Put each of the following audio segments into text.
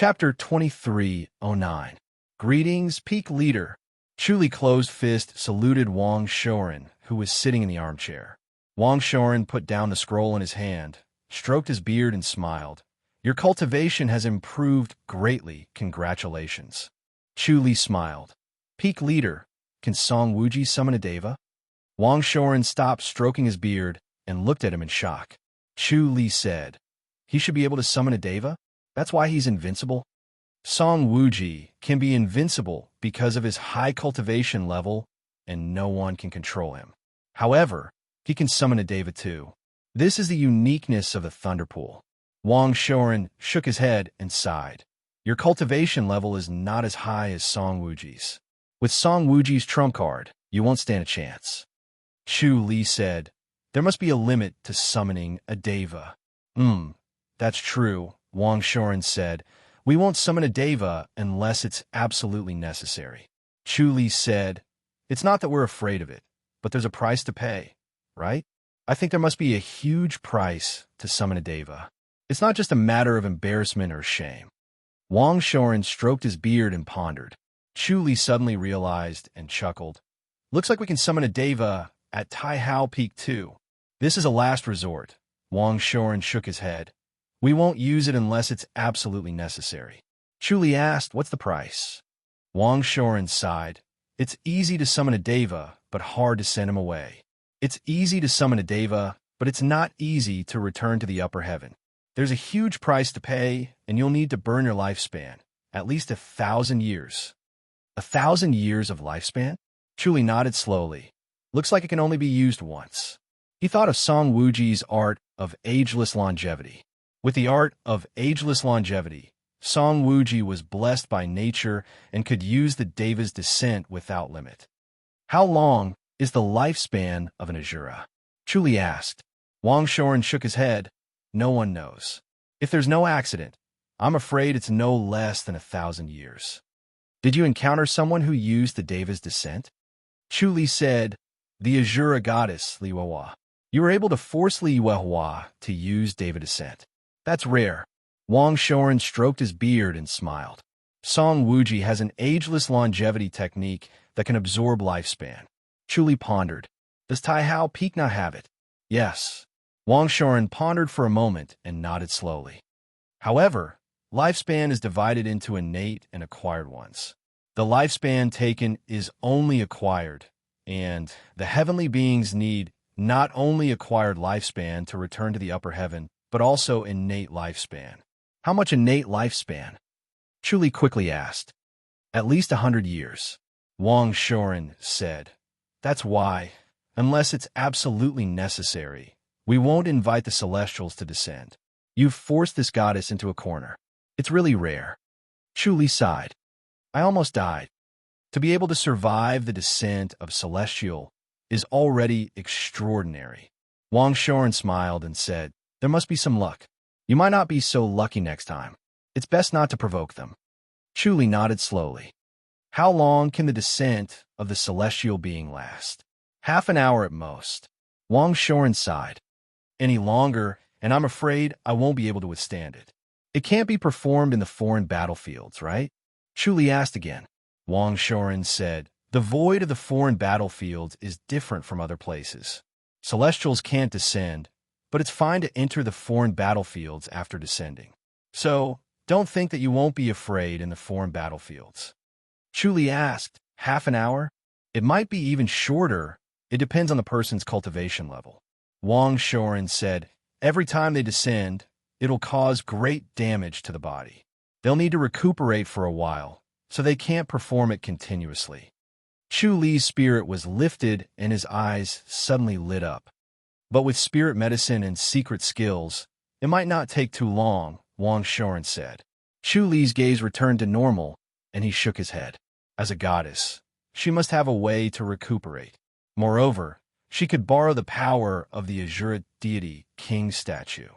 Chapter 2309. Greetings, Peak Leader. Chuly closed fist saluted Wang Shoren, who was sitting in the armchair. Wang Shoren put down the scroll in his hand, stroked his beard and smiled. Your cultivation has improved greatly, congratulations. Chuly smiled. Peak Leader, can Song Wuji summon a deva? Wang Shoren stopped stroking his beard and looked at him in shock. Chuly said, he should be able to summon a deva? That's why he's invincible? Song Wuji can be invincible because of his high cultivation level, and no one can control him. However, he can summon a deva too. This is the uniqueness of the Thunder Pool. Wang Shoren shook his head and sighed. Your cultivation level is not as high as Song Wuji's. With Song Wuji's trump card, you won't stand a chance. Chuly said, there must be a limit to summoning a deva. That's true, Wang Shoren said. We won't summon a deva unless it's absolutely necessary. Chuly said, it's not that we're afraid of it, but there's a price to pay, right? I think there must be a huge price to summon a deva. It's not just a matter of embarrassment or shame. Wang Shoren stroked his beard and pondered. Chuly suddenly realized and chuckled. Looks like we can summon a deva at Taihao Peak too. This is a last resort. Wang Shoren shook his head. We won't use it unless it's absolutely necessary. Chuly asked, what's the price? Wang Shoren sighed. It's easy to summon a deva, but hard to send him away. It's easy to summon a deva, but it's not easy to return to the upper heaven. There's a huge price to pay, and you'll need to burn your lifespan, at least 1,000 years. 1,000 years of lifespan? Chuly nodded slowly. Looks like it can only be used once. He thought of Song Wuji's art of ageless longevity. With the art of ageless longevity, Song Wuji was blessed by nature and could use the deva's descent without limit. How long is the lifespan of an Asura? Chuly asked. Wang Shoren shook his head. No one knows. If there's no accident, I'm afraid it's no less than 1,000 years. Did you encounter someone who used the deva's descent? Chuly said, the Asura goddess Liuehua. You were able to force Liuehua to use deva descent. That's rare. Wang Shoren stroked his beard and smiled. Song Wuji has an ageless longevity technique that can absorb lifespan. Chuly pondered. Does Taihao Peak not have it? Yes. Wang Shoren pondered for a moment and nodded slowly. However, lifespan is divided into innate and acquired ones. The lifespan taken is only acquired, and the heavenly beings need not only acquired lifespan to return to the upper heaven, but also innate lifespan. How much innate lifespan? Chuly quickly asked. At least 100 years. Wang Shoren said. That's why, unless it's absolutely necessary, we won't invite the Celestials to descend. You've forced this goddess into a corner. It's really rare. Chuly sighed. I almost died. To be able to survive the descent of Celestial is already extraordinary. Wang Shoren smiled and said, there must be some luck. You might not be so lucky next time. It's best not to provoke them. Chuly nodded slowly. How long can the descent of the celestial being last? Half an hour at most. Wang Shoren sighed. Any longer, and I'm afraid I won't be able to withstand it. It can't be performed in the foreign battlefields, right? Chuly asked again. Wang Shoren said, the void of the foreign battlefields is different from other places. Celestials can't descend, but it's fine to enter the foreign battlefields after descending. So, don't think that you won't be afraid in the foreign battlefields. Chuly asked, half an hour? It might be even shorter. It depends on the person's cultivation level. Wang Shoren said, every time they descend, it'll cause great damage to the body. They'll need to recuperate for a while, so they can't perform it continuously. Chuly's spirit was lifted and his eyes suddenly lit up. But with spirit medicine and secret skills, it might not take too long, Wang Shoren said. Chuly's gaze returned to normal, and he shook his head. As a goddess, she must have a way to recuperate. Moreover, she could borrow the power of the Asura deity king statue.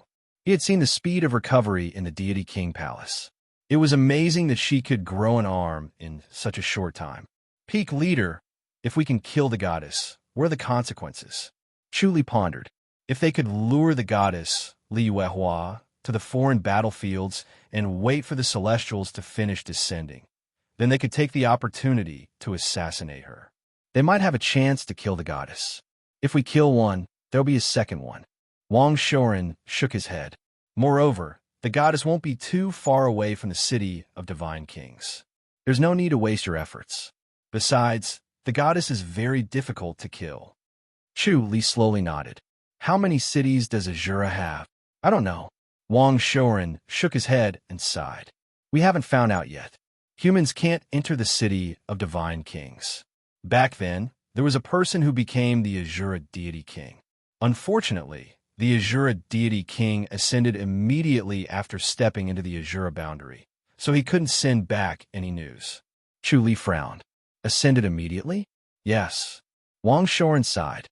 He had seen the speed of recovery in the deity king palace. It was amazing that she could grow an arm in such a short time. Peak Leader, if we can kill the goddess, what are the consequences? Chuly pondered. If they could lure the goddess, Liuehua, to the foreign battlefields and wait for the Celestials to finish descending. Then they could take the opportunity to assassinate her. They might have a chance to kill the goddess. If we kill one, there'll be a second one. Wang Shoren shook his head. Moreover, the goddess won't be too far away from the city of divine kings. There's no need to waste your efforts. Besides, the goddess is very difficult to kill. Chu Li slowly nodded. How many cities does Azura have? I don't know. Wang Shoren shook his head and sighed. We haven't found out yet. Humans can't enter the city of divine kings. Back then, there was a person who became the Azura deity king. Unfortunately, the Azura deity king ascended immediately after stepping into the Azura boundary, so he couldn't send back any news. Chu Li frowned. Ascended immediately? Yes. Wang Shoren sighed.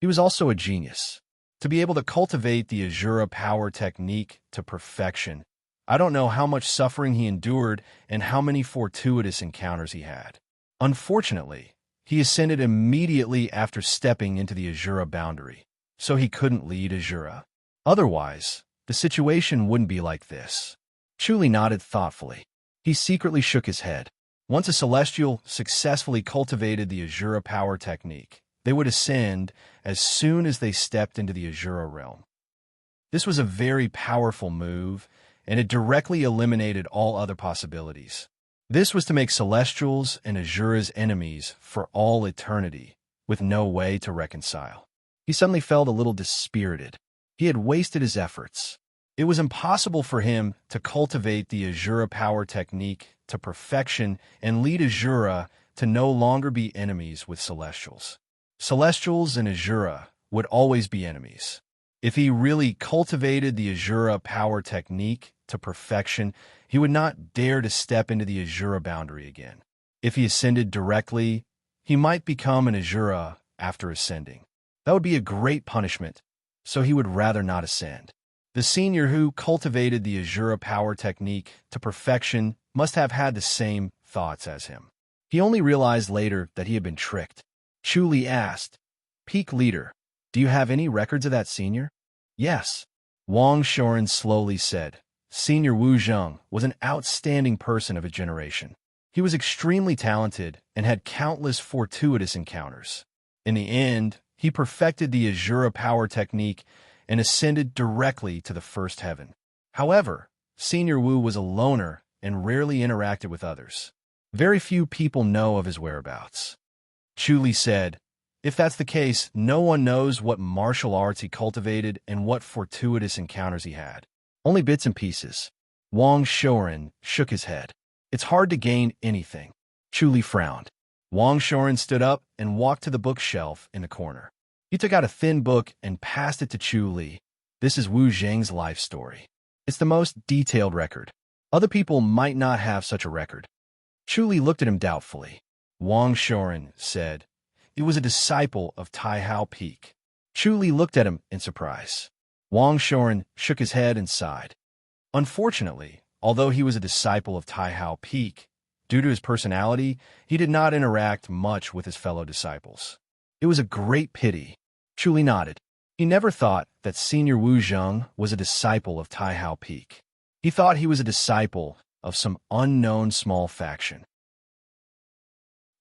He was also a genius. To be able to cultivate the Azura power technique to perfection, I don't know how much suffering he endured and how many fortuitous encounters he had. Unfortunately, he ascended immediately after stepping into the Azura boundary, so he couldn't lead Azura. Otherwise, the situation wouldn't be like this. Chu Li nodded thoughtfully. He secretly shook his head. Once a Celestial successfully cultivated the Azura power technique, they would ascend as soon as they stepped into the Azura realm. This was a very powerful move, and it directly eliminated all other possibilities. This was to make Celestials and Azura's enemies for all eternity, with no way to reconcile. He suddenly felt a little dispirited. He had wasted his efforts. It was impossible for him to cultivate the Azura power technique to perfection and lead Azura to no longer be enemies with Celestials. Celestials and Azura would always be enemies. If he really cultivated the Azura power technique to perfection, he would not dare to step into the Azura boundary again. If he ascended directly, he might become an Azura after ascending. That would be a great punishment, so he would rather not ascend. The senior who cultivated the Azura power technique to perfection must have had the same thoughts as him. He only realized later that he had been tricked. Chu Li asked, Peak Leader, do you have any records of that senior? Yes. Wang Shoren slowly said. Senior Wu Zheng was an outstanding person of a generation. He was extremely talented and had countless fortuitous encounters. In the end, he perfected the Azura power technique and ascended directly to the first heaven. However, Senior Wu was a loner and rarely interacted with others. Very few people know of his whereabouts. Chu Li said, if that's the case, no one knows what martial arts he cultivated and what fortuitous encounters he had. Only bits and pieces. Wang Shoren shook his head. It's hard to gain anything. Chu Li frowned. Wang Shoren stood up and walked to the bookshelf in the corner. He took out a thin book and passed it to Chu Li. This is Wu Zheng's life story. It's the most detailed record. Other people might not have such a record. Chu Li looked at him doubtfully. Wang Shoren said, it was a disciple of Tai Hao Peak. Chu Li looked at him in surprise. Wang Shoren shook his head and sighed. Unfortunately, although he was a disciple of Tai Hao Peak, due to his personality, he did not interact much with his fellow disciples. It was a great pity. Chu Li nodded. He never thought that Senior Wu Zheng was a disciple of Tai Hao Peak. He thought he was a disciple of some unknown small faction.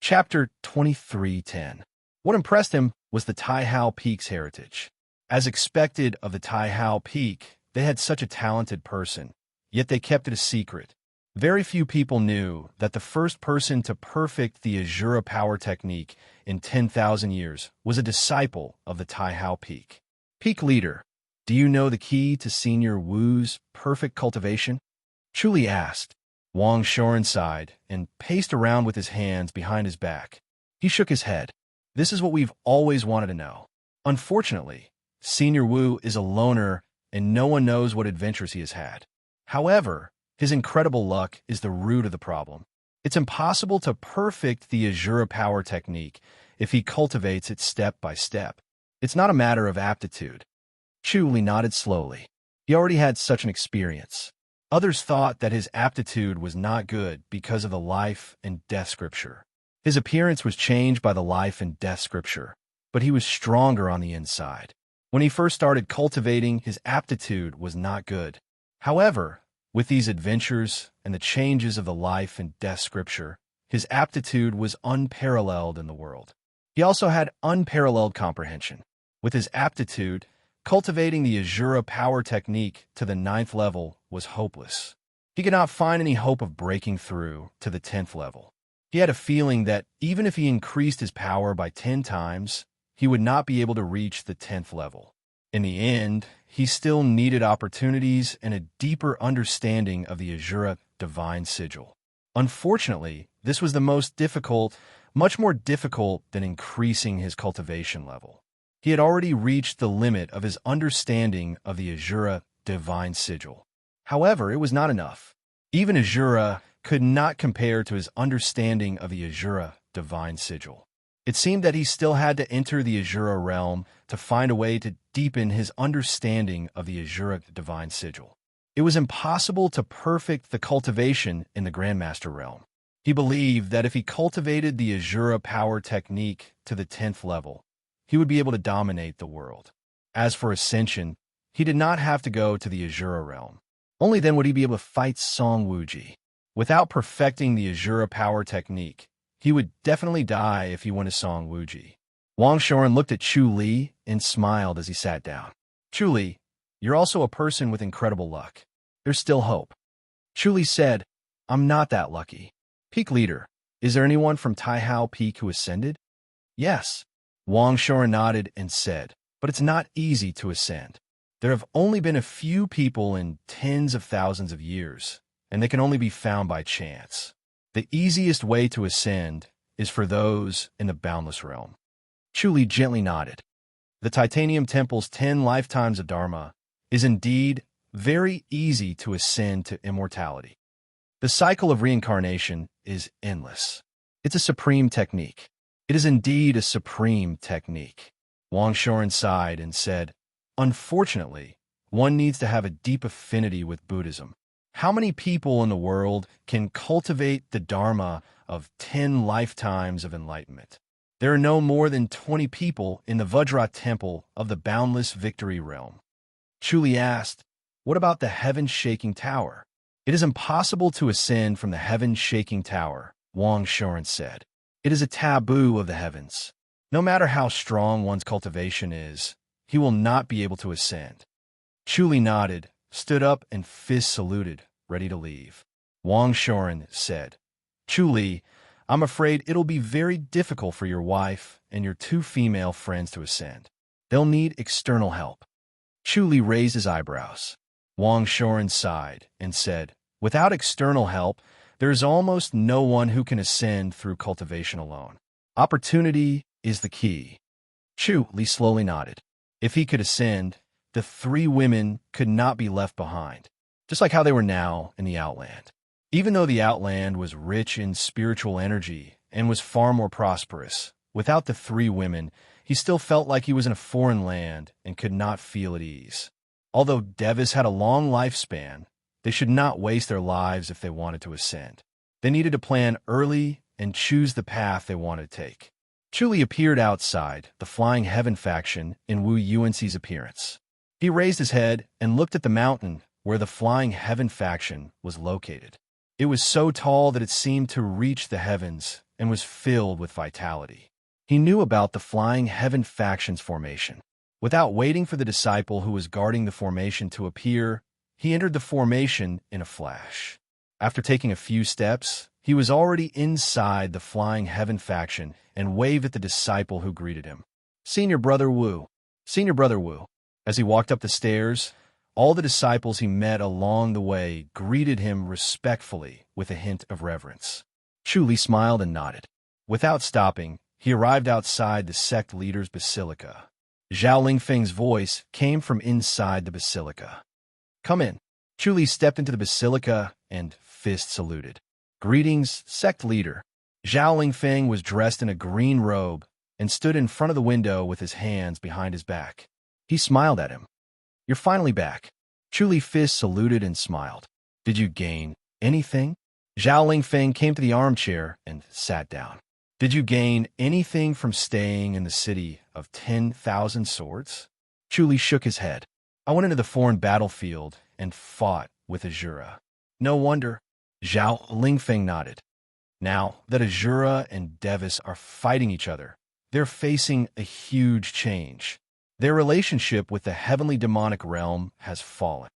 Chapter 23:10. What impressed him was the Tai Hao Peak's heritage. As expected of the Tai Hao Peak, they had such a talented person, yet they kept it a secret. Very few people knew that the first person to perfect the Azura power technique in 10,000 years was a disciple of the Tai Hao Peak. Peak Leader, do you know the key to Senior Wu's perfect cultivation? Chu Li asked. Wang Shoren sighed and paced around with his hands behind his back. He shook his head. This is what we've always wanted to know. Unfortunately, Senior Wu is a loner and no one knows what adventures he has had. However, his incredible luck is the root of the problem. It's impossible to perfect the Azura power technique if he cultivates it step by step. It's not a matter of aptitude. Chu Li nodded slowly. He already had such an experience. Others thought that his aptitude was not good because of the life and death scripture. His appearance was changed by the life and death scripture, but he was stronger on the inside. When he first started cultivating, his aptitude was not good. However, with these adventures and the changes of the life and death scripture, his aptitude was unparalleled in the world. He also had unparalleled comprehension. With his aptitude, cultivating the Azura power technique to the 9th level was hopeless. He could not find any hope of breaking through to the 10th level. He had a feeling that even if he increased his power by 10 times, he would not be able to reach the 10th level. In the end, he still needed opportunities and a deeper understanding of the Azura divine sigil. Unfortunately, this was the most difficult, much more difficult than increasing his cultivation level. He had already reached the limit of his understanding of the Azura divine sigil. However, it was not enough. Even Azura could not compare to his understanding of the Azura divine sigil. It seemed that he still had to enter the Azura realm to find a way to deepen his understanding of the Azura divine sigil. It was impossible to perfect the cultivation in the Grandmaster realm. He believed that if he cultivated the Azura power technique to the 10th level, he would be able to dominate the world. As for ascension, he did not have to go to the Azura realm. Only then would he be able to fight Song Wuji. Without perfecting the Azura power technique, he would definitely die if he went to Song Wuji. Wang Shoren looked at Chu Li and smiled as he sat down. Chu Li, you're also a person with incredible luck. There's still hope. Chu Li said, I'm not that lucky. Peak leader, is there anyone from Taihao Peak who ascended? Yes. Wang Shoren nodded and said, but it's not easy to ascend. There have only been a few people in tens of thousands of years, and they can only be found by chance. The easiest way to ascend is for those in the boundless realm. Chu Li gently nodded. The Titanium Temple's 10 lifetimes of Dharma is indeed very easy to ascend to immortality. The cycle of reincarnation is endless. It's a supreme technique. It is indeed a supreme technique. Wang Shoren sighed and said, unfortunately, one needs to have a deep affinity with Buddhism. How many people in the world can cultivate the Dharma of 10 lifetimes of enlightenment? There are no more than 20 people in the Vajra Temple of the Boundless Victory Realm. Chu Li asked, what about the heaven-shaking tower? It is impossible to ascend from the heaven-shaking tower, Wang Shoren said. It is a taboo of the heavens. No matter how strong one's cultivation is, he will not be able to ascend. Chu Li nodded, stood up, and fist saluted, ready to leave. Wang Shoren said, Chu Li, I'm afraid it'll be very difficult for your wife and your 2 female friends to ascend. They'll need external help. Chu Li raised his eyebrows. Wang Shoren sighed and said, without external help, there is almost no one who can ascend through cultivation alone. Opportunity is the key. Chu Li slowly nodded. If he could ascend, the 3 women could not be left behind, just like how they were now in the Outland. Even though the Outland was rich in spiritual energy and was far more prosperous, without the 3 women, he still felt like he was in a foreign land and could not feel at ease. Although Devis had a long lifespan, they should not waste their lives if they wanted to ascend. They needed to plan early and choose the path they wanted to take. Chu Li appeared outside the Flying Heaven faction in Wu Yuanxi's appearance. He raised his head and looked at the mountain where the Flying Heaven faction was located. It was so tall that it seemed to reach the heavens and was filled with vitality. He knew about the Flying Heaven faction's formation. Without waiting for the disciple who was guarding the formation to appear, he entered the formation in a flash. After taking a few steps, he was already inside the Flying Heaven faction and waved at the disciple who greeted him. Senior Brother Wu. Senior Brother Wu. As he walked up the stairs, all the disciples he met along the way greeted him respectfully with a hint of reverence. Chu Li smiled and nodded. Without stopping, he arrived outside the sect leader's basilica. Zhao Lingfeng's voice came from inside the basilica. Come in. Chu Li stepped into the basilica and fist saluted. Greetings, sect leader. Zhao Lingfeng was dressed in a green robe and stood in front of the window with his hands behind his back. He smiled at him. You're finally back. Chu Li fist saluted and smiled. Did you gain anything? Zhao Lingfeng came to the armchair and sat down. Did you gain anything from staying in the city of 10,000 swords? Chu Li shook his head. I went into the foreign battlefield and fought with Azura. No wonder. Zhao Lingfeng nodded. Now that Azura and Devis are fighting each other, they're facing a huge change. Their relationship with the heavenly demonic realm has fallen.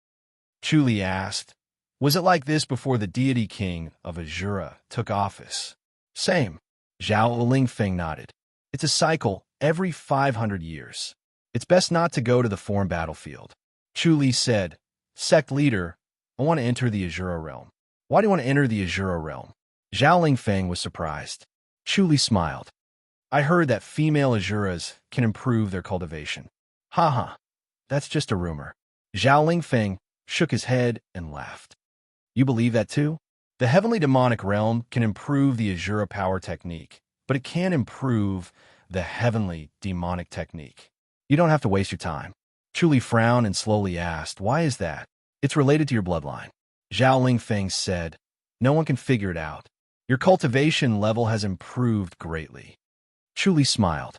Chuli asked, was it like this before the deity king of Azura took office? Same. Zhao Lingfeng nodded. It's a cycle every 500 years. It's best not to go to the foreign battlefield. Chuli said, Sect leader, I want to enter the Azura realm. Why do you want to enter the Azura realm? Zhao Lingfeng was surprised. Chuli smiled. I heard that female Azuras can improve their cultivation. Haha, that's just a rumor. Zhao Lingfeng shook his head and laughed. You believe that too? The heavenly demonic realm can improve the Azura power technique, but it can't improve the heavenly demonic technique. You don't have to waste your time. Chuli frowned and slowly asked, why is that? It's related to your bloodline. Zhao Lingfeng said, no one can figure it out. Your cultivation level has improved greatly. Chuli smiled.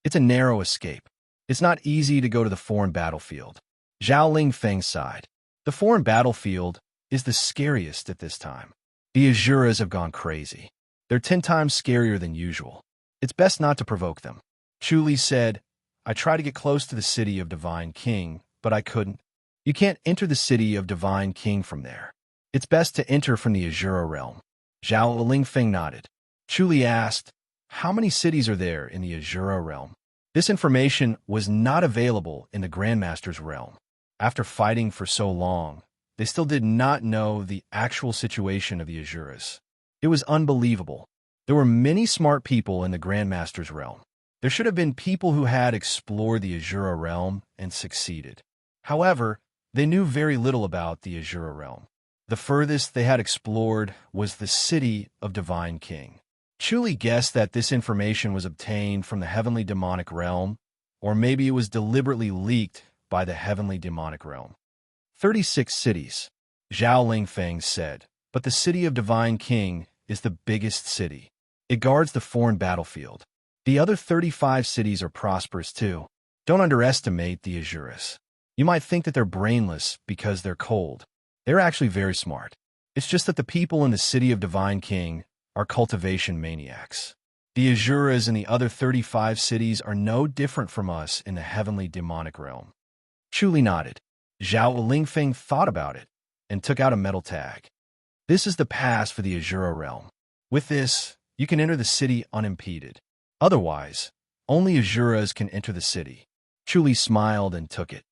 It's a narrow escape. It's not easy to go to the foreign battlefield. Zhao Lingfeng sighed. The foreign battlefield is the scariest at this time. The Azuras have gone crazy. They're 10 times scarier than usual. It's best not to provoke them. Chuli said, I tried to get close to the city of Divine King, but I couldn't. You can't enter the city of Divine King from there. It's best to enter from the Azura realm. Zhao Lingfeng nodded. Chuli asked, how many cities are there in the Azura realm? This information was not available in the Grandmaster's realm. After fighting for so long, they still did not know the actual situation of the Azuras. It was unbelievable. There were many smart people in the Grandmaster's realm. There should have been people who had explored the Azura realm and succeeded. However, they knew very little about the Azura realm. The furthest they had explored was the city of Divine King. Chuli guessed that this information was obtained from the heavenly demonic realm, or maybe it was deliberately leaked by the heavenly demonic realm. 36 cities, Zhao Lingfeng said, but the city of Divine King is the biggest city. It guards the foreign battlefield. The other 35 cities are prosperous too. Don't underestimate the Azuras. You might think that they're brainless because they're cold. They're actually very smart. It's just that the people in the city of Divine King are cultivation maniacs. The Azuras in the other 35 cities are no different from us in the heavenly demonic realm. Chuli nodded. Zhao Lingfeng thought about it and took out a metal tag. This is the pass for the Azura realm. With this, you can enter the city unimpeded. Otherwise, only Azuras can enter the city. Chuli smiled and took it.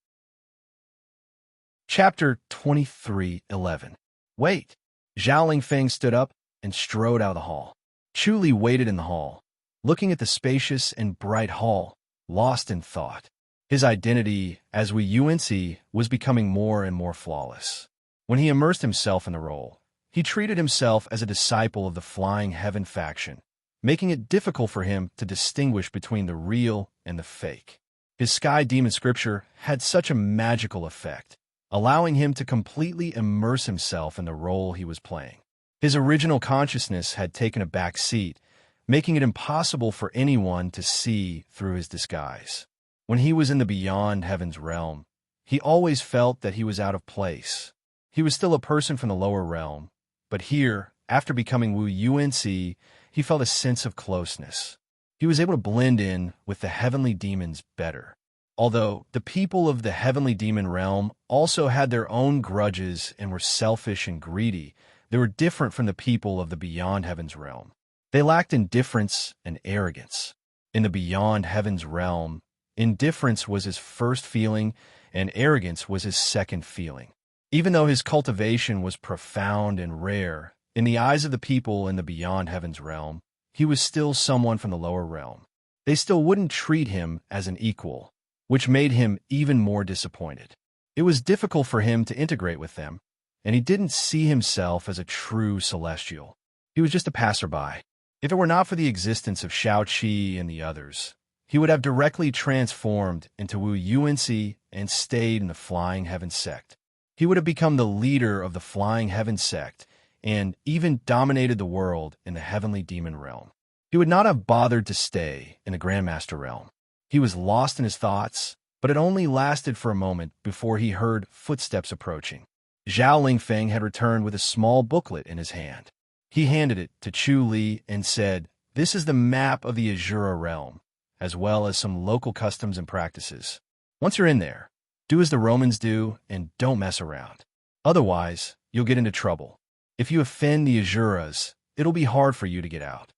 Chapter 23:11. Wait! Zhao Lingfeng stood up and strode out of the hall. Chuli waited in the hall, looking at the spacious and bright hall, lost in thought. His identity as Wu Yuanci was becoming more and more flawless. When he immersed himself in the role, he treated himself as a disciple of the Flying Heaven faction, making it difficult for him to distinguish between the real and the fake. His Sky Demon scripture had such a magical effect, allowing him to completely immerse himself in the role he was playing. His original consciousness had taken a back seat, making it impossible for anyone to see through his disguise. When he was in the Beyond Heaven's realm, he always felt that he was out of place. He was still a person from the lower realm, but here, after becoming Wu Yuanci, he felt a sense of closeness. He was able to blend in with the heavenly demons better. Although the people of the heavenly demon realm also had their own grudges and were selfish and greedy, they were different from the people of the Beyond Heaven's realm. They lacked indifference and arrogance. In the Beyond Heaven's realm, indifference was his first feeling and arrogance was his second feeling. Even though his cultivation was profound and rare, in the eyes of the people in the Beyond Heaven's realm, he was still someone from the lower realm. They still wouldn't treat him as an equal, which made him even more disappointed. It was difficult for him to integrate with them, and he didn't see himself as a true celestial. He was just a passerby. If it were not for the existence of Shao Qi and the others, he would have directly transformed into Wu Yuanci and stayed in the Flying Heaven sect. He would have become the leader of the Flying Heaven sect and even dominated the world in the heavenly demon realm. He would not have bothered to stay in the Grandmaster realm. He was lost in his thoughts, but it only lasted for a moment before he heard footsteps approaching. Zhao Lingfeng had returned with a small booklet in his hand. He handed it to Chu Li and said, "This is the map of the Azura realm, as well as some local customs and practices. Once you're in there, do as the Romans do and don't mess around. Otherwise, you'll get into trouble. If you offend the Azuras, it'll be hard for you to get out."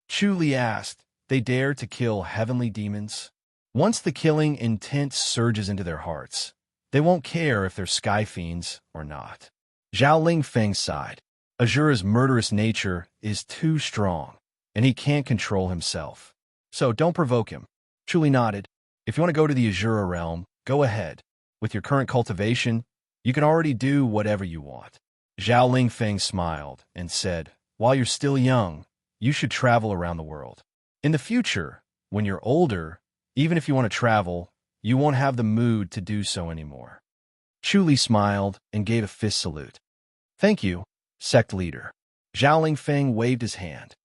Chu Li asked, "They dare to kill heavenly demons?" Once the killing intent surges into their hearts, they won't care if they're sky fiends or not. Zhao Lingfeng sighed. Azura's murderous nature is too strong, and he can't control himself. So don't provoke him. Chu Li nodded. If you want to go to the Azura realm, go ahead. With your current cultivation, you can already do whatever you want. Zhao Lingfeng smiled and said, "While you're still young, you should travel around the world. In the future, when you're older, even if you want to travel, you won't have the mood to do so anymore." Chu Li smiled and gave a fist salute. "Thank you, sect leader." Zhao Lingfeng waved his hand.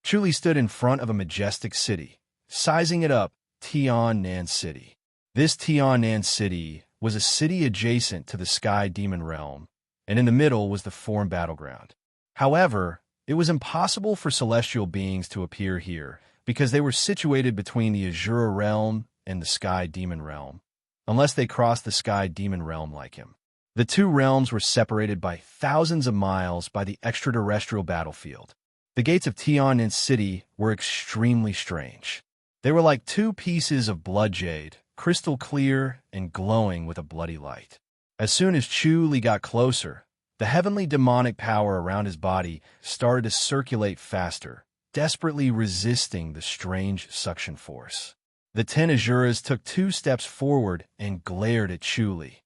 Chu Li stood in front of a majestic city, sizing it up, Tiannan City. This Tiannan City was a city adjacent to the Sky Demon Realm, and in the middle was the Form Battleground. However, it was impossible for celestial beings to appear here because they were situated between the Azura Realm and the Sky Demon Realm, unless they crossed the Sky Demon Realm like him. The two realms were separated by thousands of miles by the extraterrestrial battlefield. The gates of Tiannan City were extremely strange. They were like two pieces of blood jade, crystal clear and glowing with a bloody light. As soon as Chu Li got closer, the heavenly demonic power around his body started to circulate faster, desperately resisting the strange suction force. The 10 Azuras took 2 steps forward and glared at Chu Li.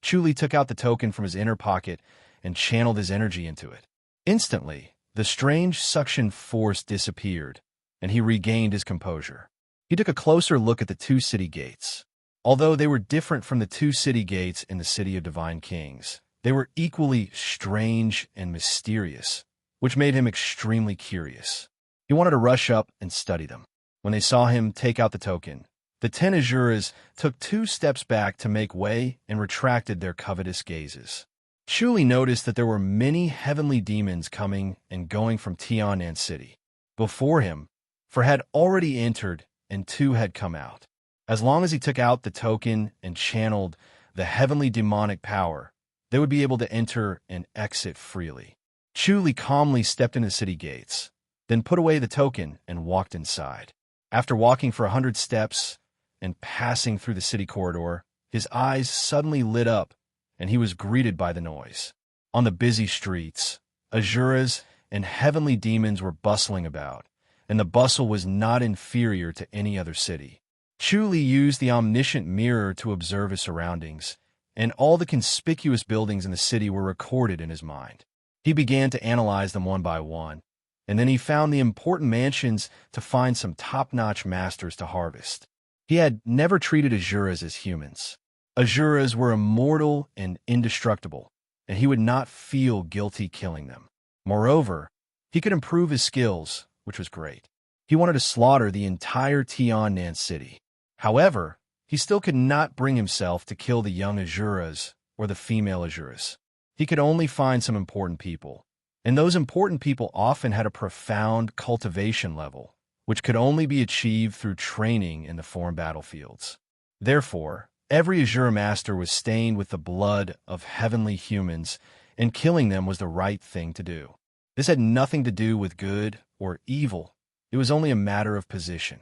Chu Li took out the token from his inner pocket and channeled his energy into it. Instantly, the strange suction force disappeared, and he regained his composure. He took a closer look at the 2 city gates. Although they were different from the 2 city gates in the City of Divine Kings, they were equally strange and mysterious, which made him extremely curious. He wanted to rush up and study them. When they saw him take out the token, the 10 Azuras took 2 steps back to make way and retracted their covetous gazes. Chu Li noticed that there were many heavenly demons coming and going from Tiannan City. Before him, for had already entered and 2 had come out. As long as he took out the token and channeled the heavenly demonic power, they would be able to enter and exit freely. Chu Li calmly stepped into the city gates, then put away the token and walked inside. After walking for 100 steps and passing through the city corridor, his eyes suddenly lit up, and he was greeted by the noise. On the busy streets, Azuras and heavenly demons were bustling about, and the bustle was not inferior to any other city. Chu Li used the omniscient mirror to observe his surroundings, and all the conspicuous buildings in the city were recorded in his mind. He began to analyze them one by one, and then he found the important mansions to find some top-notch masters to harvest. He had never treated Azuras as humans. Azuras were immortal and indestructible, and he would not feel guilty killing them. Moreover, he could improve his skills, which was great. He wanted to slaughter the entire Tiannan City. However, he still could not bring himself to kill the young Azuras or the female Azuras. He could only find some important people, and those important people often had a profound cultivation level, which could only be achieved through training in the Form battlefields. Therefore, every Azura master was stained with the blood of heavenly humans, and killing them was the right thing to do. This had nothing to do with good or evil. It was only a matter of position.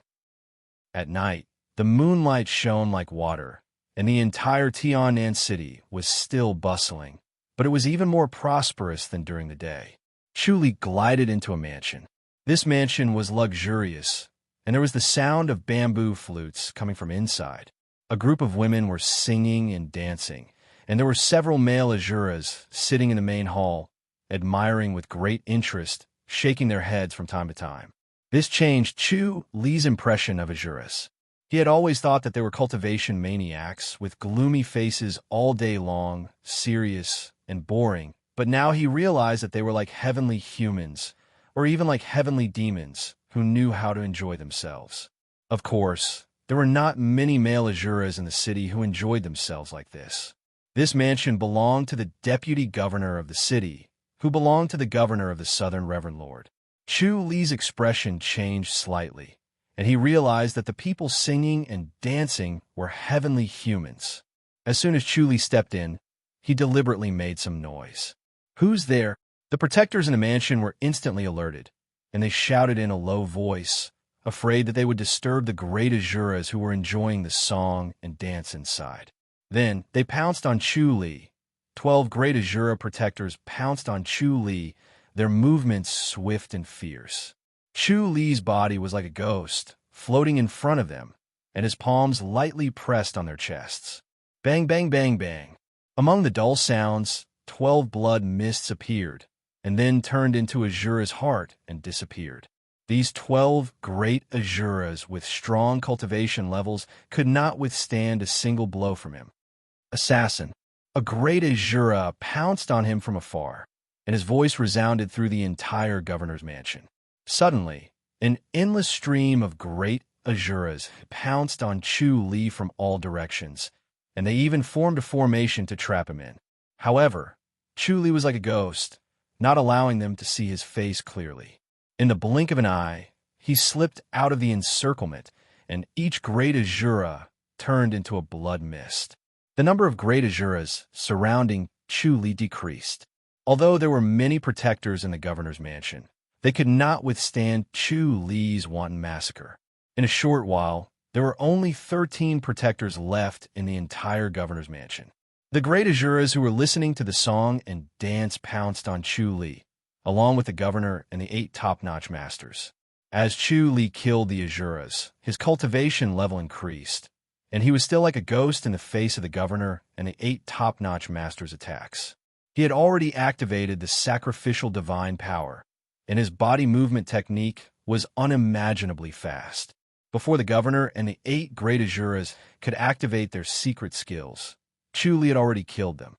At night, the moonlight shone like water, and the entire Tiannan City was still bustling, but it was even more prosperous than during the day. Chu Li glided into a mansion. This mansion was luxurious, and there was the sound of bamboo flutes coming from inside. A group of women were singing and dancing, and there were several male Azuras sitting in the main hall, admiring with great interest, shaking their heads from time to time. This changed Chu Li's impression of Azuras. He had always thought that they were cultivation maniacs with gloomy faces all day long, serious and boring, but now he realized that they were like heavenly humans, or even like heavenly demons, who knew how to enjoy themselves. Of course, there were not many male Azuras in the city who enjoyed themselves like this. This mansion belonged to the deputy governor of the city, who belonged to the governor of the southern Reverend Lord. Chu Li's expression changed slightly, and he realized that the people singing and dancing were heavenly humans. As soon as Chu Li stepped in, he deliberately made some noise. "Who's there?" The protectors in the mansion were instantly alerted, and they shouted in a low voice, afraid that they would disturb the great Azuras who were enjoying the song and dance inside. Then they pounced on Chu Li. 12 great Azura protectors pounced on Chu Li, their movements swift and fierce. Chu Li's body was like a ghost, floating in front of them, and his palms lightly pressed on their chests. Bang, bang, bang, bang. Among the dull sounds, 12 blood mists appeared, and then turned into Azura's heart and disappeared. These 12 great Azuras with strong cultivation levels could not withstand a single blow from him. "Assassin!" A great Azura pounced on him from afar, and his voice resounded through the entire governor's mansion. Suddenly, an endless stream of great Azuras pounced on Chu Li from all directions, and they even formed a formation to trap him in. However, Chu Li was like a ghost, not allowing them to see his face clearly. In the blink of an eye, he slipped out of the encirclement, and each great Azura turned into a blood mist. The number of great Azuras surrounding Chu Li decreased. Although there were many protectors in the governor's mansion, they could not withstand Chu Li's wanton massacre. In a short while, there were only 13 protectors left in the entire governor's mansion. The great Azuras who were listening to the song and dance pounced on Chu Li, along with the governor and the 8 top-notch masters. As Chu Li killed the Azuras, his cultivation level increased, and he was still like a ghost in the face of the governor and the 8 top-notch masters' attacks. He had already activated the sacrificial divine power, and his body movement technique was unimaginably fast. Before the governor and the 8 great Azuras could activate their secret skills, Chu Li had already killed them.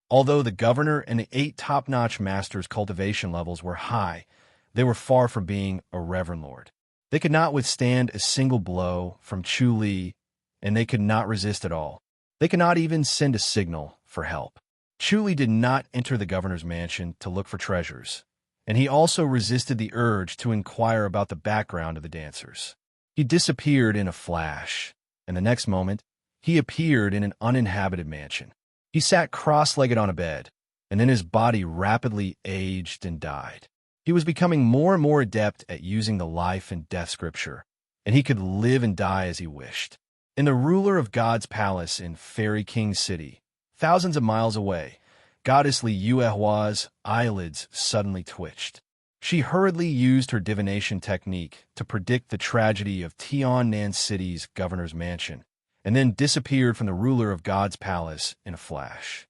Although the governor and the 8 top-notch masters' cultivation levels were high, they were far from being a Reverend Lord. They could not withstand a single blow from Chu Li, and they could not resist at all. They could not even send a signal for help. Chu Li did not enter the governor's mansion to look for treasures, and he also resisted the urge to inquire about the background of the dancers. He disappeared in a flash, and the next moment, he appeared in an uninhabited mansion. He sat cross-legged on a bed, and then his body rapidly aged and died. He was becoming more and more adept at using the life and death scripture, and he could live and die as he wished. In the ruler of God's palace in Fairy King City, thousands of miles away, Goddess Li Yuehua's eyelids suddenly twitched. She hurriedly used her divination technique to predict the tragedy of Tiannan City's governor's mansion, and then disappeared from the ruler of God's palace in a flash.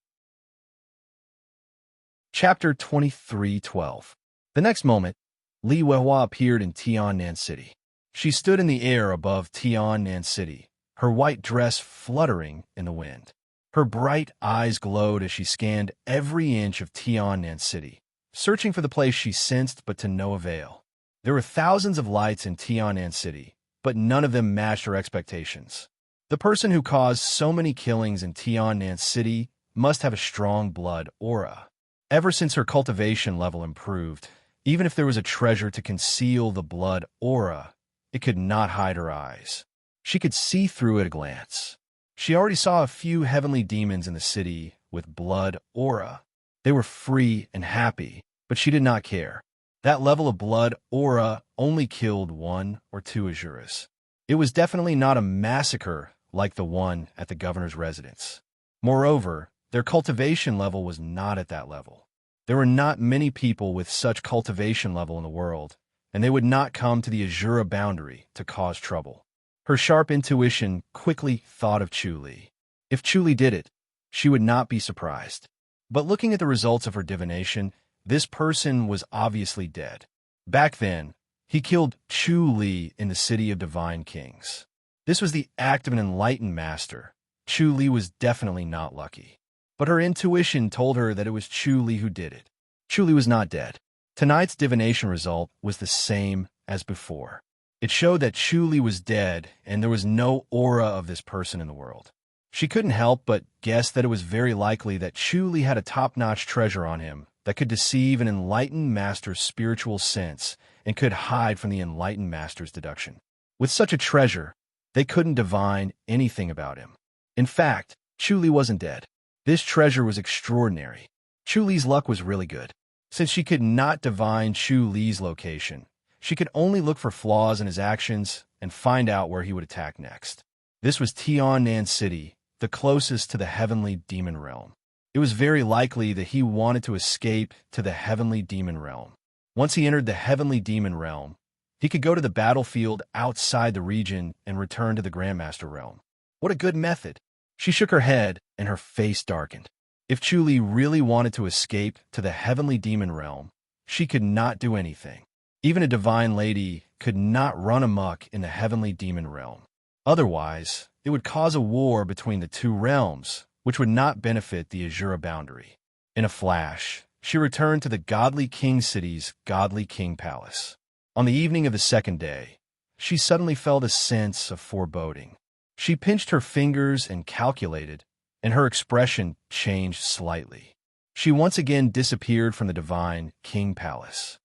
Chapter 23:12. The next moment, Li Yuehua appeared in Tiannan City. She stood in the air above Tiannan City, her white dress fluttering in the wind. Her bright eyes glowed as she scanned every inch of Tiannan City, searching for the place she sensed but to no avail. There were thousands of lights in Tiannan City, but none of them matched her expectations. The person who caused so many killings in Tiannan City must have a strong blood aura. Ever since her cultivation level improved, even if there was a treasure to conceal the blood aura, it could not hide her eyes. She could see through it at a glance. She already saw a few heavenly demons in the city with blood aura. They were free and happy, but she did not care. That level of blood aura only killed 1 or 2 Azuras. It was definitely not a massacre like the one at the governor's residence. Moreover, their cultivation level was not at that level. There were not many people with such cultivation level in the world, and they would not come to the Azura boundary to cause trouble. Her sharp intuition quickly thought of Chu Li. If Chu Li did it, she would not be surprised. But looking at the results of her divination, this person was obviously dead. Back then, he killed Chu Li in the city of divine kings. This was the act of an enlightened master. Chu Li was definitely not lucky. But her intuition told her that it was Chu Li who did it. Chu Li was not dead. Tonight's divination result was the same as before. It showed that Chu Li was dead, and there was no aura of this person in the world. She couldn't help but guess that it was very likely that Chu Li had a top-notch treasure on him that could deceive an enlightened master's spiritual sense and could hide from the enlightened master's deduction. With such a treasure, they couldn't divine anything about him. In fact, Chu Li wasn't dead. This treasure was extraordinary. Chu Li's luck was really good. Since she could not divine Chu Li's location, she could only look for flaws in his actions and find out where he would attack next. This was Tiannan City, the closest to the heavenly demon realm. It was very likely that he wanted to escape to the heavenly demon realm. Once he entered the heavenly demon realm, he could go to the battlefield outside the region and return to the Grandmaster realm. What a good method! She shook her head and her face darkened. If Chu Li really wanted to escape to the heavenly demon realm, she could not do anything. Even a divine lady could not run amok in the heavenly demon realm. Otherwise, it would cause a war between the two realms, which would not benefit the Azura boundary. In a flash, she returned to the godly king city's godly king palace. On the evening of the second day, she suddenly felt a sense of foreboding. She pinched her fingers and calculated, and her expression changed slightly. She once again disappeared from the divine king palace.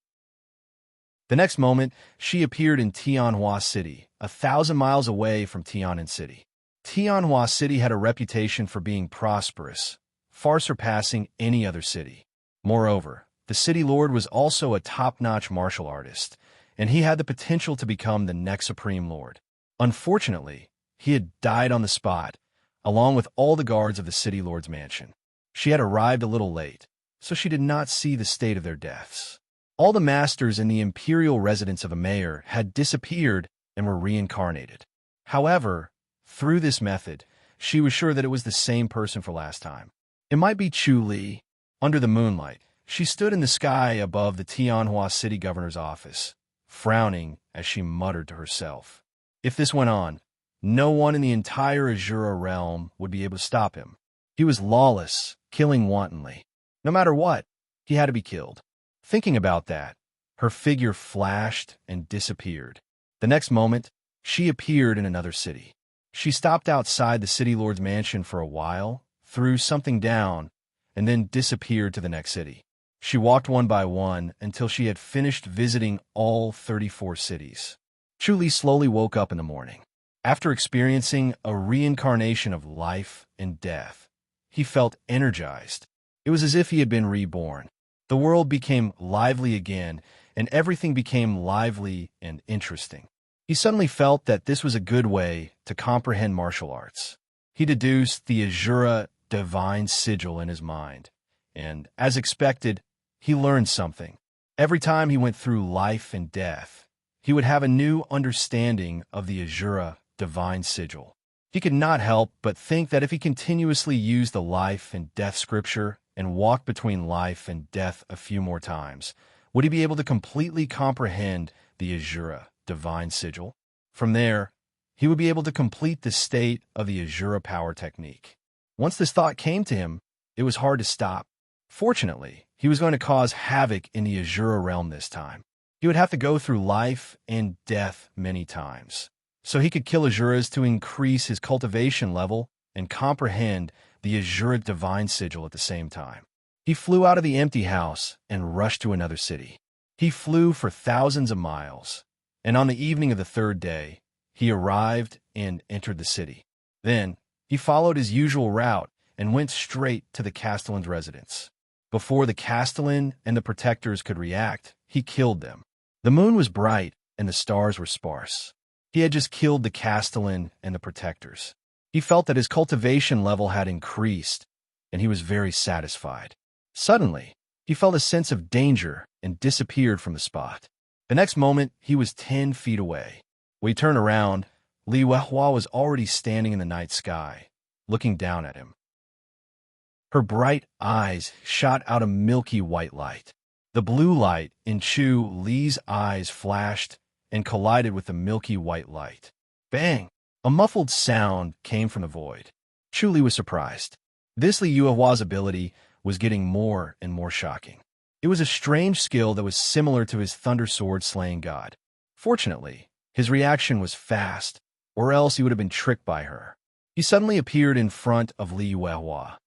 The next moment, she appeared in Tianhua City, 1,000 miles away from Tiannan City. Tianhua City had a reputation for being prosperous, far surpassing any other city. Moreover, the city lord was also a top-notch martial artist, and he had the potential to become the next supreme lord. Unfortunately, he had died on the spot, along with all the guards of the city lord's mansion. She had arrived a little late, so she did not see the state of their deaths. All the masters in the imperial residence of a mayor had disappeared and were reincarnated. However, through this method, she was sure that it was the same person for last time. It might be Chu Li. Under the moonlight, she stood in the sky above the Tianhua city governor's office, frowning as she muttered to herself. If this went on, no one in the entire Azura realm would be able to stop him. He was lawless, killing wantonly. No matter what, he had to be killed. Thinking about that, her figure flashed and disappeared. The next moment, she appeared in another city. She stopped outside the city lord's mansion for a while, threw something down, and then disappeared to the next city. She walked one by one until she had finished visiting all 34 cities. Chu Li slowly woke up in the morning. After experiencing a reincarnation of life and death, he felt energized. It was as if he had been reborn. The world became lively again, and everything became lively and interesting. He suddenly felt that this was a good way to comprehend martial arts. He deduced the Azura divine sigil in his mind, and, as expected, he learned something. Every time he went through life and death, he would have a new understanding of the Azura divine sigil. He could not help but think that if he continuously used the life and death scripture and walked between life and death a few more times, would he be able to completely comprehend the Azura divine sigil? From there, he would be able to complete the state of the Azura power technique. Once this thought came to him, it was hard to stop. Fortunately, he was going to cause havoc in the Azura realm this time. He would have to go through life and death many times, so he could kill Azuras to increase his cultivation level and comprehend the Azura divine sigil at the same time. He flew out of the empty house and rushed to another city. He flew for thousands of miles, and on the evening of the third day, he arrived and entered the city. Then, he followed his usual route and went straight to the Castellan's residence. Before the Castellan and the protectors could react, he killed them. The moon was bright and the stars were sparse. He had just killed the Castellan and the protectors. He felt that his cultivation level had increased, and he was very satisfied. Suddenly, he felt a sense of danger and disappeared from the spot. The next moment, he was 10 feet away. When he turned around, Li Weihua was already standing in the night sky, looking down at him. Her bright eyes shot out a milky white light. The blue light in Chu Li's eyes flashed and collided with the milky white light. Bang! A muffled sound came from the void. Chu Li was surprised. This Li Yuehua's ability was getting more and more shocking. It was a strange skill that was similar to his thunder sword slaying god. Fortunately, His reaction was fast, or else he would have been tricked by her. He suddenly appeared in front of Li Yuehua,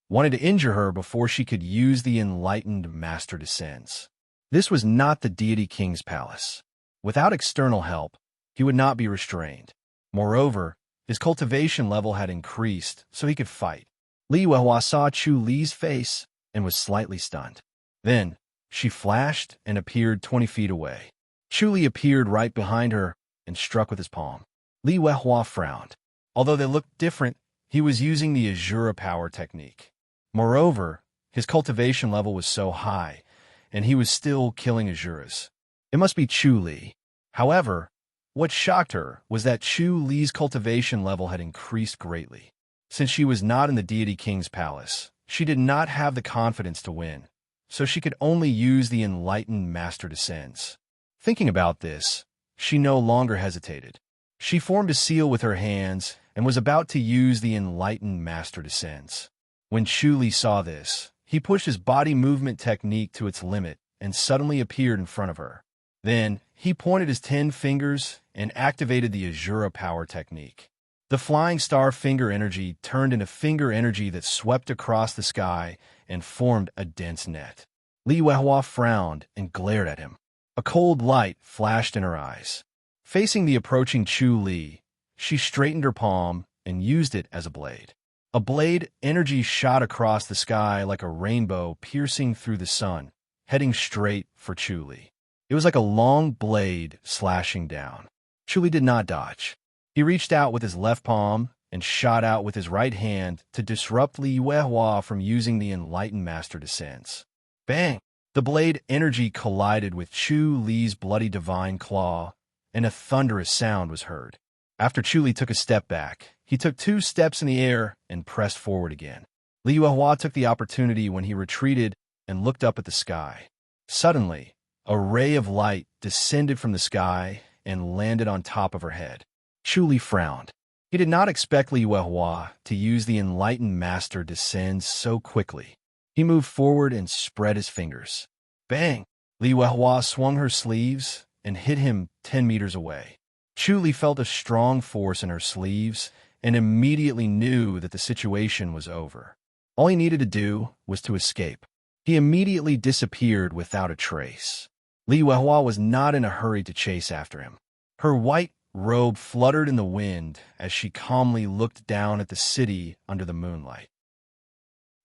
wanted to injure her before she could use the enlightened Master Descends. This was not the deity king's palace. Without external help, he would not be restrained. Moreover, his cultivation level had increased, so he could fight. Li Yuehua saw Chu Li's face and was slightly stunned. Then, she flashed and appeared 20 feet away. Chu Li appeared right behind her and struck with his palm. Li Yuehua frowned. Although they looked different, he was using the Azura power technique. Moreover, his cultivation level was so high, and he was still killing Azuras. It must be Chu Li. However, what shocked her was that Chu Li's cultivation level had increased greatly. Since she was not in the deity king's palace, she did not have the confidence to win, so she could only use the enlightened Master Descends. Thinking about this, she no longer hesitated. She formed a seal with her hands and was about to use the enlightened Master Descends. When Chu Li saw this, he pushed his body movement technique to its limit and suddenly appeared in front of her. Then, he pointed his 10 fingers and activated the Azura power technique. The flying star finger energy turned into finger energy that swept across the sky and formed a dense net. Li Yuehua frowned and glared at him. A cold light flashed in her eyes. Facing the approaching Chu Li, she straightened her palm and used it as a blade. A blade energy shot across the sky like a rainbow piercing through the sun, heading straight for Chu Li. It was like a long blade slashing down. Chu Li did not dodge. He reached out with his left palm and shot out with his right hand to disrupt Li Yuehua from using the enlightened Master Descends. Bang! The blade energy collided with Chu Li's bloody divine claw, and a thunderous sound was heard. After Chu Li took a step back, he took 2 steps in the air and pressed forward again. Li Yuehua took the opportunity when he retreated and looked up at the sky. Suddenly, a ray of light descended from the sky and landed on top of her head. Chu Li frowned. He did not expect Li Yuehua to use the enlightened Master Descends so quickly. He moved forward and spread his fingers. Bang! Li Yuehua swung her sleeves and hit him 10 meters away. Chu Li felt a strong force in her sleeves and immediately knew that the situation was over. All he needed to do was to escape. He immediately disappeared without a trace. Li Yuehua was not in a hurry to chase after him. Her white robe fluttered in the wind as she calmly looked down at the city under the moonlight.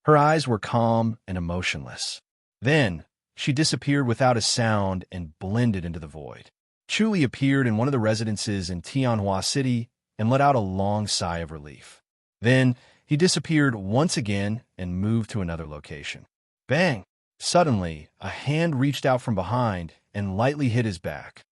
Her eyes were calm and emotionless. Then, she disappeared without a sound and blended into the void. Chu Li appeared in one of the residences in Tianhua City and let out a long sigh of relief. Then, he disappeared once again and moved to another location. Bang! Suddenly, a hand reached out from behind and lightly hit his back.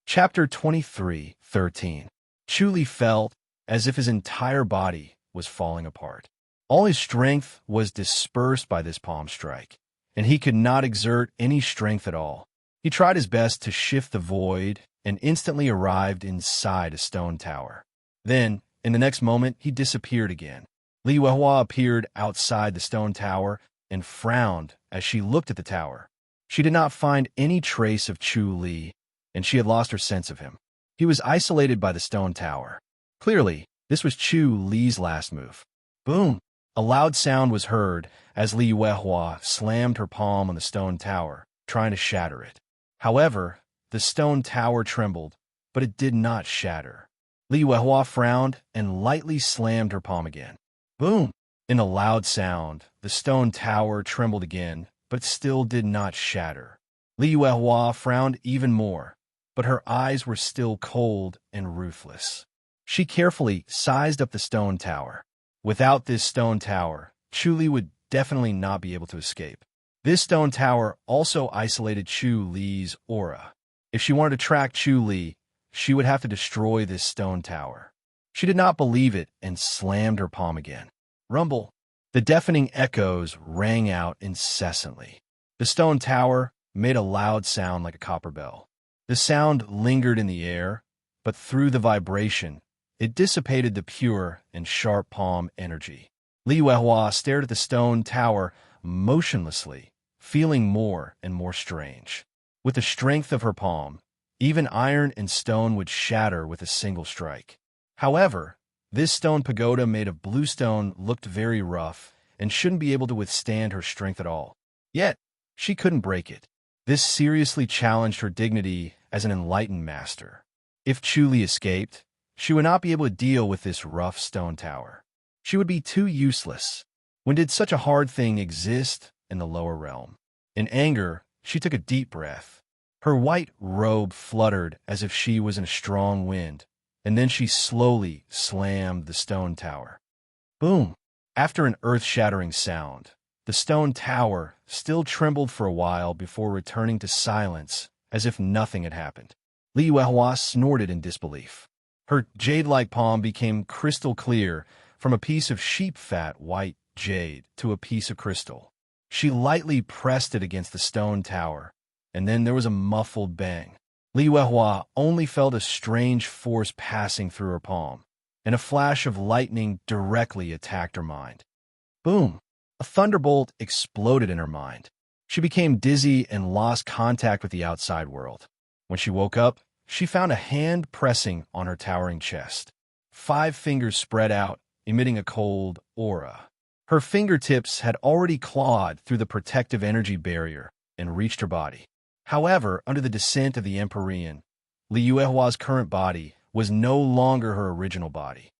Chapter 23:13. Chu Li felt as if his entire body was falling apart. All his strength was dispersed by this palm strike, and he could not exert any strength at all. He tried his best to shift the void and instantly arrived inside a stone tower. Then, in the next moment, he disappeared again. Li Yuehua appeared outside the stone tower and frowned as she looked at the tower. She did not find any trace of Chu Li, and she had lost her sense of him. He was isolated by the stone tower. Clearly, this was Chu Li's last move. Boom! A loud sound was heard as Li Yuehua slammed her palm on the stone tower, trying to shatter it. However, the stone tower trembled, but it did not shatter. Li Yuehua frowned and lightly slammed her palm again. Boom! In a loud sound, the stone tower trembled again, but still did not shatter. Li Yuehua frowned even more, but her eyes were still cold and ruthless. She carefully sized up the stone tower. Without this stone tower, Chu Li would definitely not be able to escape. This stone tower also isolated Chu Li's aura. If she wanted to track Chu Li, she would have to destroy this stone tower. She did not believe it and slammed her palm again. Rumble! The deafening echoes rang out incessantly. The stone tower made a loud sound like a copper bell. The sound lingered in the air, but through the vibration, it dissipated the pure and sharp palm energy. Li Yuehua stared at the stone tower motionlessly, feeling more and more strange. With the strength of her palm, Even iron and stone would shatter with a single strike. However, this stone pagoda made of bluestone looked very rough and shouldn't be able to withstand her strength at all. Yet, she couldn't break it. This seriously challenged her dignity as an enlightened master. If Chu Li escaped, she would not be able to deal with this rough stone tower. She would be too useless. When did such a hard thing exist in the lower realm? In anger, she took a deep breath. Her white robe fluttered as if she was in a strong wind, and then she slowly slammed the stone tower. Boom! After an earth-shattering sound, the stone tower still trembled for a while before returning to silence as if nothing had happened. Li Yuehua snorted in disbelief. Her jade-like palm became crystal clear, from a piece of sheep-fat white jade to a piece of crystal. She lightly pressed it against the stone tower, and then there was a muffled bang. Li Yuehua only felt a strange force passing through her palm, and a flash of lightning directly attacked her mind. Boom! A thunderbolt exploded in her mind. She became dizzy and lost contact with the outside world. When she woke up, she found a hand pressing on her towering chest. 5 fingers spread out, emitting a cold aura. Her fingertips had already clawed through the protective energy barrier and reached her body. However, under the descent of the Empyrean, Li Yuehua's current body was no longer her original body.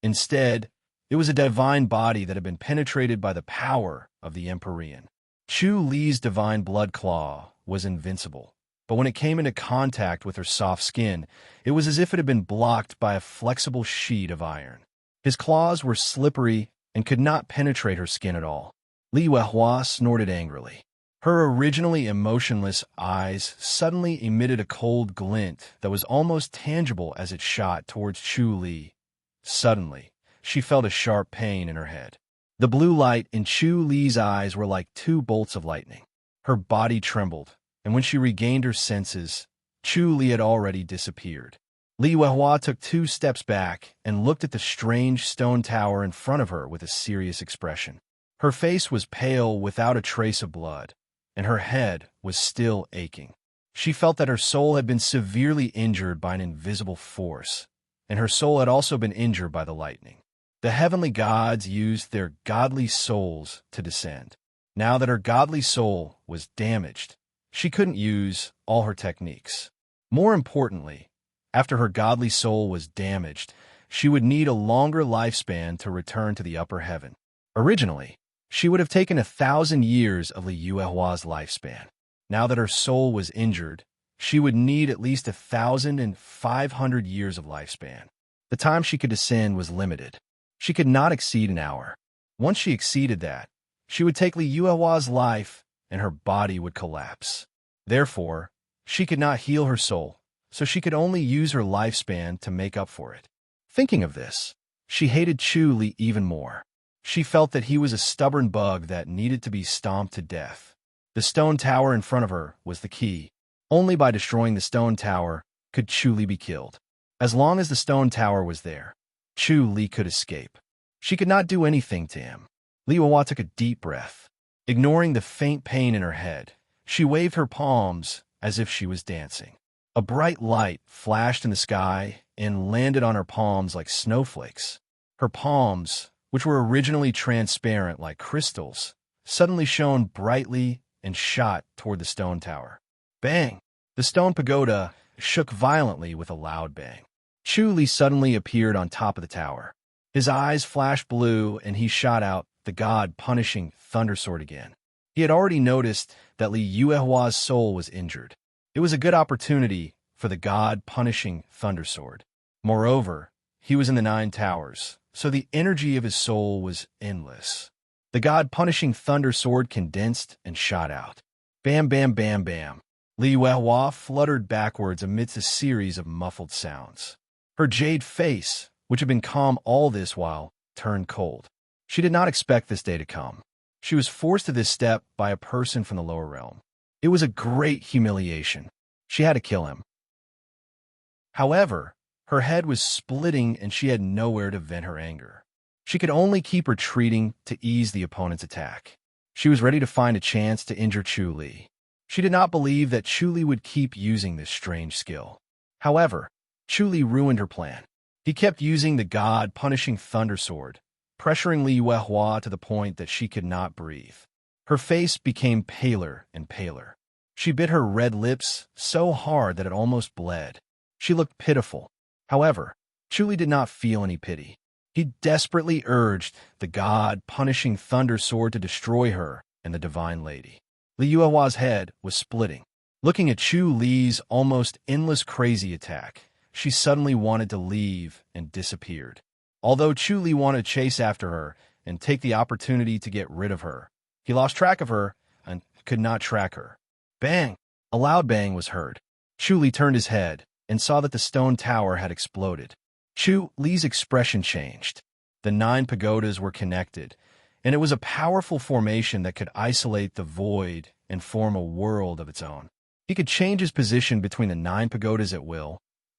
Instead, it was a divine body that had been penetrated by the power of the Empyrean. Chu Li's divine blood claw was invincible, but when it came into contact with her soft skin, it was as if it had been blocked by a flexible sheet of iron. His claws were slippery and could not penetrate her skin at all. Li Yuehua snorted angrily. Her originally emotionless eyes suddenly emitted a cold glint that was almost tangible as it shot towards Chu Li. Suddenly, she felt a sharp pain in her head. The blue light in Chu Li's eyes were like 2 bolts of lightning. Her body trembled, and when she regained her senses, Chu Li had already disappeared. Li Yuehua took 2 steps back and looked at the strange stone tower in front of her with a serious expression. Her face was pale without a trace of blood, and her head was still aching. She felt that her soul had been severely injured by an invisible force, and her soul had also been injured by the lightning. The heavenly gods used their godly souls to descend. Now that her godly soul was damaged, she couldn't use all her techniques. More importantly, after her godly soul was damaged, she would need a longer lifespan to return to the upper heaven. Originally, she would have taken 1,000 years of Li Yuehua's lifespan. Now that her soul was injured, she would need at least 1,500 years of lifespan. The time she could descend was limited. She could not exceed an hour. Once she exceeded that, she would take Li Yuehua's life and her body would collapse. Therefore, she could not heal her soul, so she could only use her lifespan to make up for it. Thinking of this, she hated Chu Li even more. She felt that he was a stubborn bug that needed to be stomped to death. The stone tower in front of her was the key. Only by destroying the stone tower could Chu Li be killed. As long as the stone tower was there, Chu Li could escape. She could not do anything to him. Li Yuehua took a deep breath. Ignoring the faint pain in her head, she waved her palms as if she was dancing. A bright light flashed in the sky and landed on her palms like snowflakes. Her palms, which were originally transparent like crystals, suddenly shone brightly and shot toward the stone tower. Bang! The stone pagoda shook violently with a loud bang. Chu Li suddenly appeared on top of the tower. His eyes flashed blue, and he shot out the god-punishing thundersword again. He had already noticed that Li Yuehua's soul was injured. It was a good opportunity for the god-punishing thundersword. Moreover, he was in the 9 towers, so the energy of his soul was endless. The god-punishing thundersword condensed and shot out. Bam, bam, bam, bam. Li Yuehua fluttered backwards amidst a series of muffled sounds. Her jade face, which had been calm all this while, turned cold. She did not expect this day to come. She was forced to this step by a person from the lower realm. It was a great humiliation. She had to kill him. However, her head was splitting and she had nowhere to vent her anger. She could only keep retreating to ease the opponent's attack. She was ready to find a chance to injure Chu Li. She did not believe that Chuli would keep using this strange skill. However, Chuli ruined her plan. He kept using the god-punishing thunder sword, pressuring Li Yuehua to the point that she could not breathe. Her face became paler and paler. She bit her red lips so hard that it almost bled. She looked pitiful. However, Chuli did not feel any pity. He desperately urged the god-punishing thunder sword to destroy her and the divine lady. Li Yuehua's head was splitting. Looking at Chu Li's almost endless crazy attack, she suddenly wanted to leave and disappeared. Although Chu Li wanted to chase after her and take the opportunity to get rid of her, he lost track of her and could not track her. Bang! A loud bang was heard. Chu Li turned his head and saw that the stone tower had exploded. Chu Li's expression changed. The 9 pagodas were connected, and it was a powerful formation that could isolate the void and form a world of its own. He could change his position between the 9 pagodas at will,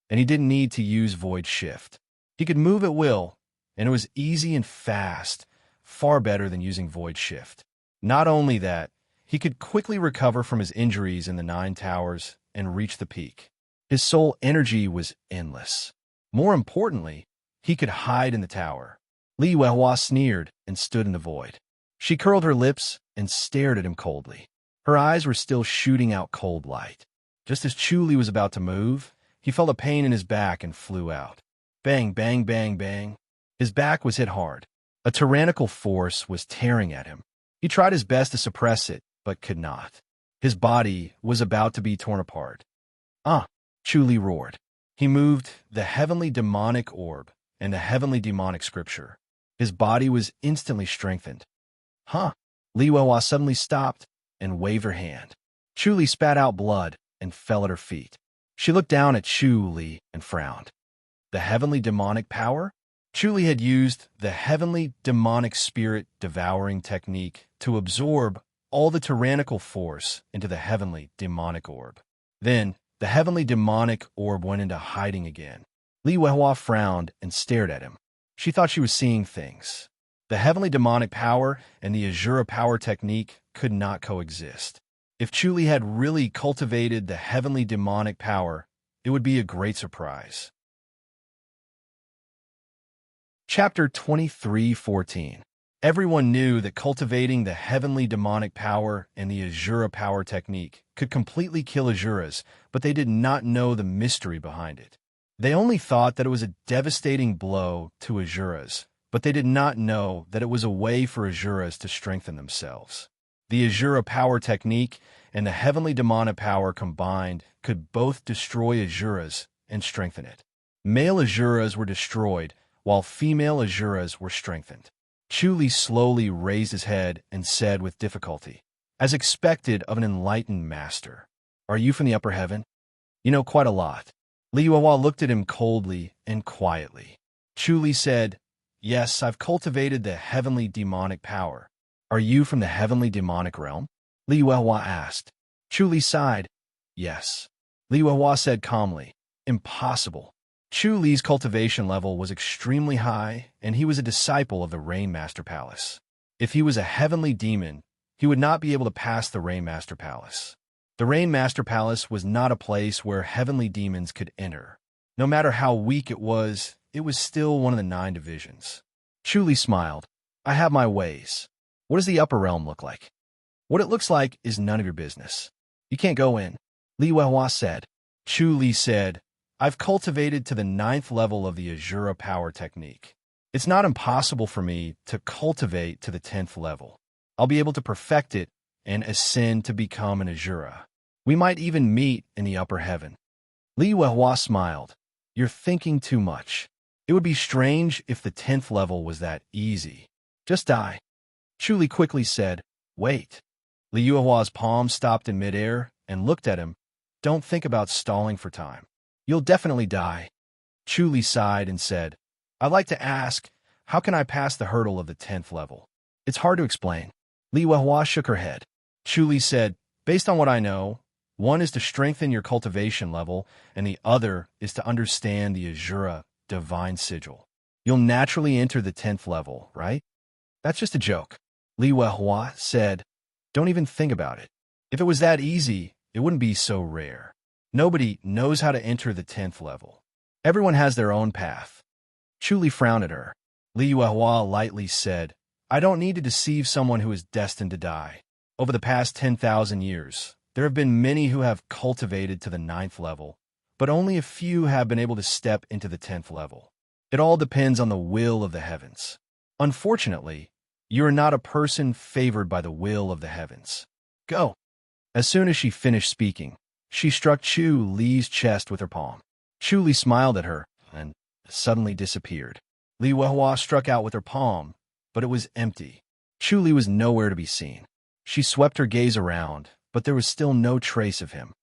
and he didn't need to use void shift. He could move at will, and it was easy and fast, far better than using void shift. Not only that, he could quickly recover from his injuries in the 9 towers and reach the peak. His soul energy was endless. More importantly, he could hide in the tower. Li Yuehua sneered and stood in the void. She curled her lips and stared at him coldly. Her eyes were still shooting out cold light. Just as Chu Li was about to move, he felt a pain in his back and flew out. Bang, bang, bang, bang. His back was hit hard. A tyrannical force was tearing at him. He tried his best to suppress it, but could not. His body was about to be torn apart. Chu Li roared. He moved the heavenly demonic orb and the heavenly demonic scripture. His body was instantly strengthened. Li Yuehua suddenly stopped and waved her hand. Chu Li spat out blood and fell at her feet. She looked down at Chu Li and frowned. The heavenly demonic power? Chu Li had used the heavenly demonic spirit devouring technique to absorb all the tyrannical force into the heavenly demonic orb. Then, the heavenly demonic orb went into hiding again. Li Yuehua frowned and stared at him. She thought she was seeing things. The heavenly demonic power and the Azura power technique could not coexist. If Chu Li had really cultivated the heavenly demonic power, it would be a great surprise. Chapter 23:14. Everyone knew that cultivating the heavenly demonic power and the Azura power technique could completely kill Azuras, but they did not know the mystery behind it. They only thought that it was a devastating blow to Azuras, but they did not know that it was a way for Azuras to strengthen themselves. The Azura power technique and the heavenly demonic power combined could both destroy Azuras and strengthen it. Male Azuras were destroyed, while female Azuras were strengthened. Chu Li slowly raised his head and said with difficulty, as expected of an enlightened master, "Are you from the upper heaven? You know quite a lot." Li Yuehua looked at him coldly and quietly. Chu Li said, "Yes, I've cultivated the heavenly demonic power. Are you from the heavenly demonic realm?" Li Yuehua asked. Chu Li sighed. "Yes." Li Yuehua said calmly, "Impossible." Chu Li's cultivation level was extremely high, and he was a disciple of the Rainmaster Palace. If he was a heavenly demon, he would not be able to pass the Rainmaster Palace. The Rainmaster Palace was not a place where heavenly demons could enter. No matter how weak it was still one of the 9 divisions. Chu Li smiled. "I have my ways. What does the upper realm look like?" "What it looks like is none of your business. You can't go in," Li Yuehua said. Chu Li said, "I've cultivated to the 9th level of the Azura power technique. It's not impossible for me to cultivate to the 10th level. I'll be able to perfect it and ascend to become an Azura. We might even meet in the upper heaven." Li Yuehua smiled. "You're thinking too much. It would be strange if the 10th level was that easy. Just die." Chu Li quickly said, "Wait." Li Yuehua's palm stopped in midair and looked at him. "Don't think about stalling for time. You'll definitely die." Chu Li sighed and said, "I'd like to ask, how can I pass the hurdle of the 10th level?" "It's hard to explain." Li Yuehua shook her head. Chu Li said, "Based on what I know, one is to strengthen your cultivation level, and the other is to understand the Azura divine sigil. You'll naturally enter the 10th level, right?" "That's just a joke." Li Yuehua said, "Don't even think about it. If it was that easy, it wouldn't be so rare. Nobody knows how to enter the 10th level. Everyone has their own path. Chu frowned at her. Li Yuehua lightly said, I don't need to deceive someone who is destined to die. Over the past 10,000 years, there have been many who have cultivated to the 9th level, but only a few have been able to step into the 10th level. It all depends on the will of the heavens. Unfortunately, you are not a person favored by the will of the heavens. Go. As soon as she finished speaking, she struck Chu Li's chest with her palm. Chu Li smiled at her and suddenly disappeared. Li Yuehua struck out with her palm, but it was empty. Chu Li was nowhere to be seen. She swept her gaze around, but there was still no trace of him.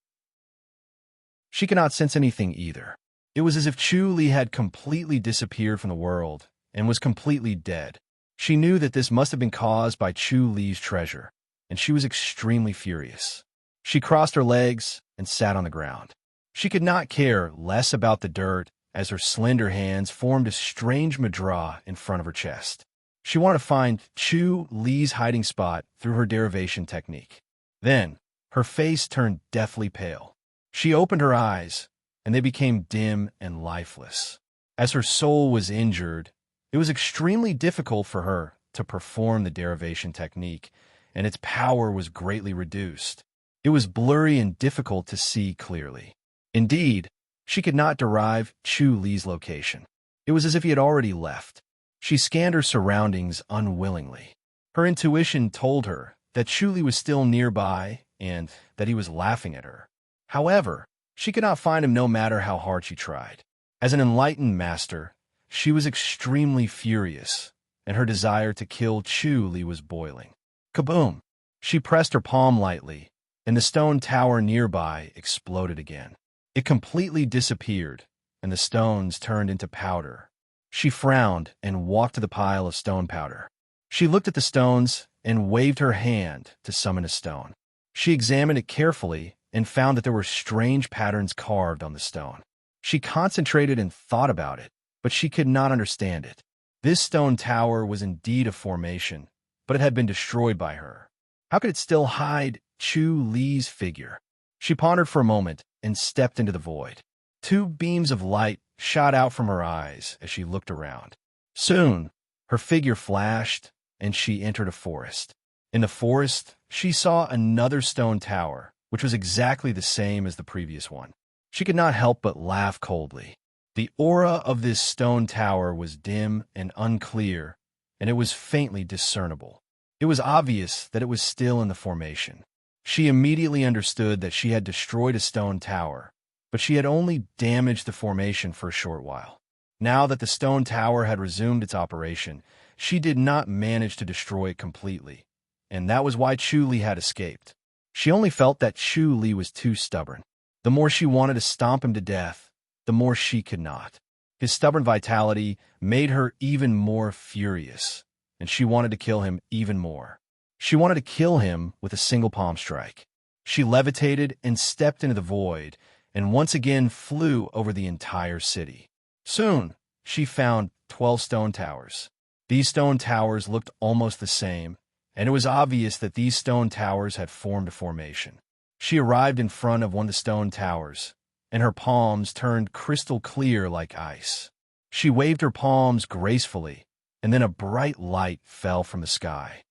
She could not sense anything either. It was as if Chu Li had completely disappeared from the world and was completely dead. She knew that this must have been caused by Chu Li's treasure, and she was extremely furious. She crossed her legs and sat on the ground. She could not care less about the dirt as her slender hands formed a strange mudra in front of her chest. She wanted to find Chu Li's hiding spot through her derivation technique. Then, her face turned deathly pale. She opened her eyes, and they became dim and lifeless. As her soul was injured, it was extremely difficult for her to perform the derivation technique, and its power was greatly reduced. It was blurry and difficult to see clearly. Indeed, she could not derive Chu Li's location. It was as if he had already left. She scanned her surroundings unwillingly. Her intuition told her that Chu Li was still nearby and that he was laughing at her. However, she could not find him no matter how hard she tried. As an enlightened master, she was extremely furious, and her desire to kill Chu Li was boiling. Kaboom! She pressed her palm lightly, and the stone tower nearby exploded again. It completely disappeared, and the stones turned into powder. She frowned and walked to the pile of stone powder. She looked at the stones and waved her hand to summon a stone. She examined it carefully and found that there were strange patterns carved on the stone. She concentrated and thought about it, but she could not understand it. This stone tower was indeed a formation, but it had been destroyed by her. How could it still hide Chu Li's figure? She pondered for a moment and stepped into the void. Two beams of light shot out from her eyes as she looked around. Soon, her figure flashed, and she entered a forest. In the forest, she saw another stone tower, which was exactly the same as the previous one. She could not help but laugh coldly. The aura of this stone tower was dim and unclear, and it was faintly discernible. It was obvious that it was still in the formation. She immediately understood that she had destroyed a stone tower, but she had only damaged the formation for a short while. Now that the stone tower had resumed its operation, she did not manage to destroy it completely, and that was why Chu Li had escaped. She only felt that Chu Li was too stubborn. The more she wanted to stomp him to death, the more she could not. His stubborn vitality made her even more furious, and she wanted to kill him even more. She wanted to kill him with a single palm strike. She levitated and stepped into the void, and once again flew over the entire city. Soon, she found 12 stone towers. These stone towers looked almost the same, and it was obvious that these stone towers had formed a formation. She arrived in front of one of the stone towers, and her palms turned crystal clear like ice. She waved her palms gracefully, and then a bright light fell from the sky.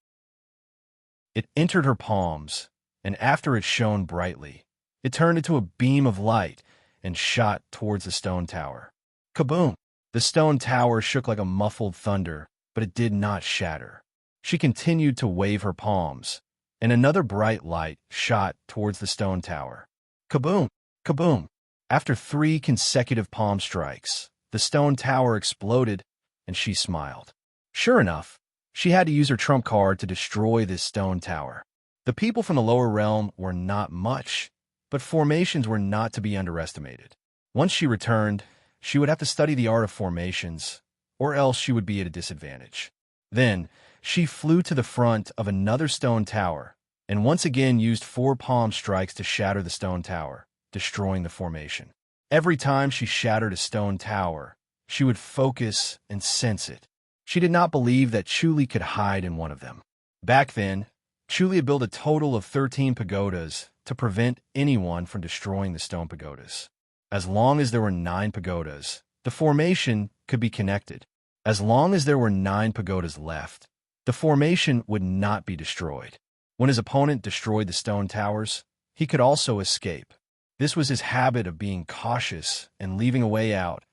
It entered her palms, and after it shone brightly, it turned into a beam of light and shot towards the stone tower. Kaboom! The stone tower shook like a muffled thunder, but it did not shatter. She continued to wave her palms, and another bright light shot towards the stone tower. Kaboom! Kaboom! After 3 consecutive palm strikes, the stone tower exploded, and she smiled. Sure enough, she had to use her trump card to destroy this stone tower. The people from the lower realm were not much, but formations were not to be underestimated. Once she returned, she would have to study the art of formations, or else she would be at a disadvantage. Then, she flew to the front of another stone tower, and once again used 4 palm strikes to shatter the stone tower, destroying the formation. Every time she shattered a stone tower, she would focus and sense it. She did not believe that Chu Li could hide in one of them. Back then, Chuli had built a total of 13 pagodas to prevent anyone from destroying the stone pagodas. As long as there were 9 pagodas, the formation could be connected. As long as there were 9 pagodas left, the formation would not be destroyed. When his opponent destroyed the stone towers, he could also escape. This was his habit of being cautious and leaving a way out,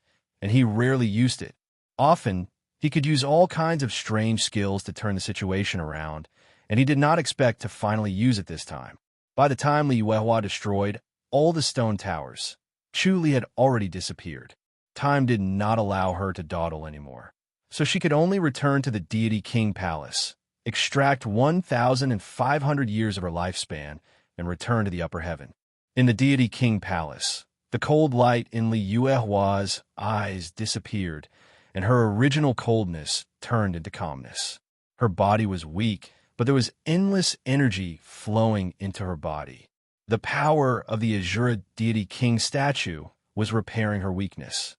and he rarely used it. Often, he could use all kinds of strange skills to turn the situation around, and he did not expect to finally use it this time. By the time Li Yuehua destroyed all the stone towers, Chuli had already disappeared. Time did not allow her to dawdle anymore, so she could only return to the Deity King Palace, extract 1,500 years of her lifespan, and return to the upper heaven. In the Deity King Palace, the cold light in Li Yuehua's eyes disappeared, and her original coldness turned into calmness. Her body was weak, but there was endless energy flowing into her body. The power of the Azura Deity King statue was repairing her weakness.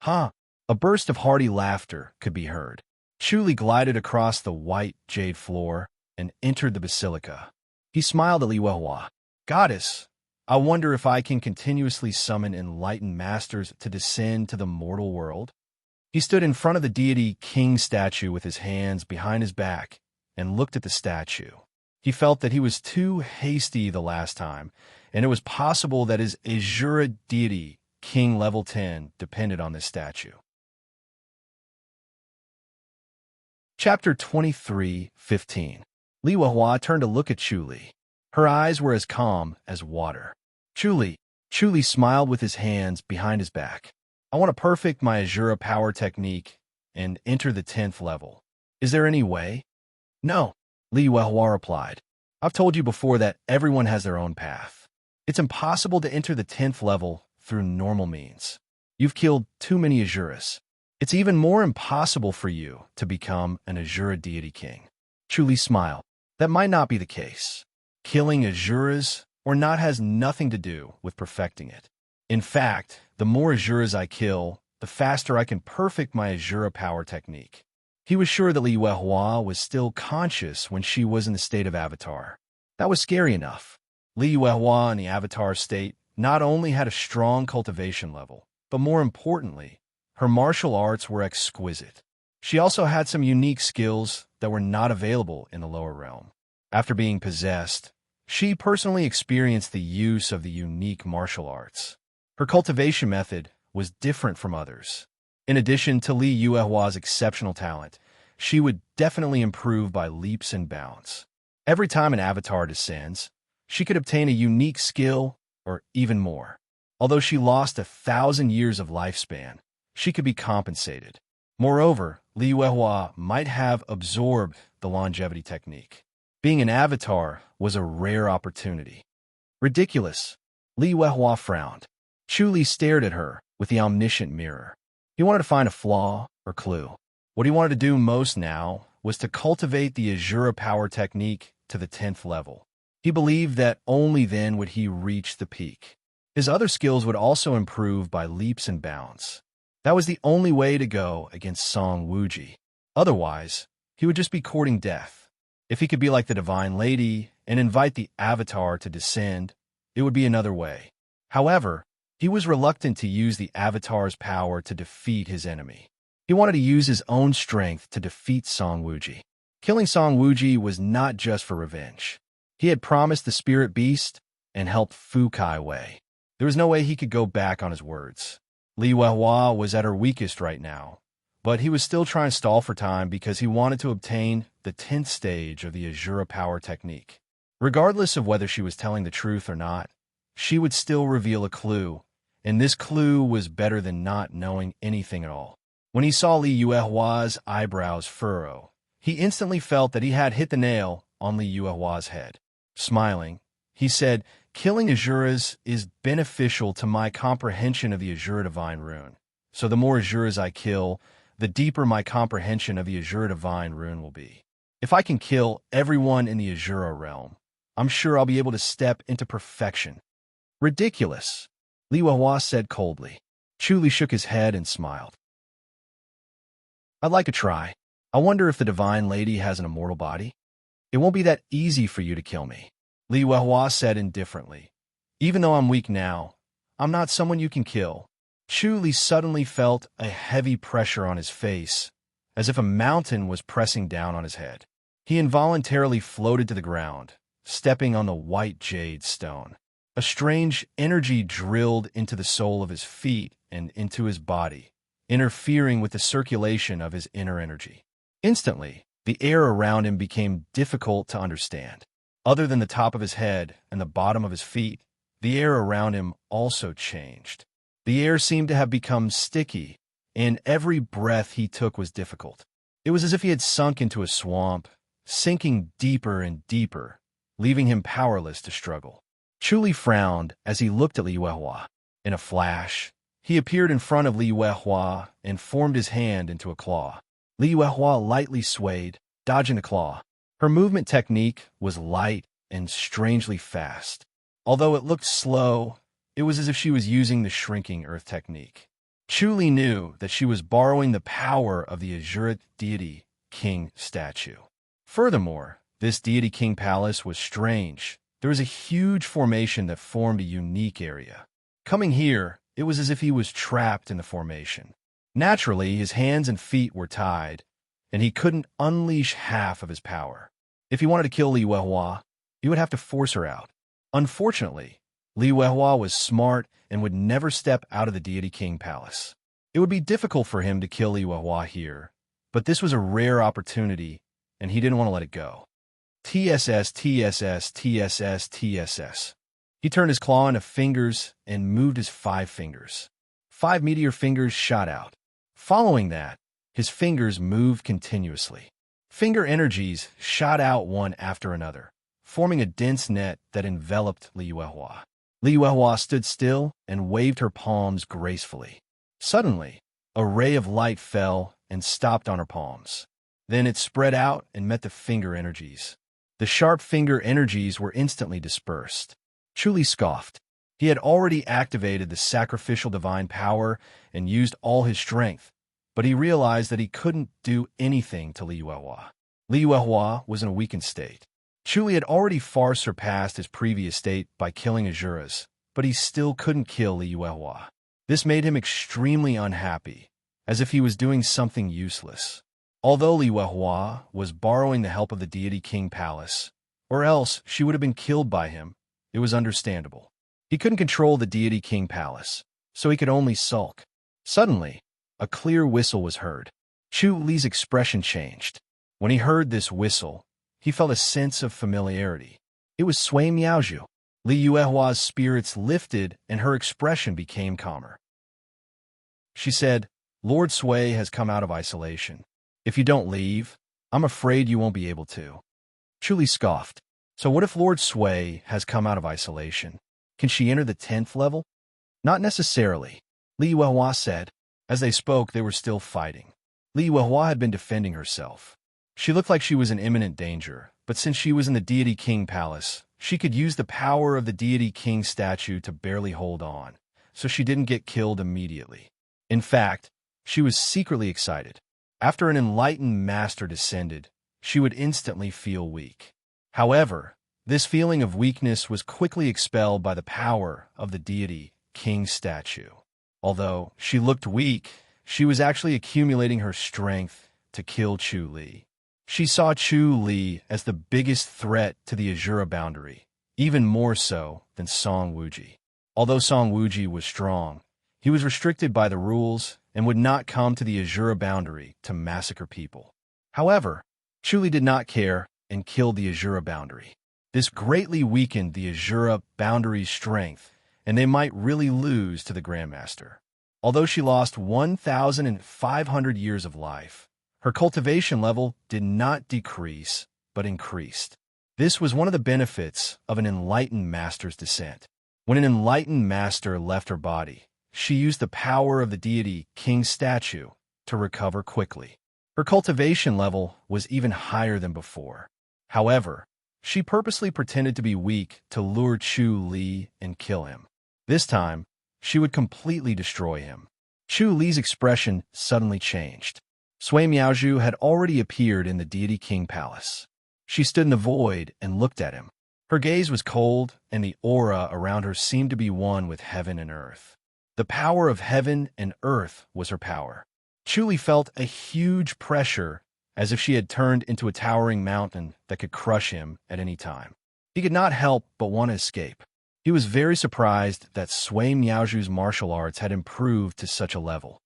A burst of hearty laughter could be heard. Chuli glided across the white jade floor and entered the basilica. He smiled at Li Yuehua. "Goddess, I wonder if I can continuously summon enlightened masters to descend to the mortal world." He stood in front of the deity king statue with his hands behind his back and looked at the statue. He felt that he was too hasty the last time, and it was possible that his Azura deity king level 10 depended on this statue. Chapter 23:15. Li Yuehua turned to look at Chuli. Her eyes were as calm as water. Chuli smiled with his hands behind his back. "I want to perfect my Azura power technique and enter the 10th level. Is there any way?" "No," Li Yuehua replied. "I've told you before that everyone has their own path. It's impossible to enter the 10th level through normal means. You've killed too many Azuras. It's even more impossible for you to become an Azura deity king." Chuli smiled. "That might not be the case. Killing Azuras or not has nothing to do with perfecting it. In fact, the more Azuras I kill, the faster I can perfect my Azura power technique." He was sure that Li Yuehua was still conscious when she was in the state of Avatar. That was scary enough. Li Yuehua in the Avatar state not only had a strong cultivation level, but more importantly, her martial arts were exquisite. She also had some unique skills that were not available in the lower realm. After being possessed, she personally experienced the use of the unique martial arts. Her cultivation method was different from others. In addition to Li Yuehua's exceptional talent, she would definitely improve by leaps and bounds. Every time an avatar descends, she could obtain a unique skill or even more. Although she lost 1,000 years of lifespan, she could be compensated. Moreover, Li Yuehua might have absorbed the longevity technique. Being an avatar was a rare opportunity. "Ridiculous," Li Yuehua frowned. Chuli stared at her with the omniscient mirror. He wanted to find a flaw or clue. What he wanted to do most now was to cultivate the Azura power technique to the 10th level. He believed that only then would he reach the peak. His other skills would also improve by leaps and bounds. That was the only way to go against Song Wuji. Otherwise, he would just be courting death. If he could be like the Divine Lady and invite the Avatar to descend, it would be another way. However, he was reluctant to use the Avatar's power to defeat his enemy. He wanted to use his own strength to defeat Song Wuji. Killing Song Wuji was not just for revenge. He had promised the spirit beast and helped Fu Kai Wei. There was no way he could go back on his words. Li Yuehua was at her weakest right now, but he was still trying to stall for time because he wanted to obtain the 10th stage of the Azura power technique. Regardless of whether she was telling the truth or not, she would still reveal a clue, and this clue was better than not knowing anything at all. When he saw Li Yuehua's eyebrows furrow, he instantly felt that he had hit the nail on Li Yuehua's head. Smiling, he said, "Killing Azuras is beneficial to my comprehension of the Azura Divine Rune. So the more Azuras I kill, the deeper my comprehension of the Azura Divine Rune will be. If I can kill everyone in the Azura realm, I'm sure I'll be able to step into perfection." "Ridiculous," Li Yuehua said coldly. Chuli shook his head and smiled. "I'd like to try. I wonder if the Divine Lady has an immortal body." It won't be that easy for you to kill me, Li Weihua said indifferently. Even though I'm weak now, I'm not someone you can kill. Chu Li suddenly felt a heavy pressure on his face, as if a mountain was pressing down on his head. He involuntarily floated to the ground, stepping on the white jade stone. A strange energy drilled into the sole of his feet and into his body, interfering with the circulation of his inner energy. Instantly, the air around him became difficult to understand. Other than the top of his head and the bottom of his feet, the air around him also changed. The air seemed to have become sticky, and every breath he took was difficult. It was as if he had sunk into a swamp, sinking deeper and deeper, leaving him powerless to struggle. Chu Li frowned as he looked at Li Weihua. In a flash, he appeared in front of Li Weihua and formed his hand into a claw. Li Weihua lightly swayed, dodging the claw. Her movement technique was light and strangely fast. Although it looked slow, it was as if she was using the shrinking earth technique. Chu Li knew that she was borrowing the power of the Azure deity king statue. Furthermore, this deity king palace was strange. There was a huge formation that formed a unique area. Coming here, it was as if he was trapped in the formation. Naturally, his hands and feet were tied, and he couldn't unleash half of his power. If he wanted to kill Li Weihua, he would have to force her out. Unfortunately, Li Weihua was smart and would never step out of the deity king palace. It would be difficult for him to kill Li Weihua here, but this was a rare opportunity, and he didn't want to let it go. TSS, TSS, TSS, TSS. He turned his claw into fingers and moved his 5 fingers. 5 meteor fingers shot out. Following that, his fingers moved continuously. Finger energies shot out one after another, forming a dense net that enveloped Li Weihua. Li Weihua stood still and waved her palms gracefully. Suddenly, a ray of light fell and stopped on her palms. Then it spread out and met the finger energies. The sharp finger energies were instantly dispersed. Chu Li scoffed. He had already activated the sacrificial divine power and used all his strength, but he realized that he couldn't do anything to Li Weihua. Li Weihua was in a weakened state. Chu Li had already far surpassed his previous state by killing Azuras, but he still couldn't kill Li Weihua. This made him extremely unhappy, as if he was doing something useless. Although Li Weihua was borrowing the help of the deity king palace, or else she would have been killed by him, it was understandable. He couldn't control the deity king palace, so he could only sulk. Suddenly, a clear whistle was heard. Chu Li's expression changed. When he heard this whistle, he felt a sense of familiarity. It was Sui Miaozhu. Li Weihua's spirits lifted and her expression became calmer. She said, "Lord Sui has come out of isolation. If you don't leave, I'm afraid you won't be able to." Chu Li scoffed. So what if Lord Sui has come out of isolation? Can she enter the 10th level? Not necessarily, Li Weihua said. As they spoke, they were still fighting. Li Weihua had been defending herself. She looked like she was in imminent danger, but since she was in the deity king palace, she could use the power of the deity king statue to barely hold on, so she didn't get killed immediately. In fact, she was secretly excited. After an enlightened master descended, she would instantly feel weak. However, this feeling of weakness was quickly expelled by the power of the deity king statue. Although she looked weak, she was actually accumulating her strength to kill Chu Li. She saw Chu Li as the biggest threat to the Azure boundary, even more so than Song Wuji. Although Song Wuji was strong, he was restricted by the rules and would not come to the Azure boundary to massacre people. However, Chu Li did not care and killed the Azure boundary. This greatly weakened the Azure boundary's strength, and they might really lose to the Grandmaster. Although she lost 1,500 years of life, her cultivation level did not decrease, but increased. This was one of the benefits of an enlightened master's descent. When an enlightened master left her body, she used the power of the deity king statue to recover quickly. Her cultivation level was even higher than before. However, she purposely pretended to be weak to lure Chu Li and kill him. This time, she would completely destroy him. Chu Li's expression suddenly changed. Sui Miaozhu had already appeared in the deity king palace. She stood in the void and looked at him. Her gaze was cold, and the aura around her seemed to be one with heaven and earth. The power of heaven and earth was her power. Chuli felt a huge pressure, as if she had turned into a towering mountain that could crush him at any time. He could not help but want to escape. He was very surprised that Sui Miaoju's martial arts had improved to such a level.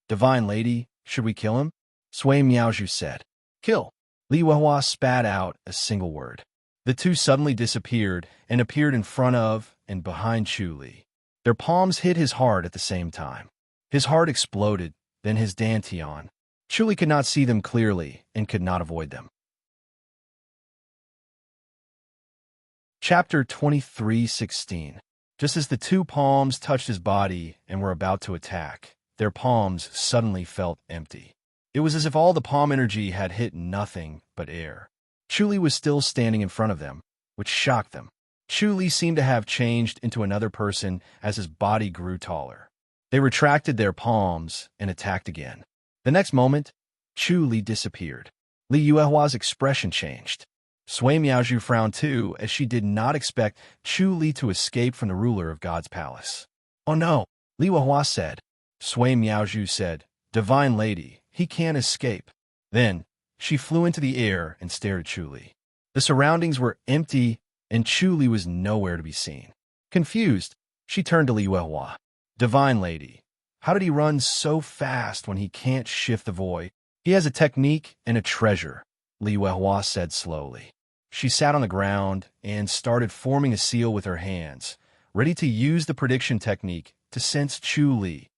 "Divine lady, should we kill him?" Sui Miaoju said. "Kill." Li Huahua spat out a single word. The two suddenly disappeared and appeared in front of and behind Chuli. Their palms hit his heart at the same time. His heart exploded, then his dantian. Chuli could not see them clearly and could not avoid them. Chapter 23:16. Just as the two palms touched his body and were about to attack, their palms suddenly felt empty. It was as if all the palm energy had hit nothing but air. Chuli was still standing in front of them, which shocked them. Chuli seemed to have changed into another person as his body grew taller. They retracted their palms and attacked again. The next moment, Chuli disappeared. Li Yuehua's expression changed. Sui Miaoju frowned too, as she did not expect Chuli to escape from the ruler of God's palace. "Oh no," Li Yuehua said. Sui Miaoju said, "Divine lady, he can't escape." Then, she flew into the air and stared at Chuli. The surroundings were empty, and Chuli was nowhere to be seen. Confused, she turned to Li Yuehua. "Divine lady, how did he run so fast when he can't shift the void?" "He has a technique and a treasure," Li Yuehua said slowly. She sat on the ground and started forming a seal with her hands, ready to use the prediction technique to sense Chuli.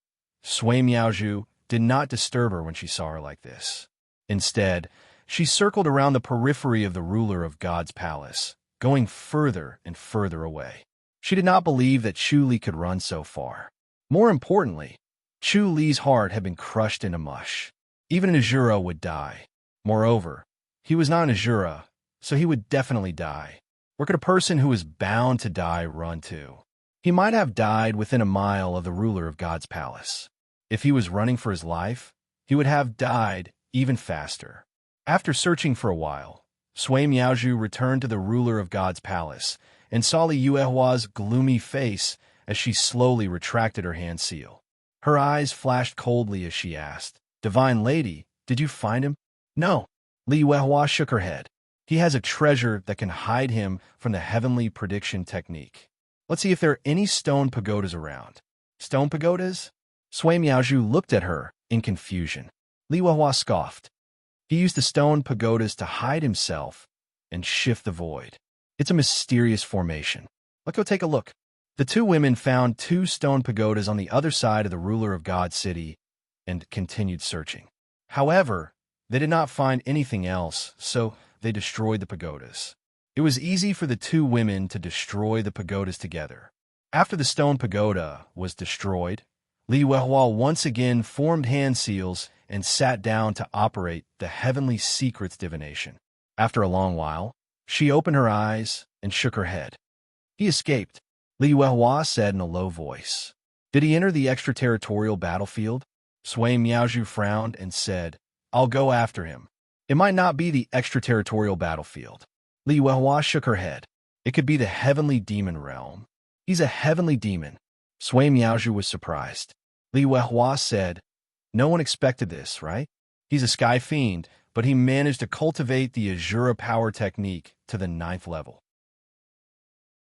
Sui Miaoju did not disturb her when she saw her like this. Instead, she circled around the periphery of the ruler of God's palace, going further and further away. She did not believe that Chuli could run so far. More importantly, Chuli's heart had been crushed into mush. Even an Azura would die. Moreover, he was not an Azura, so he would definitely die. Where could a person who is bound to die run to? He might have died within a mile of the ruler of God's palace. If he was running for his life, he would have died even faster. After searching for a while, Sui Miaoju returned to the ruler of God's palace and saw Li Yuehua's gloomy face as she slowly retracted her hand seal. Her eyes flashed coldly as she asked, "Divine lady, did you find him?" "No." Li Yuehua shook her head. "He has a treasure that can hide him from the heavenly prediction technique. Let's see if there are any stone pagodas around." "Stone pagodas?" Sui Miaoju looked at her in confusion. Li Yuehua scoffed. "He used the stone pagodas to hide himself and shift the void. It's a mysterious formation. Let's go take a look." The two women found two stone pagodas on the other side of the ruler of God's city and continued searching. However, they did not find anything else, so they destroyed the pagodas. It was easy for the two women to destroy the pagodas together. After the stone pagoda was destroyed, Li Yuehua once again formed hand seals and sat down to operate the heavenly secrets divination. After a long while, she opened her eyes and shook her head. "He escaped," Li Yuehua said in a low voice. "Did he enter the extraterritorial battlefield?" Sui Miaoju frowned and said, "I'll go after him." "It might not be the extraterritorial battlefield." Li Yuehua shook her head. "It could be the heavenly demon realm." "He's a heavenly demon." Sui Miaoju was surprised. Li Yuehua said, "No one expected this, right? He's a sky fiend, but he managed to cultivate the Azura power technique to the 9th level.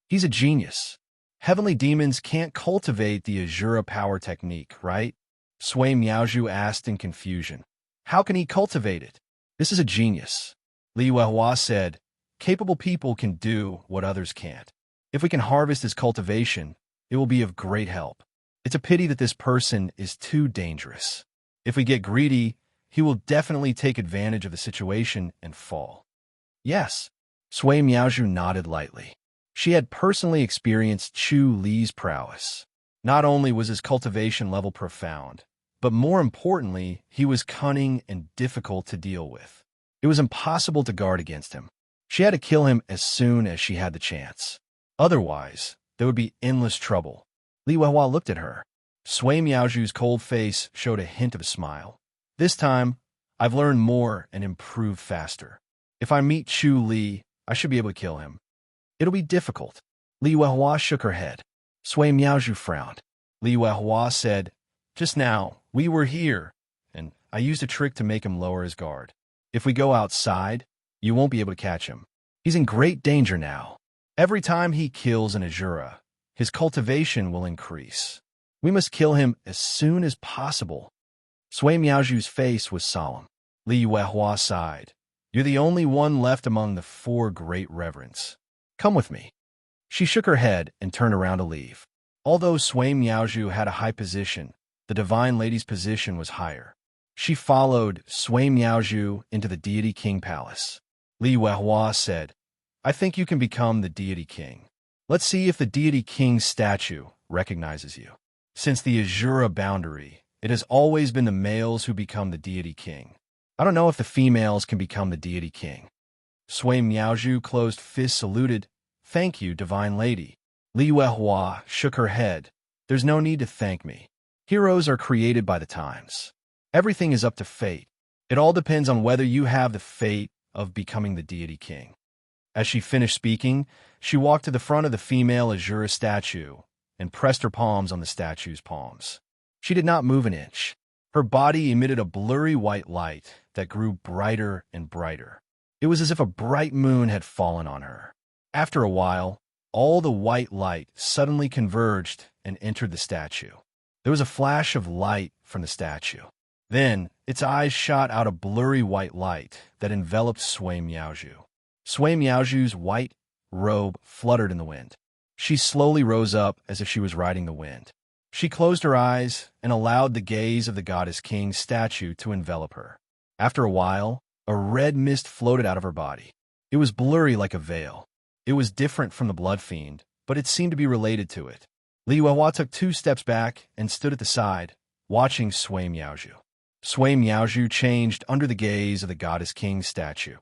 He's a genius. Heavenly demons can't cultivate the Azura power technique, right?" Sui Miaoju asked in confusion. "How can he cultivate it?" "This is a genius." Li Yuehua said, "Capable people can do what others can't. If we can harvest his cultivation, it will be of great help. It's a pity that this person is too dangerous. If we get greedy, he will definitely take advantage of the situation and fall." "Yes." Sui Miaoju nodded lightly. She had personally experienced Chu Li's prowess. Not only was his cultivation level profound, but more importantly, he was cunning and difficult to deal with. It was impossible to guard against him. She had to kill him as soon as she had the chance. Otherwise, there would be endless trouble. Li Yuehua looked at her. Sui Miaoju's cold face showed a hint of a smile. "This time, I've learned more and improved faster." If I meet Chu Li, I should be able to kill him. It'll be difficult. Li Weihua shook her head. Sui Miaozhu frowned. Li Weihua said, just now, we were here, and I used a trick to make him lower his guard. If we go outside, you won't be able to catch him. He's in great danger now. Every time he kills an Azura, his cultivation will increase. We must kill him as soon as possible. Sui Miaozhu's face was solemn. Li Weihua sighed. You're the only one left among the four great reverends. Come with me. She shook her head and turned around to leave. Although Sui Miaozhu had a high position, the divine lady's position was higher. She followed Sui Miaozhu into the deity king palace. Li Weihua said, I think you can become the deity king. Let's see if the deity king's statue recognizes you. Since the Azura boundary, it has always been the males who become the deity king. I don't know if the females can become the deity king. Sui Miaozhu closed fist saluted. Thank you, divine lady. Li Weihua shook her head. There's no need to thank me. Heroes are created by the times. Everything is up to fate. It all depends on whether you have the fate of becoming the deity king. As she finished speaking, she walked to the front of the female Azura statue and pressed her palms on the statue's palms. She did not move an inch. Her body emitted a blurry white light that grew brighter and brighter. It was as if a bright moon had fallen on her. After a while, all the white light suddenly converged and entered the statue. There was a flash of light from the statue. Then, its eyes shot out a blurry white light that enveloped Sui Miaozhu. Sui Miaozhu's white robe fluttered in the wind. She slowly rose up as if she was riding the wind. She closed her eyes and allowed the gaze of the goddess king's statue to envelop her. After a while, a red mist floated out of her body. It was blurry like a veil. It was different from the blood fiend, but it seemed to be related to it. Li Weihua took 2 steps back and stood at the side, watching Sui Miaozhu. Sui Miaozhu changed under the gaze of the goddess king's statue.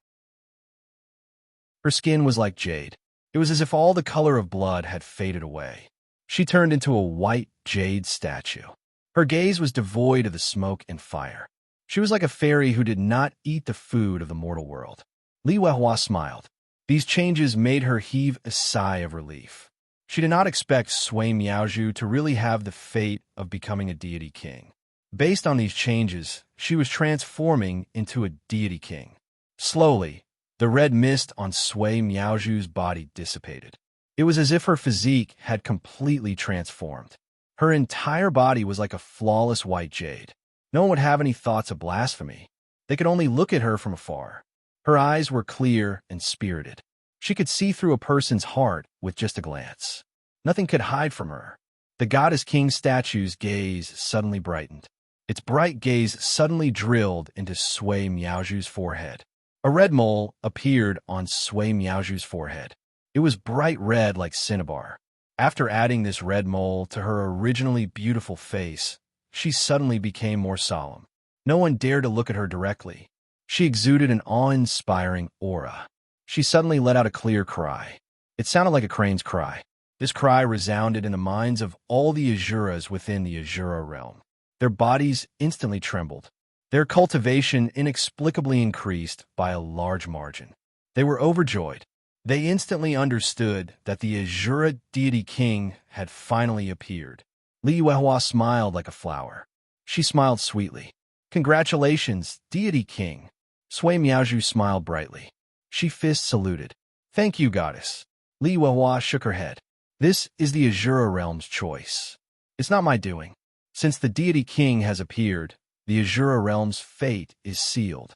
Her skin was like jade. It was as if all the color of blood had faded away. She turned into a white jade statue. Her gaze was devoid of the smoke and fire. She was like a fairy who did not eat the food of the mortal world. Li Weihua smiled. These changes made her heave a sigh of relief. She did not expect Sui Miaozhu to really have the fate of becoming a deity king. Based on these changes, she was transforming into a deity king. Slowly, the red mist on Sui Miaozhu's body dissipated. It was as if her physique had completely transformed. Her entire body was like a flawless white jade. No one would have any thoughts of blasphemy. They could only look at her from afar. Her eyes were clear and spirited. She could see through a person's heart with just a glance. Nothing could hide from her. The goddess king statue's gaze suddenly brightened. Its bright gaze suddenly drilled into Sui Miaozhu's forehead. A red mole appeared on Sui Miaozhu's forehead. It was bright red like cinnabar. After adding this red mole to her originally beautiful face, she suddenly became more solemn. No one dared to look at her directly. She exuded an awe-inspiring aura. She suddenly let out a clear cry. It sounded like a crane's cry. This cry resounded in the minds of all the Azuras within the Azura realm. Their bodies instantly trembled. Their cultivation inexplicably increased by a large margin. They were overjoyed. They instantly understood that the Azura deity king had finally appeared. Li Weihua smiled like a flower. She smiled sweetly. Congratulations, deity king. Sui Miaozhu smiled brightly. She fist saluted. Thank you, goddess. Li Weihua shook her head. This is the Azura realm's choice. It's not my doing. Since the deity king has appeared, the Azura realm's fate is sealed.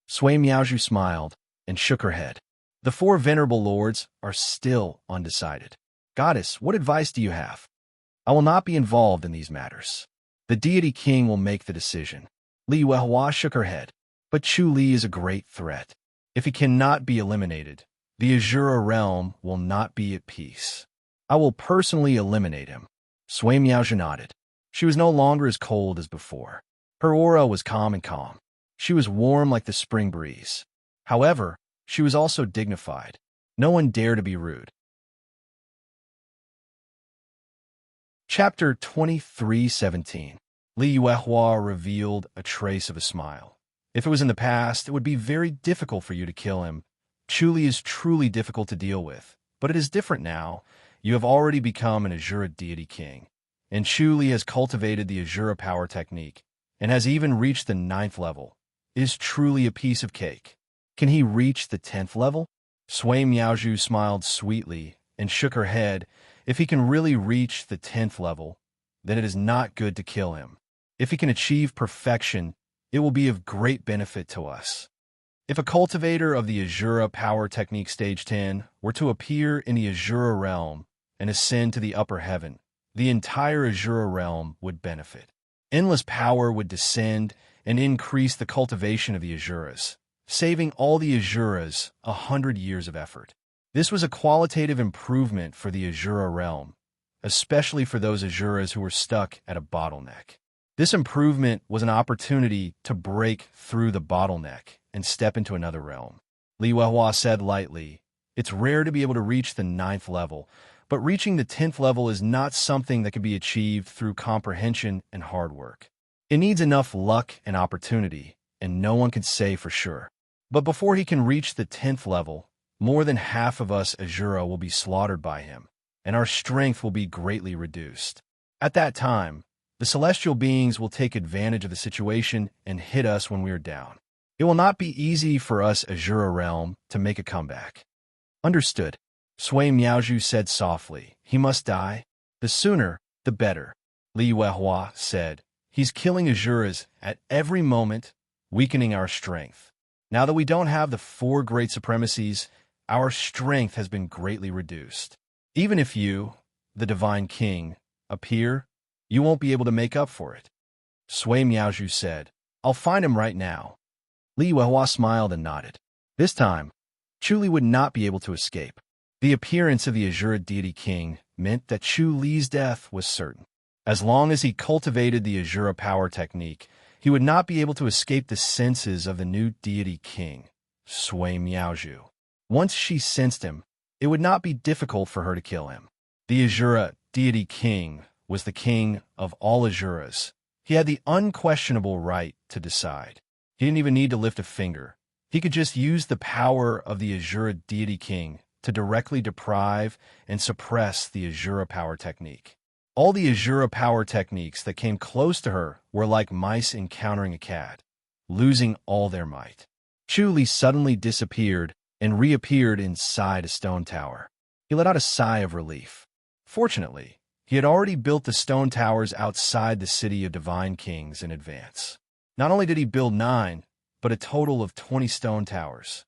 Sui Miaozhu smiled and shook her head. The 4 venerable lords are still undecided. Goddess, what advice do you have? I will not be involved in these matters. The deity king will make the decision. Li Weihua shook her head. But Chu Li is a great threat. If he cannot be eliminated, the Azura realm will not be at peace. I will personally eliminate him. Sui Miaozhu nodded. She was no longer as cold as before. Her aura was calm and calm. She was warm like the spring breeze. However, she was also dignified. No one dared to be rude. Chapter 23:17. Li Weihua revealed a trace of a smile. If it was in the past, it would be very difficult for you to kill him. Chuli is truly difficult to deal with, but it is different now. You have already become an Azura deity king, and Chuli has cultivated the Azura power technique, and has even reached the 9th level. It is truly a piece of cake. Can he reach the 10th level? Sui Miaozhu smiled sweetly and shook her head. If he can really reach the 10th level, then it is not good to kill him. If he can achieve perfection, it will be of great benefit to us. If a cultivator of the Azura power technique stage 10 were to appear in the Azura realm and ascend to the upper heaven, the entire Azura realm would benefit. Endless power would descend and increase the cultivation of the Azuras, saving all the Azuras 100 years of effort. This was a qualitative improvement for the Azura realm, especially for those Azuras who were stuck at a bottleneck. This improvement was an opportunity to break through the bottleneck and step into another realm. Li Weihua said lightly, "It's rare to be able to reach the 9th level, but reaching the 10th level is not something that can be achieved through comprehension and hard work. It needs enough luck and opportunity, and no one can say for sure. But before he can reach the 10th level, more than half of us Azura will be slaughtered by him, and our strength will be greatly reduced. At that time, the celestial beings will take advantage of the situation and hit us when we are down. It will not be easy for us Azura realm to make a comeback." "Understood," Sui Miaozhu said softly. "He must die. The sooner, the better." Li Weihua said, "He's killing Azuras at every moment, weakening our strength. Now that we don't have the 4 great supremacies, our strength has been greatly reduced. Even if you, the Divine King, appear, you won't be able to make up for it." Sui Miaozhu said, "I'll find him right now." Li Weihua smiled and nodded. This time, Chuli would not be able to escape. The appearance of the Azura deity king meant that Chuli's death was certain. As long as he cultivated the Azura power technique, he would not be able to escape the senses of the new deity king, Sui Miaozhu. Once she sensed him, it would not be difficult for her to kill him. The Azura deity king was the king of all Azuras. He had the unquestionable right to decide. He didn't even need to lift a finger. He could just use the power of the Azura deity king to directly deprive and suppress the Azura power technique. All the Azura power techniques that came close to her were like mice encountering a cat, losing all their might. Chuli suddenly disappeared and reappeared inside a stone tower. He let out a sigh of relief. Fortunately, he had already built the stone towers outside the city of divine kings in advance. Not only did he build 9, but a total of 20 stone towers.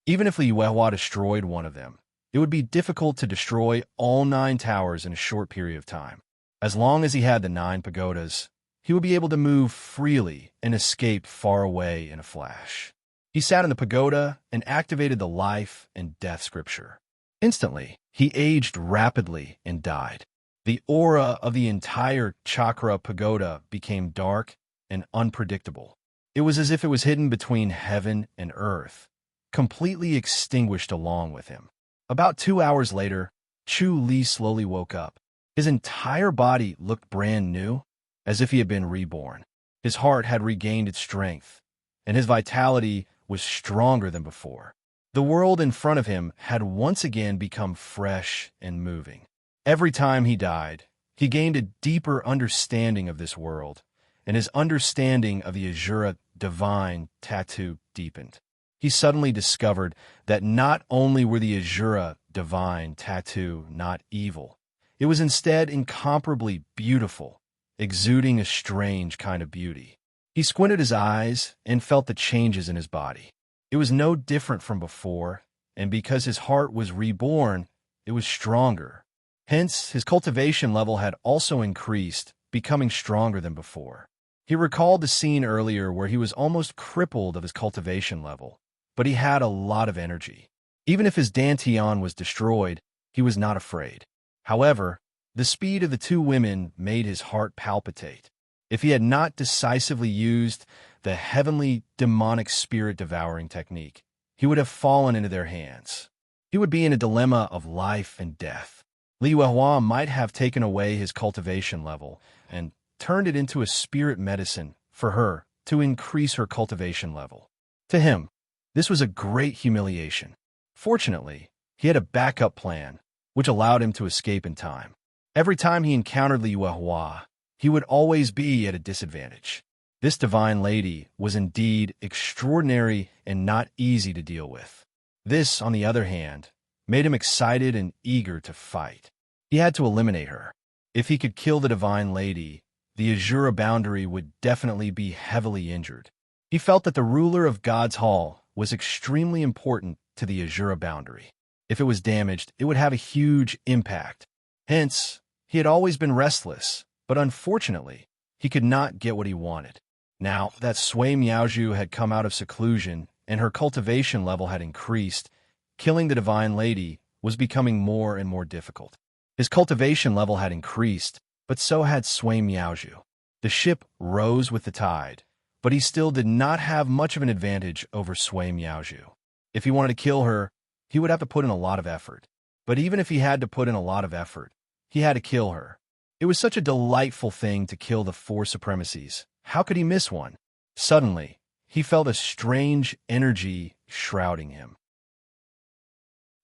Even if Li Weihua destroyed one of them, it would be difficult to destroy all 9 towers in a short period of time. As long as he had the 9 pagodas, he would be able to move freely and escape far away in a flash. He sat in the pagoda and activated the life and death scripture. Instantly, he aged rapidly and died. The aura of the entire chakra pagoda became dark and unpredictable. It was as if it was hidden between heaven and earth, completely extinguished along with him. About 2 hours later, Chu Li slowly woke up. His entire body looked brand new, as if he had been reborn. His heart had regained its strength, and his vitality was stronger than before. The world in front of him had once again become fresh and moving. Every time he died, he gained a deeper understanding of this world, and his understanding of the Azura divine tattoo deepened. He suddenly discovered that not only were the Azura divine tattoo not evil, it was instead incomparably beautiful, exuding a strange kind of beauty. He squinted his eyes and felt the changes in his body. It was no different from before, and because his heart was reborn, it was stronger. Hence, his cultivation level had also increased, becoming stronger than before. He recalled the scene earlier where he was almost crippled of his cultivation level, but he had a lot of energy. Even if his dantian was destroyed, he was not afraid. However, the speed of the 2 women made his heart palpitate. If he had not decisively used the heavenly demonic spirit devouring technique, he would have fallen into their hands. He would be in a dilemma of life and death. Li Weihua might have taken away his cultivation level and turned it into a spirit medicine for her to increase her cultivation level. To him, this was a great humiliation. Fortunately, he had a backup plan, which allowed him to escape in time. Every time he encountered Li Yuehua, he would always be at a disadvantage. This divine lady was indeed extraordinary and not easy to deal with. This, on the other hand, made him excited and eager to fight. He had to eliminate her. If he could kill the divine lady, the Azura boundary would definitely be heavily injured. He felt that the ruler of God's Hall was extremely important to the Azura boundary. If it was damaged, it would have a huge impact. Hence, he had always been restless, but unfortunately, he could not get what he wanted. Now that Sui Miaozhu had come out of seclusion and her cultivation level had increased, killing the divine lady was becoming more and more difficult. His cultivation level had increased, but so had Sui Miaozhu. The ship rose with the tide, but he still did not have much of an advantage over Sui Miaozhu. If he wanted to kill her, he would have to put in a lot of effort. But even if he had to put in a lot of effort, he had to kill her. It was such a delightful thing to kill the four supremacies. How could he miss one? Suddenly, he felt a strange energy shrouding him.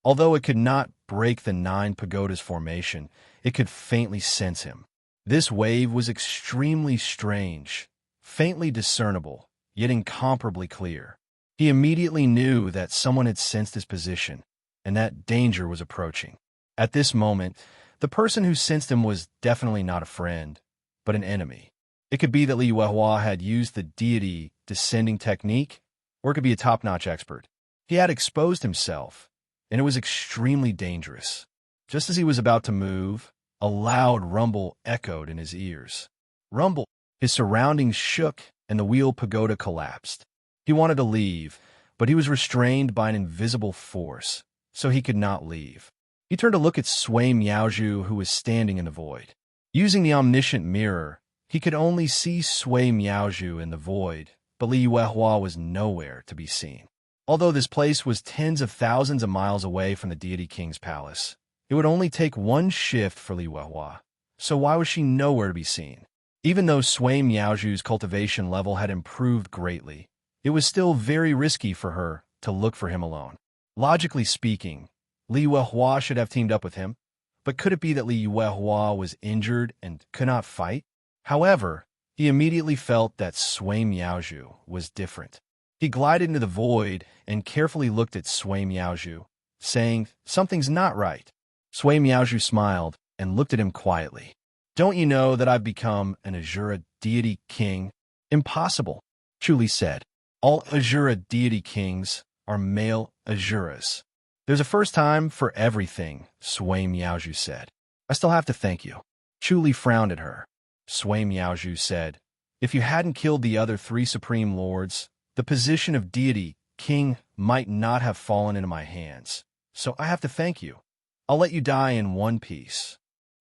Although it could not break the 9 pagodas formation, it could faintly sense him. This wave was extremely strange, faintly discernible, yet incomparably clear. He immediately knew that someone had sensed his position, and that danger was approaching. At this moment, the person who sensed him was definitely not a friend, but an enemy. It could be that Li Yuehua had used the deity descending technique, or it could be a top-notch expert. He had exposed himself, and it was extremely dangerous. Just as he was about to move, a loud rumble echoed in his ears. Rumble! His surroundings shook, and the wheel pagoda collapsed. He wanted to leave, but he was restrained by an invisible force, so he could not leave. He turned to look at Sui Miaozhu, who was standing in the void. Using the omniscient mirror, he could only see Sui Miaozhu in the void, but Li Yuehua was nowhere to be seen. Although this place was tens of thousands of miles away from the deity king's palace, it would only take one shift for Li Yuehua, so why was she nowhere to be seen? Even though Sui Miaozhu's cultivation level had improved greatly, it was still very risky for her to look for him alone. Logically speaking, Li Yuehua should have teamed up with him, but could it be that Li Yuehua was injured and could not fight? However, he immediately felt that Sui Miaozhu was different. He glided into the void and carefully looked at Sui Miaozhu, saying, "Something's not right." Sui Miaozhu smiled and looked at him quietly. "Don't you know that I've become an Azura deity king?" "Impossible," Chuli said. "All Azura deity kings are male Azuras." "There's a first time for everything," Sui Miaozhu said. "I still have to thank you." Chuli frowned at her. Sui Miaozhu said, "If you hadn't killed the other 3 supreme lords, the position of deity king might not have fallen into my hands, so I have to thank you. I'll let you die in one piece."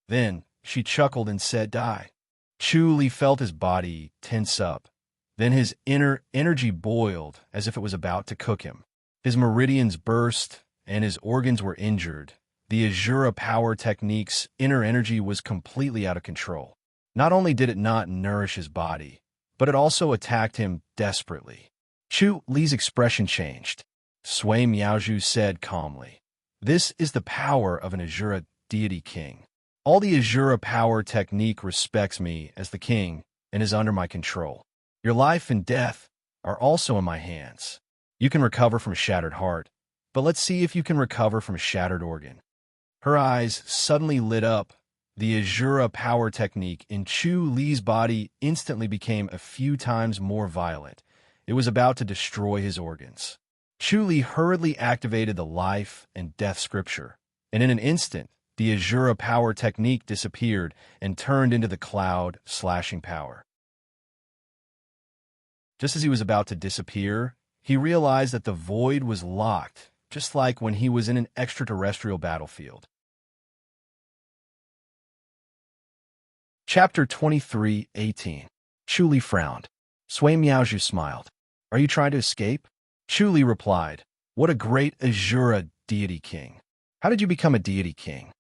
Then she chuckled and said, "Die." Chuli felt his body tense up. Then his inner energy boiled as if it was about to cook him. His meridians burst, and his organs were injured. The Azura power technique's inner energy was completely out of control. Not only did it not nourish his body, but it also attacked him desperately. Chu Li's expression changed. Sui Miaozhu said calmly, "This is the power of an Azura deity king. All the Azura power technique respects me as the king and is under my control. Your life and death are also in my hands. You can recover from a shattered heart, but let's see if you can recover from a shattered organ." Her eyes suddenly lit up. The Azura power technique in Chu Li's body instantly became a few times more violent. It was about to destroy his organs. Chu Li hurriedly activated the life and death scripture, and in an instant, the Azura power technique disappeared and turned into the cloud slashing power. Just as he was about to disappear, he realized that the void was locked, just like when he was in an extraterrestrial battlefield. Chapter 23:18. Chu Li frowned. Sui Miaozhu smiled. "Are you trying to escape?" Chu Li replied, "What a great Azura deity king. How did you become a deity king?"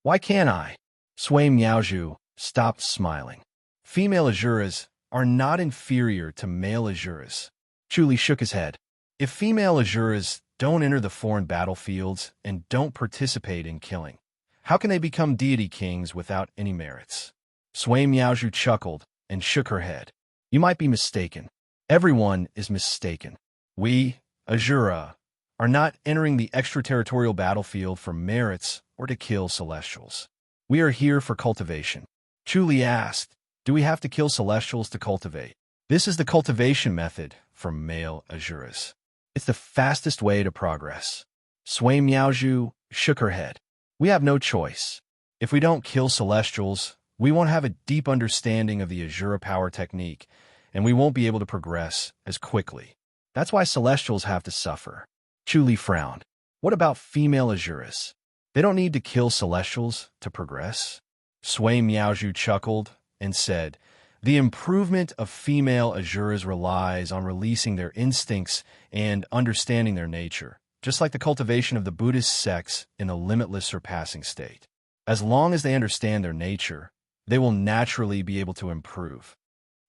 "Why can't I?" Sui Miaozhu stopped smiling. "Female Azuras are not inferior to male Azuras. Chuli shook his head. If female Azuras don't enter the foreign battlefields and don't participate in killing, how can they become deity kings without any merits? Sui Miaozhu chuckled and shook her head. You might be mistaken. Everyone is mistaken. We, Azura, are not entering the extraterritorial battlefield for merits or to kill Celestials. We are here for cultivation. Chuli asked, do we have to kill Celestials to cultivate? This is the cultivation method for male Azuras. It's the fastest way to progress. Sui Miaozhu shook her head. We have no choice. If we don't kill Celestials, we won't have a deep understanding of the Azura power technique, and we won't be able to progress as quickly. That's why Celestials have to suffer. Chuli frowned. What about female Azuras? They don't need to kill Celestials to progress? Sui Miaozhu chuckled and said, the improvement of female Azuras relies on releasing their instincts and understanding their nature, just like the cultivation of the Buddhist sects in the limitless surpassing state. As long as they understand their nature, they will naturally be able to improve.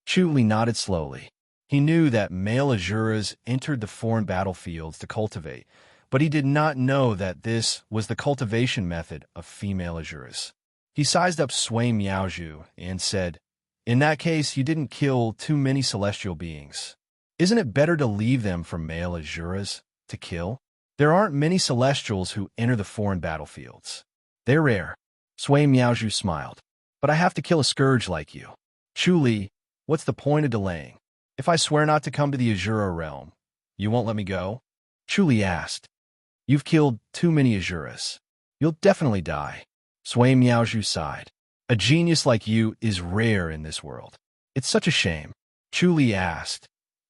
Chuli nodded slowly. He knew that male Azuras entered the foreign battlefields to cultivate, but he did not know that this was the cultivation method of female Azuras. He sized up Sui Miaozhu and said, in that case, you didn't kill too many celestial beings. Isn't it better to leave them for male Azuras to kill? There aren't many celestials who enter the foreign battlefields. They're rare. Sui Miaozhu smiled. But I have to kill a scourge like you. Chuli, what's the point of delaying? If I swear not to come to the Azura realm, you won't let me go? Chuli asked. You've killed too many Azuras. You'll definitely die. Sui Miaozhu sighed. A genius like you is rare in this world. It's such a shame. Chuli asked,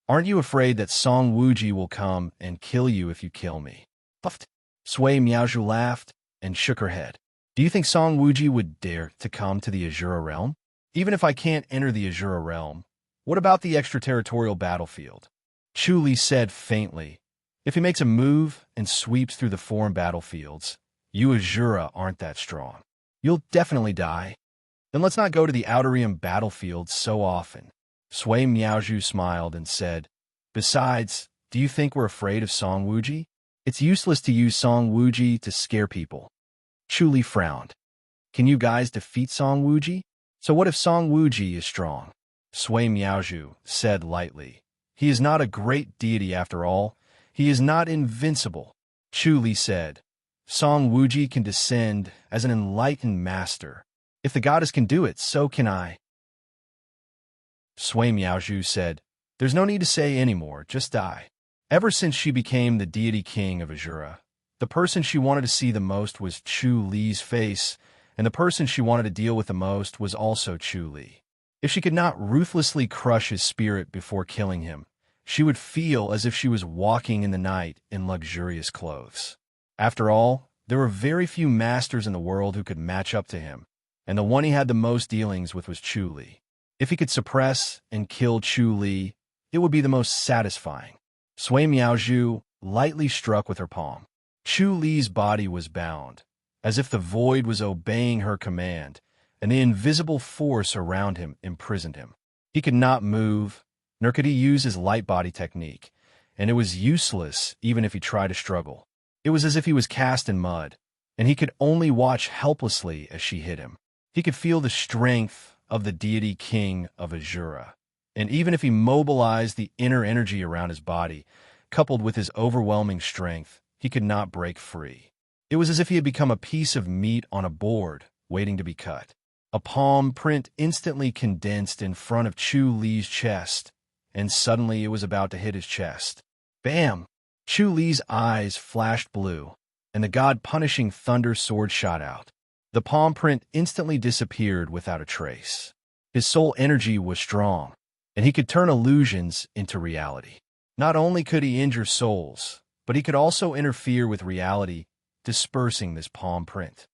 aren't you afraid that Song Wuji will come and kill you if you kill me? Puffed. Sui Miaozhu laughed and shook her head. Do you think Song Wuji would dare to come to the Azura realm? Even if I can't enter the Azura realm, what about the extraterritorial battlefield? Chuli said faintly, if he makes a move and sweeps through the foreign battlefields, you Azura aren't that strong. You'll definitely die. Then let's not go to the Outer Realm battlefield so often. Sui Miaozhu smiled and said, besides, do you think we're afraid of Song Wuji? It's useless to use Song Wuji to scare people. Chuli frowned. Can you guys defeat Song Wuji? So what if Song Wuji is strong? Sui Miaozhu said lightly. He is not a great deity after all. He is not invincible. Chuli said, Song Wuji can descend as an enlightened master. If the goddess can do it, so can I. Sui Miaozhu said, there's no need to say any more, just die. Ever since she became the deity king of Azura, the person she wanted to see the most was Chuli's face, and the person she wanted to deal with the most was also Chuli. If she could not ruthlessly crush his spirit before killing him, she would feel as if she was walking in the night in luxurious clothes. After all, there were very few masters in the world who could match up to him, and the one he had the most dealings with was Chuli. If he could suppress and kill Chuli, it would be the most satisfying. Sui Miaozhu lightly struck with her palm. Chuli's body was bound, as if the void was obeying her command, and the invisible force around him imprisoned him. He could not move, nor could he use his light body technique, and it was useless even if he tried to struggle. It was as if he was cast in mud, and he could only watch helplessly as she hit him. He could feel the strength of the deity king of Azura, and even if he mobilized the inner energy around his body, coupled with his overwhelming strength, he could not break free. It was as if he had become a piece of meat on a board, waiting to be cut. A palm print instantly condensed in front of Chuli's chest, and suddenly it was about to hit his chest. Bam! Chuli's eyes flashed blue, and the god-punishing thunder sword shot out. The palm print instantly disappeared without a trace. His soul energy was strong, and he could turn illusions into reality. Not only could he injure souls, but he could also interfere with reality, dispersing this palm print.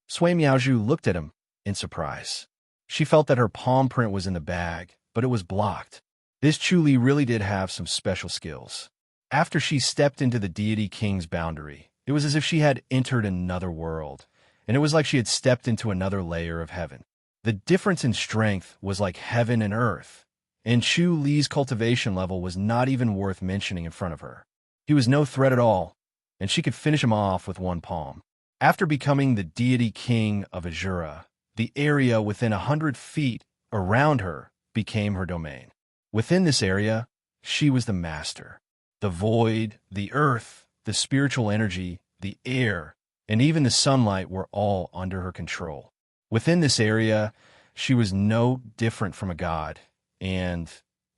Sui Miaozhu looked at him in surprise. She felt that her palm print was in the bag, but it was blocked. This Chuli really did have some special skills. After she stepped into the deity king's boundary, it was as if she had entered another world, and it was like she had stepped into another layer of heaven. The difference in strength was like heaven and earth, and Chu Li's cultivation level was not even worth mentioning in front of her. He was no threat at all, and she could finish him off with one palm. After becoming the deity king of Azura, the area within 100 feet around her became her domain. Within this area, she was the master. The void, the earth, the spiritual energy, the air, and even the sunlight were all under her control. Within this area, she was no different from a god, and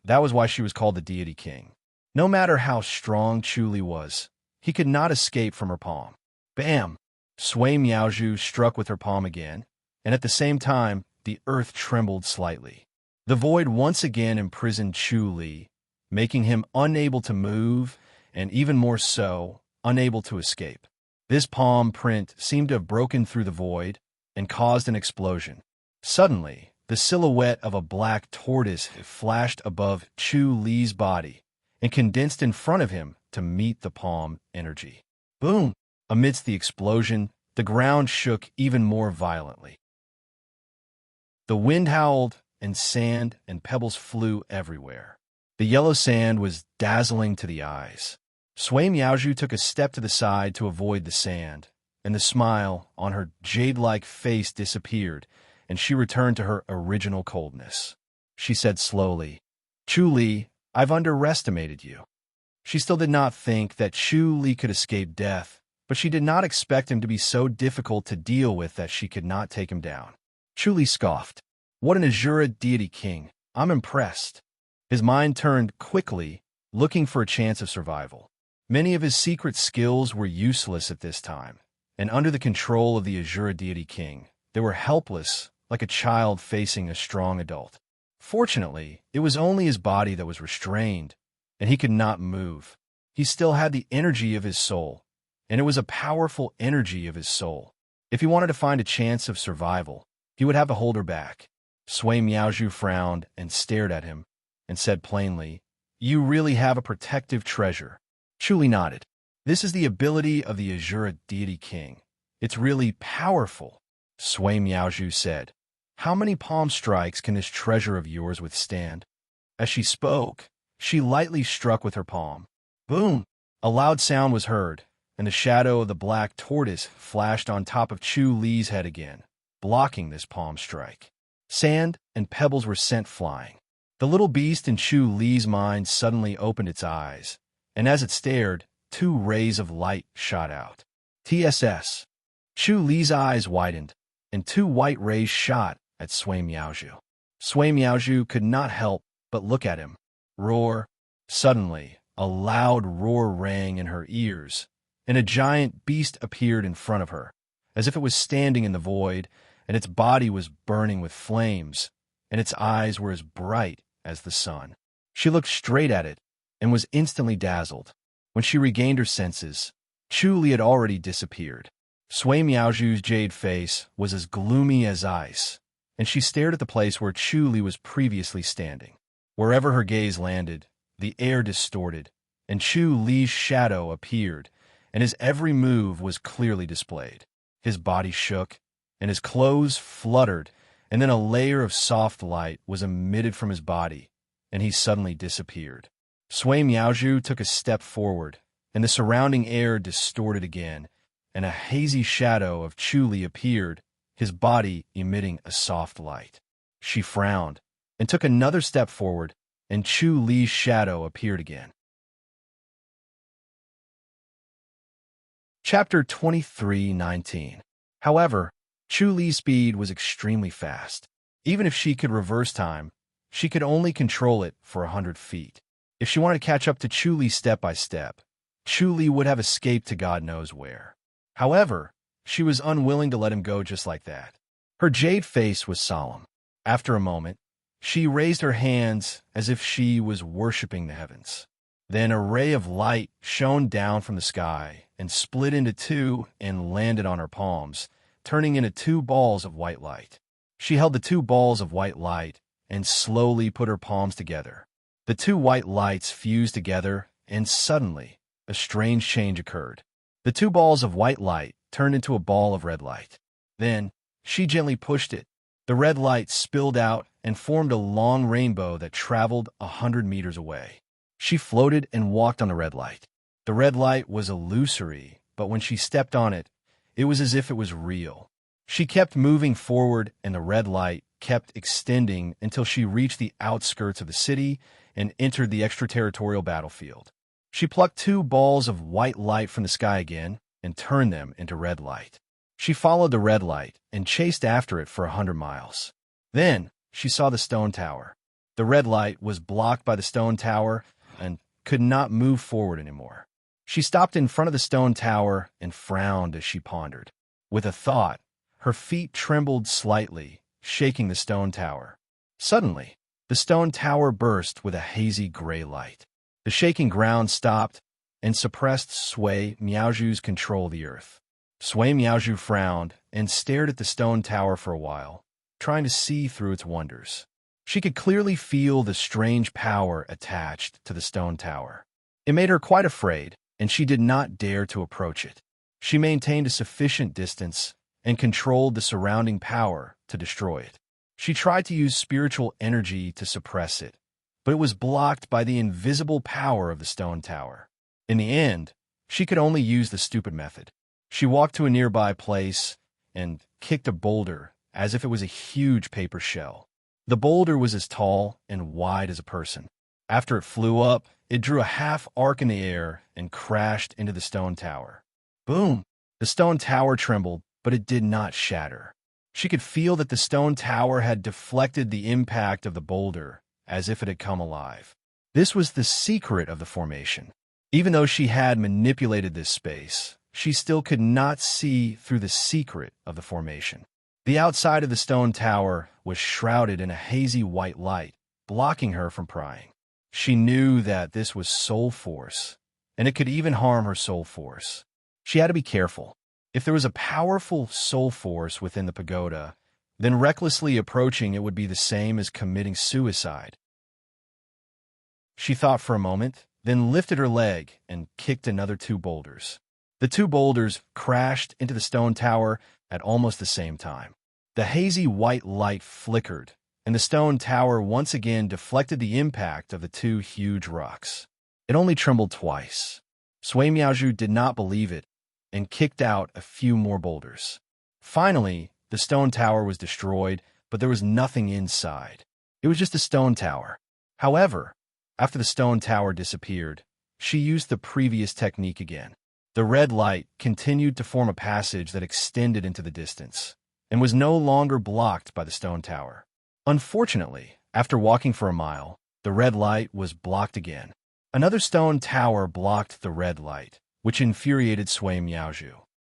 that was why she was called the deity king. No matter how strong Chu Li was, he could not escape from her palm. Bam! Sui Miaozhu struck with her palm again, and at the same time, the earth trembled slightly. The void once again imprisoned Chu Li, making him unable to move, and even more so, unable to escape. This palm print seemed to have broken through the void and caused an explosion. Suddenly, the silhouette of a black tortoise flashed above Chu Li's body and condensed in front of him to meet the palm energy. Boom! Amidst the explosion, the ground shook even more violently. The wind howled, and sand and pebbles flew everywhere. The yellow sand was dazzling to the eyes. Sui Miaozhu took a step to the side to avoid the sand, and the smile on her jade-like face disappeared, and she returned to her original coldness. She said slowly, "Chu Li, I've underestimated you." She still did not think that Chu Li could escape death, but she did not expect him to be so difficult to deal with that she could not take him down. Chu Li scoffed. "What an Azura deity king. I'm impressed." His mind turned quickly, looking for a chance of survival. Many of his secret skills were useless at this time, and under the control of the Azura deity king, they were helpless, like a child facing a strong adult. Fortunately, it was only his body that was restrained, and he could not move. He still had the energy of his soul, and it was a powerful energy of his soul. If he wanted to find a chance of survival, he would have to hold her back. Sui Miaozhu frowned and stared at him, and said plainly, "You really have a protective treasure." Chu Li nodded. "This is the ability of the Azura deity king. It's really powerful," Sui Miaozhu said. "How many palm strikes can this treasure of yours withstand?" As she spoke, she lightly struck with her palm. Boom! A loud sound was heard, and the shadow of the black tortoise flashed on top of Chu Li's head again, blocking this palm strike. Sand and pebbles were sent flying. The little beast in Chu Li's mind suddenly opened its eyes, and as it stared, 2 rays of light shot out. TSS. Chu Li's eyes widened, and 2 white rays shot at Sui Miaozhu. Sui Miaozhu could not help but look at him. Roar. Suddenly, a loud roar rang in her ears, and a giant beast appeared in front of her, as if it was standing in the void, and its body was burning with flames, and its eyes were as bright as the sun. She looked straight at it, and was instantly dazzled. When she regained her senses, Chu Li had already disappeared. Sui Miaozhu's jade face was as gloomy as ice, and she stared at the place where Chu Li was previously standing. Wherever her gaze landed, the air distorted, and Chu Li's shadow appeared, and his every move was clearly displayed. His body shook, and his clothes fluttered, and then a layer of soft light was emitted from his body, and he suddenly disappeared. Sui Miaozhu took a step forward, and the surrounding air distorted again, and a hazy shadow of Chu Li appeared, his body emitting a soft light. She frowned, and took another step forward, and Chu Li's shadow appeared again. Chapter 23:19. However, Chu Li's speed was extremely fast. Even if she could reverse time, she could only control it for 100 feet. If she wanted to catch up to Chu Li step by step, Chu Li would have escaped to God knows where. However, she was unwilling to let him go just like that. Her jade face was solemn. After a moment, she raised her hands as if she was worshipping the heavens. Then a ray of light shone down from the sky and split into 2 and landed on her palms, turning into 2 balls of white light. She held the 2 balls of white light and slowly put her palms together. The 2 white lights fused together, and suddenly, a strange change occurred. The 2 balls of white light turned into a ball of red light. Then, she gently pushed it, The red light spilled out and formed a long rainbow that traveled 100 meters away. She floated and walked on the red light. The red light was illusory, but when she stepped on it, it was as if it was real. She kept moving forward, and the red light kept extending until she reached the outskirts of the city and entered the extraterritorial battlefield. She plucked 2 balls of white light from the sky again and turned them into red light. She followed the red light and chased after it for 100 miles. Then she saw the stone tower. The red light was blocked by the stone tower and could not move forward anymore. She stopped in front of the stone tower and frowned as she pondered. With a thought, her feet trembled slightly, shaking the stone tower. Suddenly, the stone tower burst with a hazy gray light. The shaking ground stopped and suppressed Sui Miaoju's control of the earth. Sui Miaoju frowned and stared at the stone tower for a while, trying to see through its wonders. She could clearly feel the strange power attached to the stone tower. It made her quite afraid, and she did not dare to approach it. She maintained a sufficient distance and controlled the surrounding power to destroy it. She tried to use spiritual energy to suppress it, but it was blocked by the invisible power of the stone tower. In the end, she could only use the stupid method. She walked to a nearby place and kicked a boulder as if it was a huge paper shell. The boulder was as tall and wide as a person. After it flew up, it drew a half arc in the air and crashed into the stone tower. Boom! The stone tower trembled, but it did not shatter. She could feel that the stone tower had deflected the impact of the boulder as if it had come alive. This was the secret of the formation. Even though she had manipulated this space, she still could not see through the secret of the formation. The outside of the stone tower was shrouded in a hazy white light, blocking her from prying. She knew that this was soul force, and it could even harm her soul force. She had to be careful. If there was a powerful soul force within the pagoda, then recklessly approaching it would be the same as committing suicide. She thought for a moment, then lifted her leg and kicked another 2 boulders. The 2 boulders crashed into the stone tower at almost the same time. The hazy white light flickered, and the stone tower once again deflected the impact of the 2 huge rocks. It only trembled twice. Sui Miaoju did not believe it and kicked out a few more boulders. Finally, the stone tower was destroyed, but there was nothing inside. It was just a stone tower. However, after the stone tower disappeared, she used the previous technique again. The red light continued to form a passage that extended into the distance and was no longer blocked by the stone tower. Unfortunately, after walking for a mile, the red light was blocked again. Another stone tower blocked the red light, which infuriated Sui Miaoju.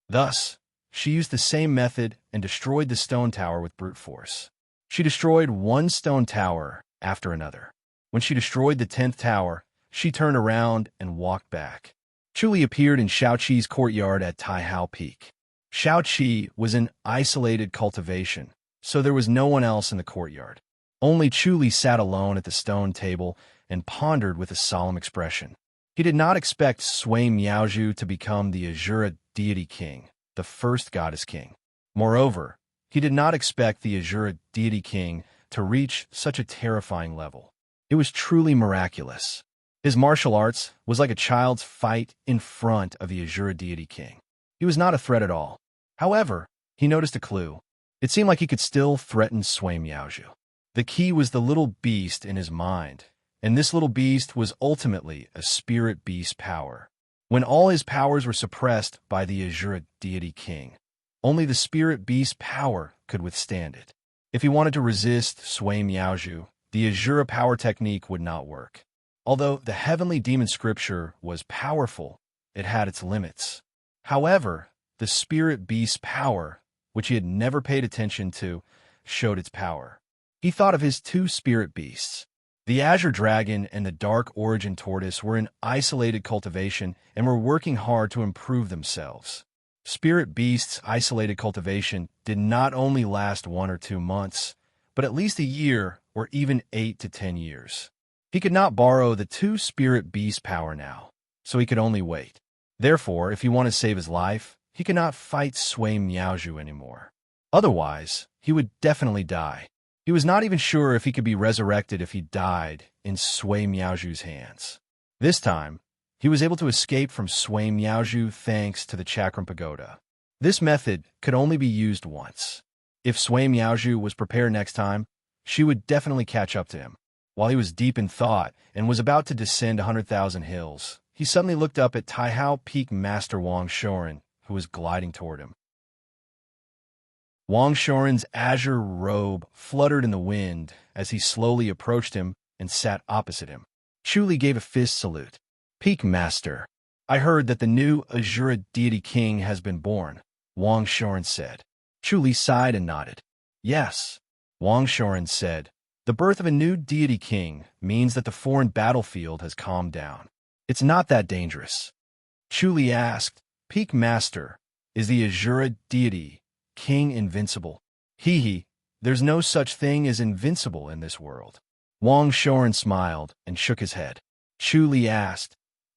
Thus, she used the same method and destroyed the stone tower with brute force. She destroyed 1 stone tower after another. When she destroyed the 10th tower, she turned around and walked back. Chuli appeared in Shaoqi's courtyard at Taihao Peak. Shaoqi was an isolated cultivation, so there was no one else in the courtyard. Only Chuli sat alone at the stone table and pondered with a solemn expression. He did not expect Sui Miaoju to become the Azura deity king, the first goddess king. Moreover, he did not expect the Azura deity king to reach such a terrifying level. It was truly miraculous. His martial arts was like a child's fight in front of the Azura deity king. He was not a threat at all. However, he noticed a clue. It seemed like he could still threaten Sui Miaoju. The key was the little beast in his mind, and this little beast was ultimately a spirit beast power. When all his powers were suppressed by the Azura deity king, only the spirit beast power could withstand it. If he wanted to resist Sui Miaoju, the Azura power technique would not work. Although the heavenly demon scripture was powerful, it had its limits. However, the spirit beast power, which he had never paid attention to, showed its power. He thought of his 2 spirit beasts. The azure dragon and the dark origin tortoise were in isolated cultivation and were working hard to improve themselves. Spirit beasts' isolated cultivation did not only last 1 or 2 months, but at least a year or even 8 to 10 years. He could not borrow the 2 spirit beast power now, so he could only wait. Therefore, if he wanted to save his life, he could not fight Sui Miaoju anymore. Otherwise, he would definitely die. He was not even sure if he could be resurrected if he died in Sui Miaoju's hands. This time, he was able to escape from Sui Miaoju thanks to the Chakram Pagoda. This method could only be used once. If Sui Miaoju was prepared next time, she would definitely catch up to him. While he was deep in thought and was about to descend 100,000 hills, he suddenly looked up at Taihao Peak Master Wang Shoren, who was gliding toward him. Wang Shoren's azure robe fluttered in the wind as he slowly approached him and sat opposite him. Chuli gave a fist salute. "Peak Master, I heard that the new Azura deity king has been born," Wang Shoren said. Chuli sighed and nodded. "Yes," Wang Shoren said. "The birth of a new deity king means that the foreign battlefield has calmed down. It's not that dangerous." Chuli asked, "Peak Master, is the Azura deity king invincible?" Hee, there's no such thing as invincible in this world." Wang Shoren smiled and shook his head. Chuli asked,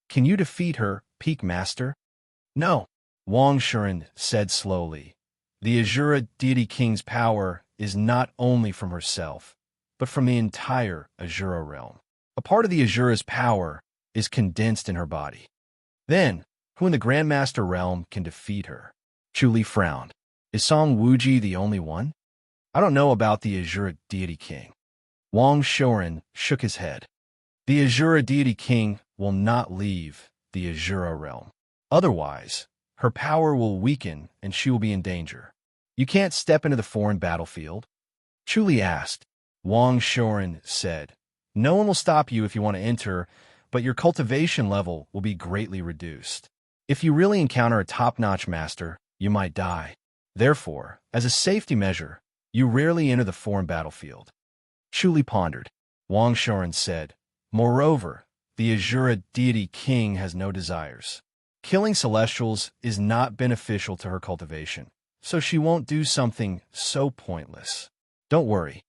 "Can you defeat her, Peak Master?" "No," Wang Shoren said slowly. "The Azura deity king's power is not only from herself, but from the entire Azura realm. A part of the Azura's power is condensed in her body. Then, who in the Grandmaster realm can defeat her?" Chuli frowned. "Is Song Wuji the only one? I don't know about the Azura deity king." Wang Shoren shook his head. "The Azura deity king will not leave the Azura realm. Otherwise, her power will weaken and she will be in danger. You can't step into the foreign battlefield?" Chuli asked. Wang Shoren said, "No one will stop you if you want to enter, but your cultivation level will be greatly reduced. If you really encounter a top-notch master, you might die. Therefore, as a safety measure, you rarely enter the foreign battlefield." Chuli pondered. Wang Shoren said, "Moreover, the Azura deity king has no desires. Killing celestials is not beneficial to her cultivation, so she won't do something so pointless. Don't worry."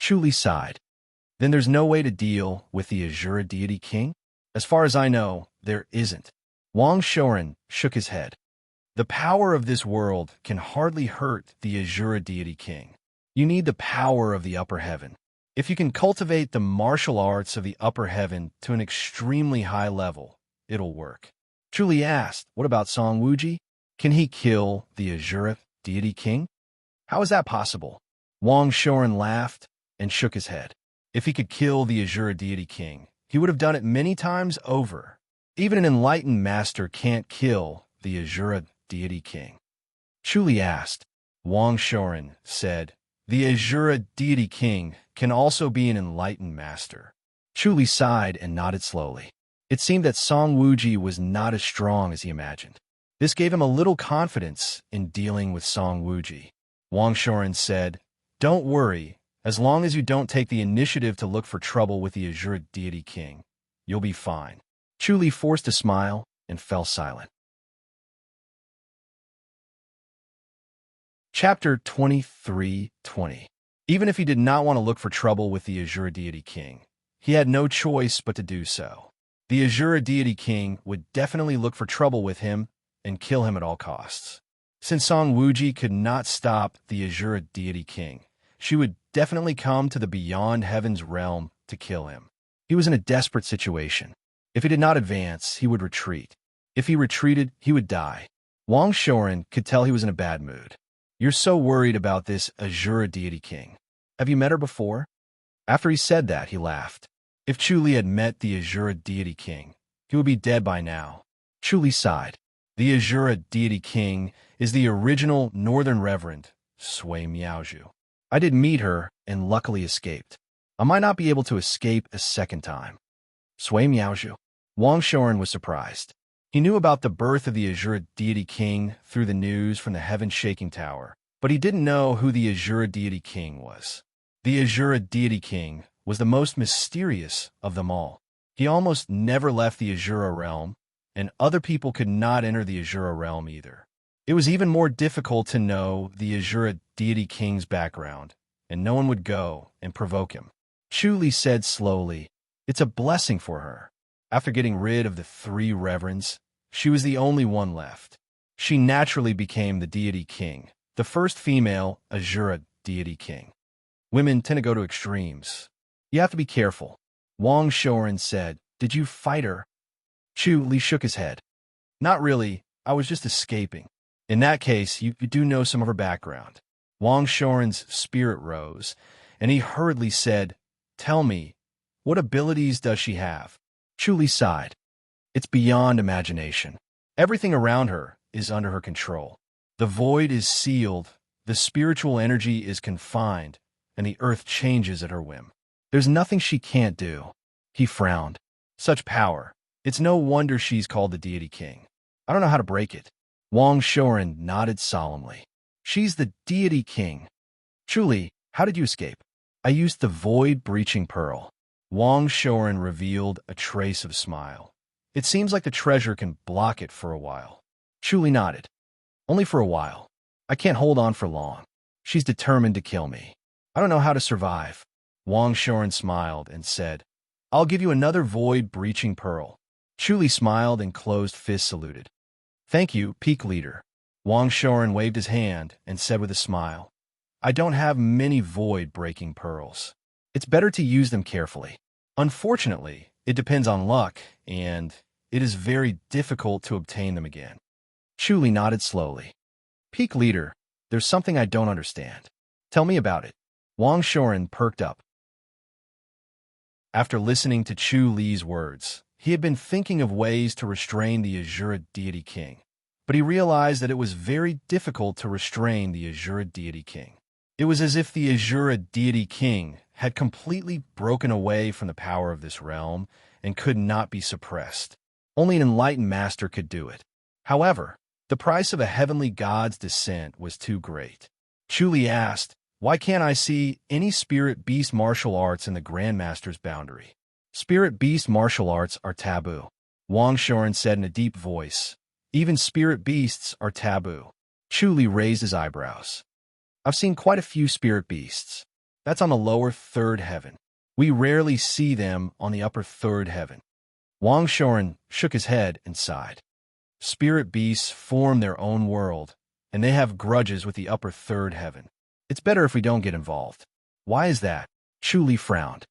Chuli sighed. "Then there's no way to deal with the Azura deity king?" "As far as I know, there isn't." Wang Shoren shook his head. "The power of this world can hardly hurt the Azura deity king. You need the power of the upper heaven. If you can cultivate the martial arts of the upper heaven to an extremely high level, it'll work." Chuli asked, "What about Song Wuji? Can he kill the Azura deity king?" "How is that possible?" Wang Shoren laughed and shook his head. "If he could kill the Azura deity king, he would have done it many times over. Even an enlightened master can't kill the Azura deity king." Chuli asked. Wang Shoren said, "The Azura deity king can also be an enlightened master." Chuli sighed and nodded slowly. It seemed that Song Wuji was not as strong as he imagined. This gave him a little confidence in dealing with Song Wuji. Wang Shoren said, "Don't worry, as long as you don't take the initiative to look for trouble with the Azura deity king, you'll be fine." Chuli forced a smile and fell silent. Chapter 23:20. Even if he did not want to look for trouble with the Azura deity king, he had no choice but to do so. The Azura deity king would definitely look for trouble with him and kill him at all costs. Since Song Wuji could not stop the Azura deity king, she would definitely come to the Beyond Heaven's realm to kill him. He was in a desperate situation. If he did not advance, he would retreat. If he retreated, he would die. Wang Shoren could tell he was in a bad mood. "You're so worried about this Azura deity king. Have you met her before?" After he said that, he laughed. If Chuli had met the Azura deity king, he would be dead by now. Chuli sighed. "The Azura deity king is the original Northern Reverend, Sui Miaoju. I did meet her and luckily escaped. I might not be able to escape a second time." Sui Miaoju. Wang Shoren was surprised. He knew about the birth of the Azura deity king through the news from the heaven-shaking tower, but he didn't know who the Azura deity king was. The Azura deity king was the most mysterious of them all. He almost never left the Azura realm, and other people could not enter the Azura realm either. It was even more difficult to know the Azura deity king's background, and no one would go and provoke him. Chuli said slowly, "It's a blessing for her. After getting rid of the 3 reverends, she was the only one left. She naturally became the deity king, the first female Azura deity king. Women tend to go to extremes. You have to be careful. Wang Shouren said, "Did you fight her?" Chu Li shook his head. "Not really. I was just escaping." "In that case, you do know some of her background." Wang Shouren's spirit rose, and he hurriedly said, "Tell me, what abilities does she have?" Chu Li sighed. "It's beyond imagination. Everything around her is under her control. The void is sealed, the spiritual energy is confined, and the earth changes at her whim. There's nothing she can't do." He frowned. "Such power. It's no wonder she's called the deity king. I don't know how to break it." Wang Shouren nodded solemnly. "She's the deity king. Truly, how did you escape?" "I used the void-breaching pearl." Wang Shouren revealed a trace of smile. "It seems like the treasure can block it for a while." Chu Li nodded. "Only for a while. I can't hold on for long. She's determined to kill me. I don't know how to survive." Wang Shouren smiled and said, "I'll give you another void-breaching pearl." Chu Li smiled and closed fist saluted. "Thank you, Peak Leader." Wang Shouren waved his hand and said with a smile, "I don't have many void-breaking pearls. It's better to use them carefully. Unfortunately, it depends on luck, and it is very difficult to obtain them again." Chu Li nodded slowly. "Peak Leader, there's something I don't understand. Tell me about it." Wang Shouren perked up. After listening to Chu Li's words, he had been thinking of ways to restrain the Azura deity king, but he realized that it was very difficult to restrain the Azura deity king. It was as if the Azura deity king had completely broken away from the power of this realm and could not be suppressed. Only an enlightened master could do it. However, the price of a heavenly god's descent was too great. Chu Li asked, "Why can't I see any spirit beast martial arts in the Grandmaster's boundary?" "Spirit beast martial arts are taboo," Wang Shouren said in a deep voice. "Even spirit beasts are taboo." Chu Li raised his eyebrows. "I've seen quite a few spirit beasts. That's on the lower third heaven. We rarely see them on the upper third heaven." Wang Shouren shook his head and sighed. "Spirit beasts form their own world, and they have grudges with the upper third heaven. It's better if we don't get involved." "Why is that?" Chu Li frowned.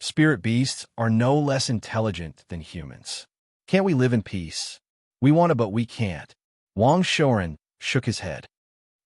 "Spirit beasts are no less intelligent than humans. Can't we live in peace? We want to, but we can't." Wang Shouren shook his head.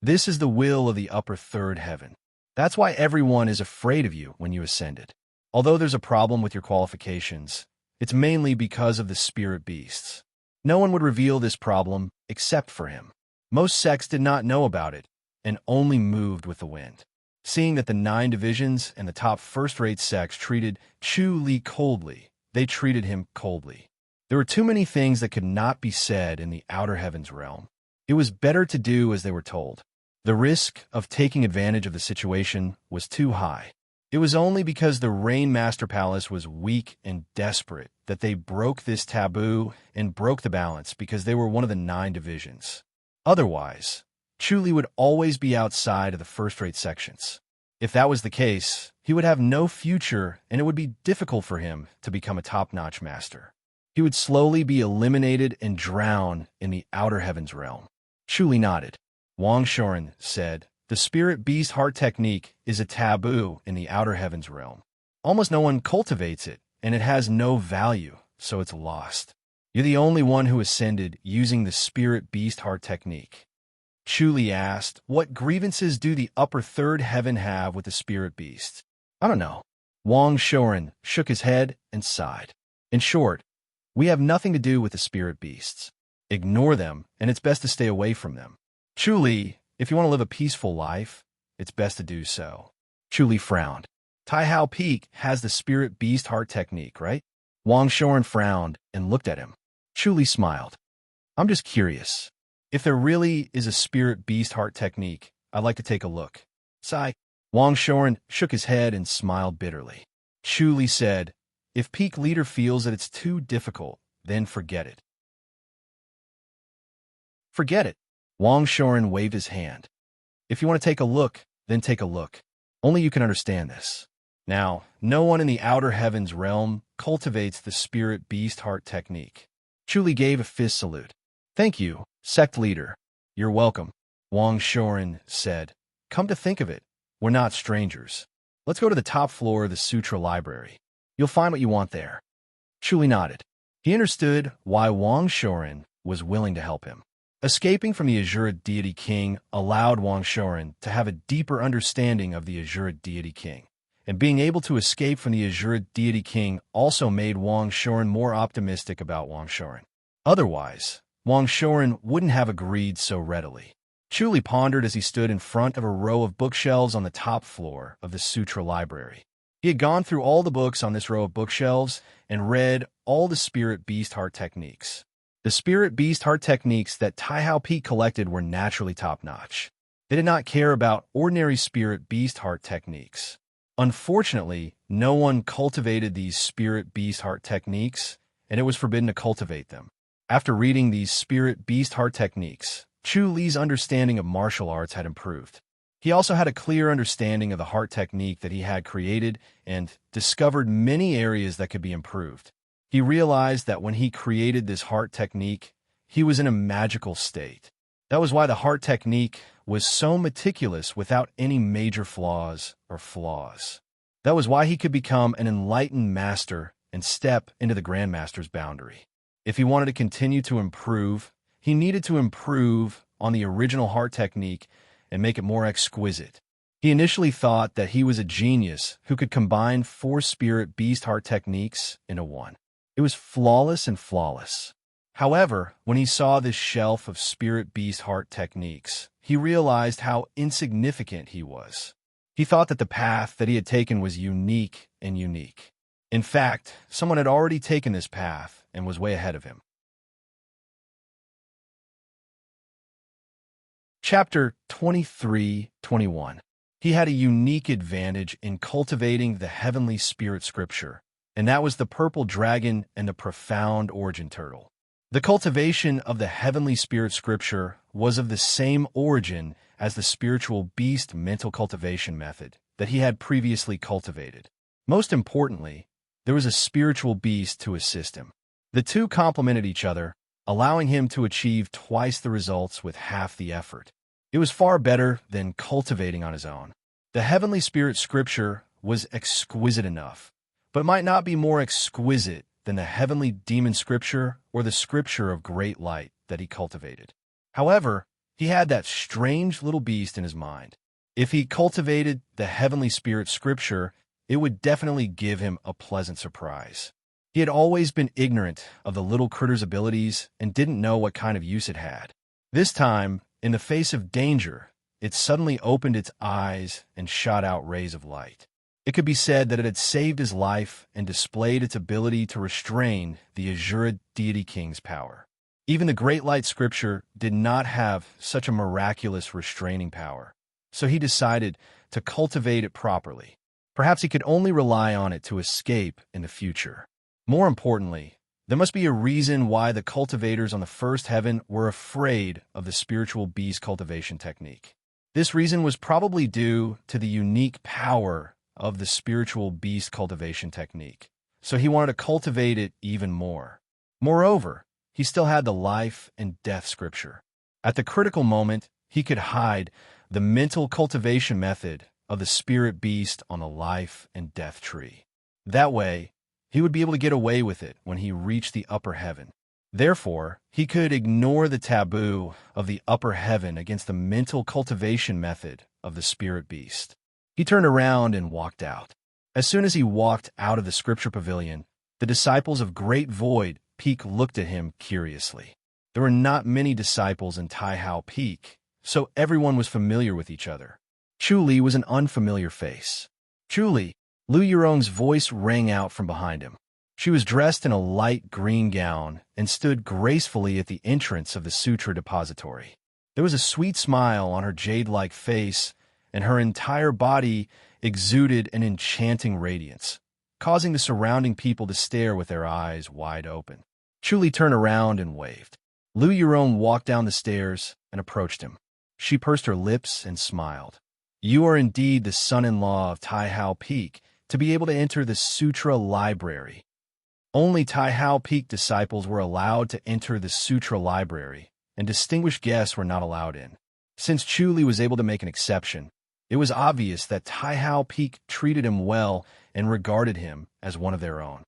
"This is the will of the upper third heaven. That's why everyone is afraid of you when you ascended. Although there's a problem with your qualifications, it's mainly because of the spirit beasts. No one would reveal this problem except for him. Most sects did not know about it and only moved with the wind." Seeing that the 9 divisions and the top first-rate sects treated Chu Li coldly, they treated him coldly. There were too many things that could not be said in the outer heavens realm. It was better to do as they were told. The risk of taking advantage of the situation was too high. It was only because the Rain Master Palace was weak and desperate that they broke this taboo and broke the balance because they were one of the 9 divisions. Otherwise, Chu Li would always be outside of the first-rate sections. If that was the case, he would have no future and it would be difficult for him to become a top-notch master. He would slowly be eliminated and drown in the outer heavens realm. Chu Li nodded. Wang Shouren said, "The spirit beast heart technique is a taboo in the outer heavens realm. Almost no one cultivates it, and it has no value, so it's lost. You're the only one who ascended using the spirit beast heart technique." Chu Li asked, "What grievances do the upper third heaven have with the spirit beast?" "I don't know." Wang Shouren shook his head and sighed. "In short, we have nothing to do with the spirit beasts. Ignore them, and it's best to stay away from them. Chu Li, if you want to live a peaceful life, it's best to do so." Chu Li frowned. "Tai Hao Peak has the spirit beast heart technique, right?" Wang Shouren frowned and looked at him. Chu Li smiled. "I'm just curious. If there really is a spirit beast heart technique, I'd like to take a look." Sigh. Wang Shouren shook his head and smiled bitterly. Chu Li said, "If Peak Leader feels that it's too difficult, then forget it." "Forget it." Wang Shouren waved his hand. "If you want to take a look, then take a look. Only you can understand this. Now, no one in the outer heavens realm cultivates the spirit beast heart technique." Chu Li gave a fist salute. "Thank you, sect leader." "You're welcome," Wang Shouren said. "Come to think of it, We're not strangers. Let's go to the top floor of the Sutra library. You'll find what you want there. Chuli nodded. He understood why Wang Shoren was willing to help him. Escaping from the Azure Deity King allowed Wang Shoren to have a deeper understanding of the Azure Deity King. And being able to escape from the Azure Deity King also made Wang Shoren more optimistic about Wang Shoren. Otherwise, Wang Shoren wouldn't have agreed so readily. Chuli pondered as he stood in front of a row of bookshelves on the top floor of the Sutra library. He had gone through all the books on this row of bookshelves and read all the Spirit Beast Heart techniques. The Spirit Beast Heart techniques that Tai Hao Peak collected were naturally top-notch. They did not care about ordinary Spirit Beast Heart techniques. Unfortunately, no one cultivated these Spirit Beast Heart techniques, and it was forbidden to cultivate them. After reading these Spirit Beast Heart techniques, Chu Li's understanding of martial arts had improved. He also had a clear understanding of the heart technique that he had created and discovered many areas that could be improved. He realized that when he created this heart technique, he was in a magical state. That was why the heart technique was so meticulous without any major flaws or flaws. That was why he could become an enlightened master and step into the Grandmaster's boundary. If he wanted to continue to improve, he needed to improve on the original heart technique and make it more exquisite. He initially thought that he was a genius who could combine 4 Spirit Beast Heart techniques into one. It was flawless and flawless. However, when he saw this shelf of Spirit Beast Heart techniques, he realized how insignificant he was. He thought that the path that he had taken was unique and unique. In fact, someone had already taken this path and was way ahead of him. Chapter 23-21. He had a unique advantage in cultivating the heavenly spirit scripture, and that was the purple dragon and the profound origin turtle. The cultivation of the heavenly spirit scripture was of the same origin as the spiritual beast mental cultivation method that he had previously cultivated. Most importantly, there was a spiritual beast to assist him. The two complemented each other, allowing him to achieve twice the results with half the effort. It was far better than cultivating on his own. The heavenly spirit scripture was exquisite enough, but might not be more exquisite than the heavenly demon scripture or the scripture of great light that he cultivated. However, he had that strange little beast in his mind. If he cultivated the heavenly spirit scripture, it would definitely give him a pleasant surprise. He had always been ignorant of the little critter's abilities and didn't know what kind of use it had. This time, in the face of danger, it suddenly opened its eyes and shot out rays of light. It could be said that it had saved his life and displayed its ability to restrain the Azure Deity King's power. Even the Great Light Scripture did not have such a miraculous restraining power, so he decided to cultivate it properly. Perhaps he could only rely on it to escape in the future. More importantly, there must be a reason why the cultivators on the first heaven were afraid of the spiritual beast cultivation technique. This reason was probably due to the unique power of the spiritual beast cultivation technique, so he wanted to cultivate it even more. Moreover, he still had the life and death scripture. At the critical moment, he could hide the mental cultivation method of the spirit beast on the life and death tree. That way, he would be able to get away with it when he reached the upper heaven. Therefore, he could ignore the taboo of the upper heaven against the mental cultivation method of the spirit beast. He turned around and walked out. As soon as he walked out of the scripture pavilion, the disciples of Great Void Peak looked at him curiously. There were not many disciples in Tai Hao Peak, so everyone was familiar with each other. Chu Li was an unfamiliar face. Chu Li, Lu Yurong's voice rang out from behind him. She was dressed in a light green gown and stood gracefully at the entrance of the Sutra depository. There was a sweet smile on her jade-like face, and her entire body exuded an enchanting radiance, causing the surrounding people to stare with their eyes wide open. Chu Li turned around and waved. Lu Yurong walked down the stairs and approached him. She pursed her lips and smiled. You are indeed the son-in-law of Tai Hao Peak to be able to enter the Sutra library. Only Tai Hao Peak disciples were allowed to enter the Sutra library, and distinguished guests were not allowed in. Since Chu Li was able to make an exception, It was obvious that Taihao Peak treated him well and regarded him as one of their own.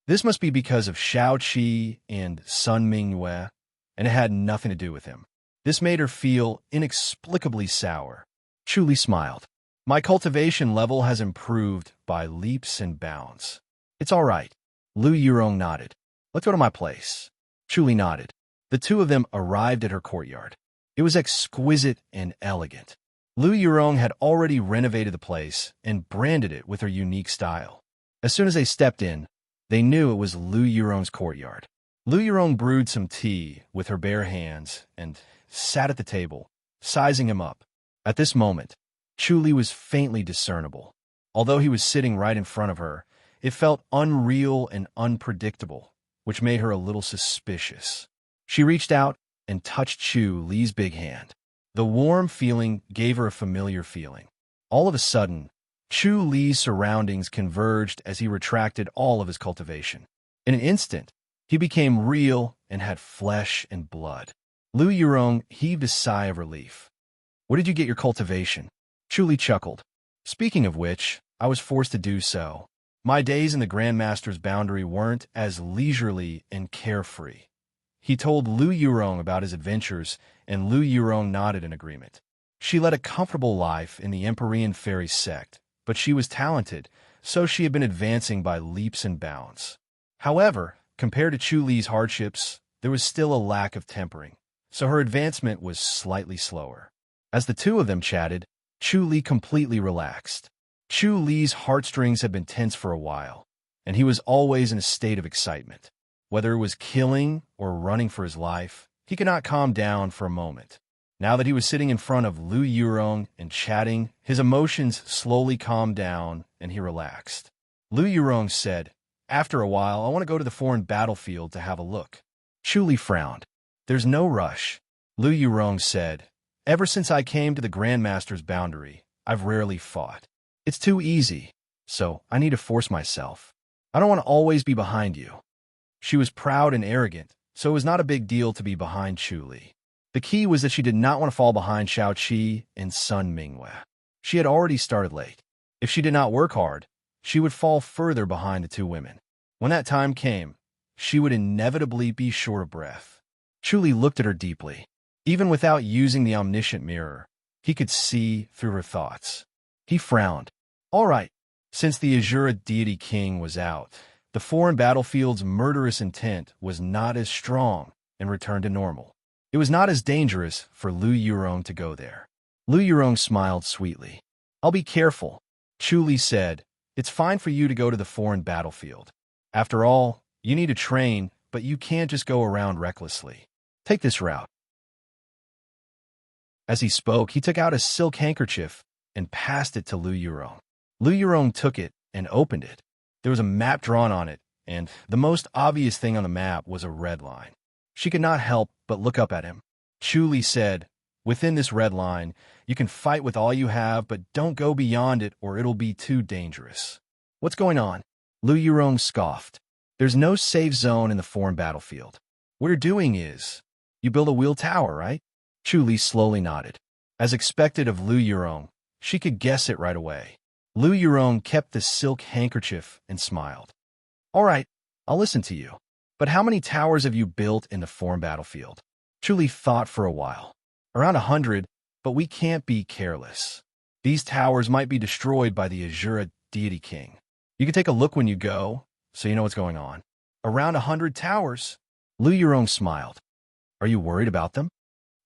This must be because of Xiao Qi and Sun Mingyue, and it had nothing to do with him. This made her feel inexplicably sour. Chu Li smiled. My cultivation level has improved by leaps and bounds. It's all right. Lu Yurong nodded. Let's go to my place. Chu Li nodded. The two of them arrived at her courtyard. It was exquisite and elegant. Lu Yurong had already renovated the place and branded it with her unique style. As soon as they stepped in, they knew it was Lu Yurong's courtyard. Lu Yurong brewed some tea with her bare hands and sat at the table, sizing him up. At this moment, Chu Li was faintly discernible. Although he was sitting right in front of her, it felt unreal and unpredictable, which made her a little suspicious. She reached out and touched Chu Li's big hand. The warm feeling gave her a familiar feeling. All of a sudden, Chu Li's surroundings converged as he retracted all of his cultivation. In an instant, he became real and had flesh and blood. Lu Yurong heaved a sigh of relief. Where did you get your cultivation? Chu Li chuckled. Speaking of which, I was forced to do so. My days in the Grandmaster's boundary weren't as leisurely and carefree. He told Lu Yurong about his adventures, and Lu Yurong nodded in agreement. She led a comfortable life in the Empyrean Fairy sect, but she was talented, so she had been advancing by leaps and bounds. However, compared to Chu Li's hardships, there was still a lack of tempering, so her advancement was slightly slower. As the two of them chatted, Chu Li completely relaxed. Chu Li's heartstrings had been tense for a while, and he was always in a state of excitement. Whether it was killing or running for his life, he could not calm down for a moment. Now that he was sitting in front of Lu Yurong and chatting, his emotions slowly calmed down and he relaxed. Lu Yurong said, "After a while, I want to go to the foreign battlefield to have a look." Chu Li frowned. "There's no rush." Lu Yurong said, "Ever since I came to the Grandmaster's boundary, I've rarely fought. It's too easy, so I need to force myself. I don't want to always be behind you." She was proud and arrogant, so it was not a big deal to be behind Chu Li. The key was that she did not want to fall behind Xiao Qi and Sun Mingyue. She had already started late. If she did not work hard, she would fall further behind the two women. When that time came, she would inevitably be short of breath. Chu Li looked at her deeply. Even without using the omniscient mirror, he could see through her thoughts. He frowned. All right, since the Azura deity king was out, the foreign battlefield's murderous intent was not as strong and returned to normal. It was not as dangerous for Lu Yurong to go there. Lu Yurong smiled sweetly. "I'll be careful," Chu Li said. "It's fine for you to go to the foreign battlefield. After all, you need to train, but you can't just go around recklessly. Take this route." As he spoke, he took out a silk handkerchief and passed it to Lu Yurong. Lu Yurong took it and opened it. There was a map drawn on it, and the most obvious thing on the map was a red line. She could not help but look up at him. Chu Li said, "Within this red line, you can fight with all you have, but don't go beyond it or it'll be too dangerous." "What's going on?" Lu Yurong scoffed. "There's no safe zone in the foreign battlefield. What you're doing is, you build a wheel tower, right?" Chu Li slowly nodded. As expected of Lu Yurong, she could guess it right away. Lu Yurong kept the silk handkerchief and smiled. "All right, I'll listen to you. But how many towers have you built in the foreign battlefield?" Chu Li thought for a while. "Around 100, but we can't be careless. These towers might be destroyed by the Azura deity king. You can take a look when you go, so you know what's going on." "Around 100 towers?" Lu Yurong smiled. "Are you worried about them?"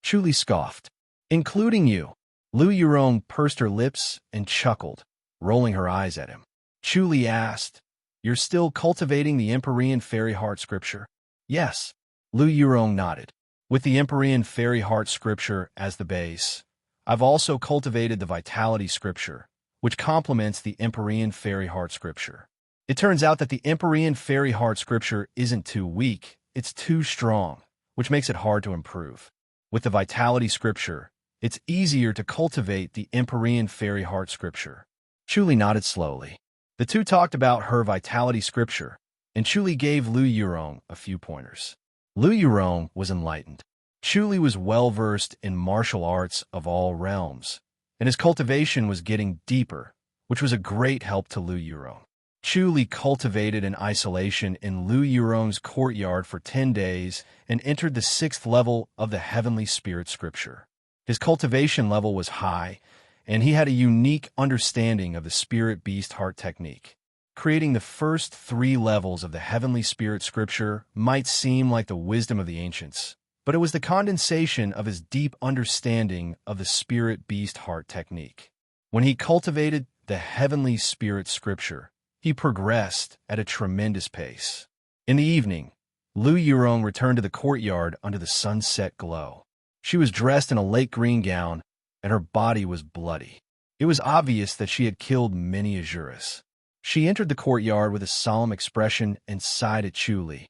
Chu Li scoffed. "Including you." Lu Yurong pursed her lips and chuckled, rolling her eyes at him. Chu Li asked, "You're still cultivating the Empyrean Fairy Heart Scripture?" "Yes." Lu Yurong nodded. "With the Empyrean Fairy Heart Scripture as the base, I've also cultivated the Vitality Scripture, which complements the Empyrean Fairy Heart Scripture. It turns out that the Empyrean Fairy Heart Scripture isn't too weak, it's too strong, which makes it hard to improve. With the Vitality Scripture, it's easier to cultivate the Empyrean Fairy Heart Scripture." Chu Li nodded slowly. The two talked about her Vitality Scripture, and Chu Li gave Lu Yurong a few pointers. Lu Yurong was enlightened. Chuli was well-versed in martial arts of all realms, and his cultivation was getting deeper, which was a great help to Lu Yurong. Chuli cultivated in isolation in Lu Yurong's courtyard for 10 days and entered the 6th level of the Heavenly Spirit Scripture. His cultivation level was high, and he had a unique understanding of the Spirit Beast Heart technique. Creating the first 3 levels of the Heavenly Spirit Scripture might seem like the wisdom of the ancients, but it was the condensation of his deep understanding of the Spirit Beast Heart technique. When he cultivated the Heavenly Spirit Scripture, he progressed at a tremendous pace. In the evening, Lu Yurong returned to the courtyard under the sunset glow. She was dressed in a lake green gown, and her body was bloody. It was obvious that she had killed many Azuras. She entered the courtyard with a solemn expression and sighed at Chuli.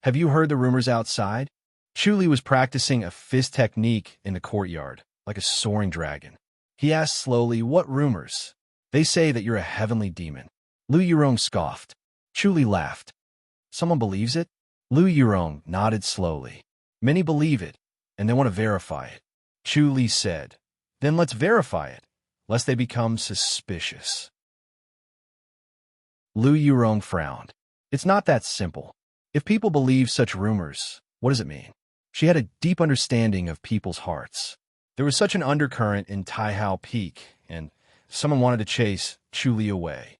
"Have you heard the rumors outside?" Chuli was practicing a fist technique in the courtyard, like a soaring dragon. He asked slowly, "What rumors?" "They say that you're a heavenly demon." Lu Yurong scoffed. Chuli laughed. "Someone believes it?" Lu Yurong nodded slowly. "Many believe it, and they want to verify it." Chuli said, "Then let's verify it, lest they become suspicious." Lu Yurong frowned. "It's not that simple. If people believe such rumors, what does it mean?" She had a deep understanding of people's hearts. There was such an undercurrent in Taihao Peak, and someone wanted to chase Chuli away.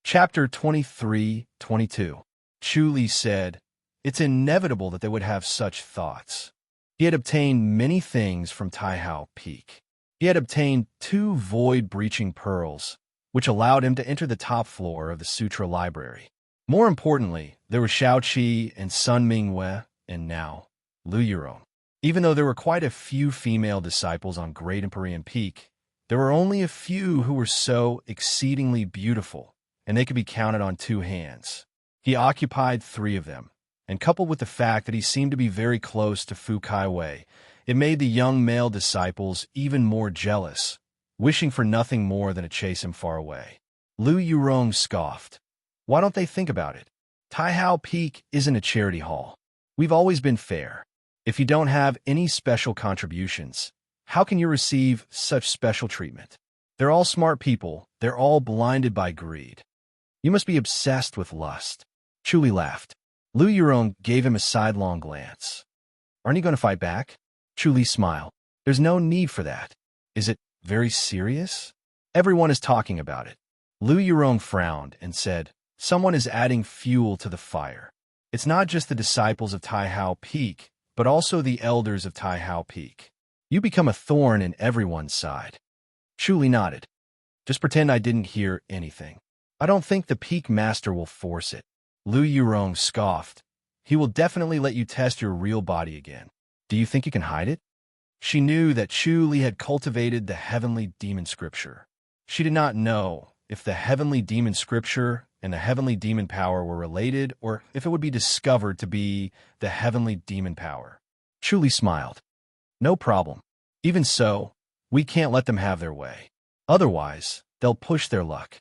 Chapter 23-22. Chuli said, "It's inevitable that they would have such thoughts." He had obtained many things from Taihao Peak. He had obtained 2 void-breaching pearls, which allowed him to enter the top floor of the Sutra Library. More importantly, there were Shaoqi and Sun Mingwei, and now Lu Yurong. Even though there were quite a few female disciples on Great Empyrean Peak, there were only a few who were so exceedingly beautiful, and they could be counted on 2 hands. He occupied 3 of them, and coupled with the fact that he seemed to be very close to Fu Kaiwei, it made the young male disciples even more jealous, wishing for nothing more than to chase him far away. Lu Yurong scoffed. "Why don't they think about it? Taihao Peak isn't a charity hall. We've always been fair. If you don't have any special contributions, how can you receive such special treatment? They're all smart people. They're all blinded by greed. You must be obsessed with lust." Chuli laughed. Lu Yurong gave him a sidelong glance. "Aren't you going to fight back?" Chuli smiled. "There's no need for that. Is it very serious?" "Everyone is talking about it." Lu Yurong frowned and said, "Someone is adding fuel to the fire. It's not just the disciples of Taihao Peak, but also the elders of Taihao Peak. You become a thorn in everyone's side." Chuli nodded. "Just pretend I didn't hear anything. I don't think the Peak Master will force it." Lu Yurong scoffed. "He will definitely let you test your real body again. Do you think you can hide it?" She knew that Chuli had cultivated the Heavenly Demon Scripture. She did not know if the Heavenly Demon Scripture and the Heavenly Demon Power were related, or if it would be discovered to be the Heavenly Demon Power. Chuli smiled. "No problem. Even so, we can't let them have their way. Otherwise, they'll push their luck."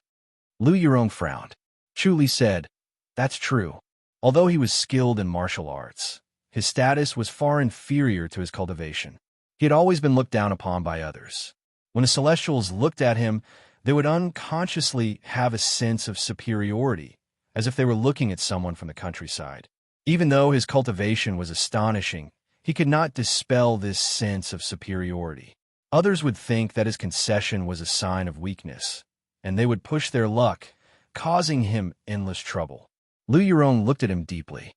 Lu Yurong frowned. Chuli said, "That's true. Although he was skilled in martial arts, his status was far inferior to his cultivation. He had always been looked down upon by others. When the Celestials looked at him, they would unconsciously have a sense of superiority, as if they were looking at someone from the countryside. Even though his cultivation was astonishing, he could not dispel this sense of superiority. Others would think that his concession was a sign of weakness, and they would push their luck, causing him endless trouble. Lu Yurong looked at him deeply.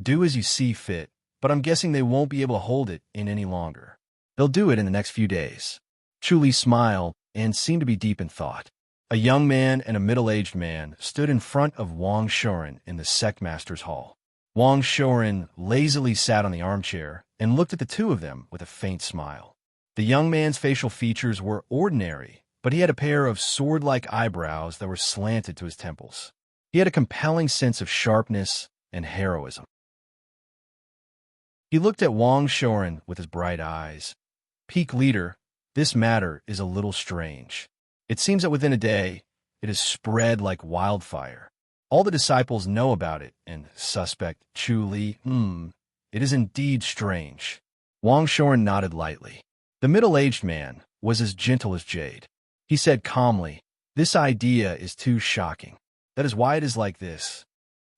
"Do as you see fit, but I'm guessing they won't be able to hold it in any longer. They'll do it in the next few days." Chuli smiled and seemed to be deep in thought. A young man and a middle-aged man stood in front of Wang Shoren in the Sectmaster's hall. Wang Shoren lazily sat on the armchair and looked at the two of them with a faint smile. The young man's facial features were ordinary, but he had a pair of sword-like eyebrows that were slanted to his temples. He had a compelling sense of sharpness and heroism. He looked at Wang Shoren with his bright eyes. "Peak leader, this matter is a little strange. It seems that within a day, it has spread like wildfire. All the disciples know about it, and suspect Chu Li, it is indeed strange. Wang Shoren nodded lightly. The middle-aged man was as gentle as jade. He said calmly, "This idea is too shocking. That is why it is like this."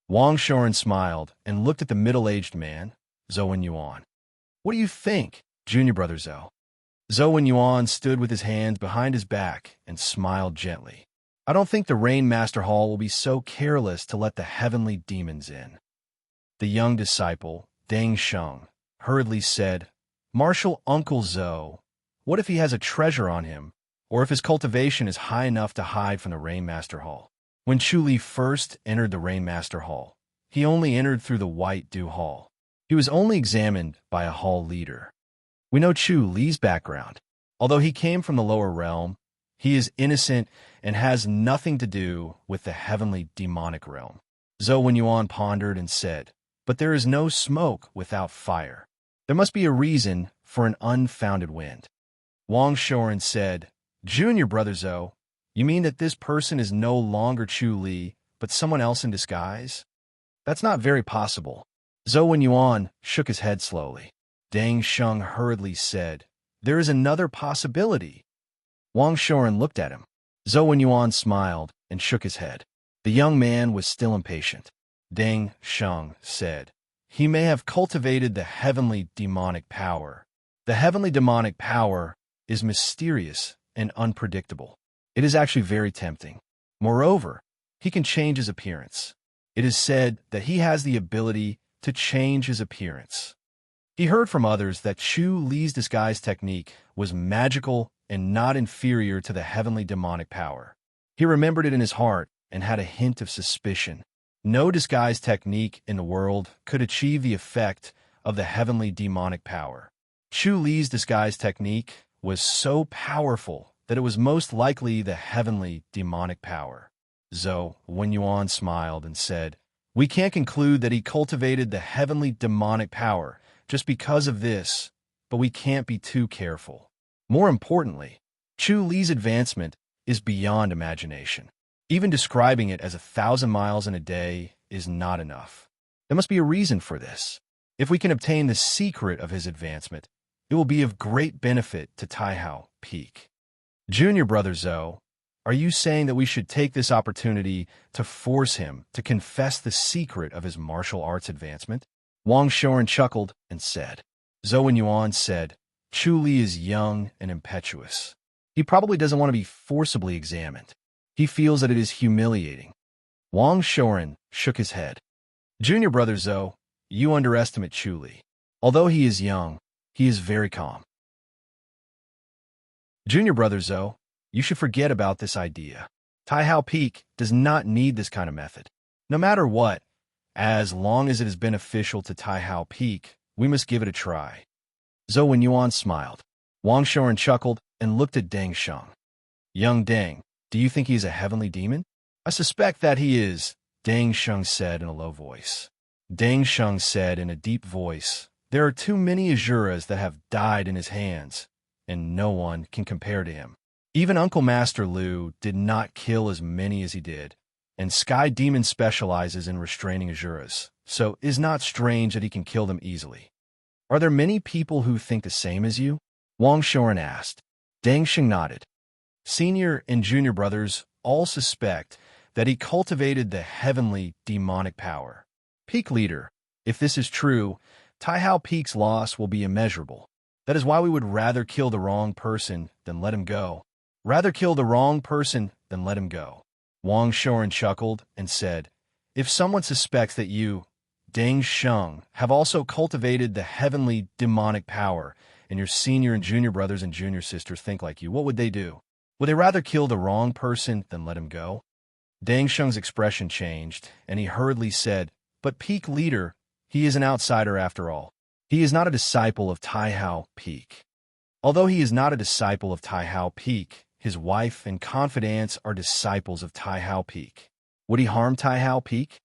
Wang Shoren smiled and looked at the middle-aged man, Zhou and Yuan. "What do you think, junior brother Zhou?" Zhou and Yuan stood with his hands behind his back and smiled gently. "I don't think the Rain Master Hall will be so careless to let the heavenly demons in." The young disciple, Deng Sheng, hurriedly said, "Martial Uncle Zhou, what if he has a treasure on him, or if his cultivation is high enough to hide from the Rain Master Hall?" When Chu Li first entered the Rain Master Hall, he only entered through the White Dew Hall. He was only examined by a hall leader. We know Chu Li's background. Although he came from the lower realm, he is innocent and has nothing to do with the heavenly demonic realm. Zhou Wenyuan pondered and said, "But there is no smoke without fire. There must be a reason for an unfounded wind." Wang Shoren said, "Junior brother Zhou, you mean that this person is no longer Chu Li, but someone else in disguise?" "That's not very possible." Zhou Wenyuan shook his head slowly. Deng Sheng hurriedly said, "There is another possibility." Wang Shoren looked at him. Zhou Wenyuan smiled and shook his head. The young man was still impatient. Deng Sheng said, "He may have cultivated the heavenly demonic power. The heavenly demonic power is mysterious and unpredictable. It is actually very tempting. Moreover, he can change his appearance. It is said that he has the ability to change his appearance." He heard from others that Chu Li's disguise technique was magical and not inferior to the heavenly demonic power. He remembered it in his heart and had a hint of suspicion. No disguise technique in the world could achieve the effect of the heavenly demonic power. Chu Li's disguise technique was so powerful that it was most likely the heavenly demonic power. Zhou Wenyuan smiled and said, "We can't conclude that he cultivated the heavenly demonic power just because of this, but we can't be too careful. More importantly, Chu Li's advancement is beyond imagination. Even describing it as 1,000 miles in a day is not enough. There must be a reason for this. If we can obtain the secret of his advancement, it will be of great benefit to Taihao Peak." "Junior brother Zhou, are you saying that we should take this opportunity to force him to confess the secret of his martial arts advancement?" Wang Shoren chuckled and said. Zhou Wenyuan said, "Chu Li is young and impetuous. He probably doesn't want to be forcibly examined. He feels that it is humiliating." Wang Shoren shook his head. "Junior brother Zhou, you underestimate Chu Li. Although he is young, he is very calm." "Junior brother Zhou, you should forget about this idea. Taihao Peak does not need this kind of method. No matter what, as long as it is beneficial to Taihao Peak, we must give it a try." Zhou Wenyuan smiled. Wang Shoren chuckled and looked at Deng Sheng. "Young Deng, do you think he is a heavenly demon?" "I suspect that he is," Deng Sheng said in a low voice. Deng Sheng said in a deep voice, "There are too many Azuras that have died in his hands, and no one can compare to him. Even Uncle Master Lu did not kill as many as he did, and Sky Demon specializes in restraining Azuras, so it is not strange that he can kill them easily." "Are there many people who think the same as you?" Wang Shoren asked. Deng Sheng nodded. "Senior and junior brothers all suspect that he cultivated the heavenly demonic power. Peak leader, if this is true, Taihao Peak's loss will be immeasurable. That is why we would rather kill the wrong person than let him go. Rather kill the wrong person than let him go." Wang Shoren chuckled and said, "If someone suspects that you, Deng Sheng, have also cultivated the heavenly demonic power, and your senior and junior brothers and junior sisters think like you, what would they do? Would they rather kill the wrong person than let him go?" Deng Sheng's expression changed, and he hurriedly said, "But Peak leader, he is an outsider after all. He is not a disciple of Taihao Peak. Although he is not a disciple of Taihao Peak, his wife and confidants are disciples of Taihao Peak. Would he harm Taihao Peak?"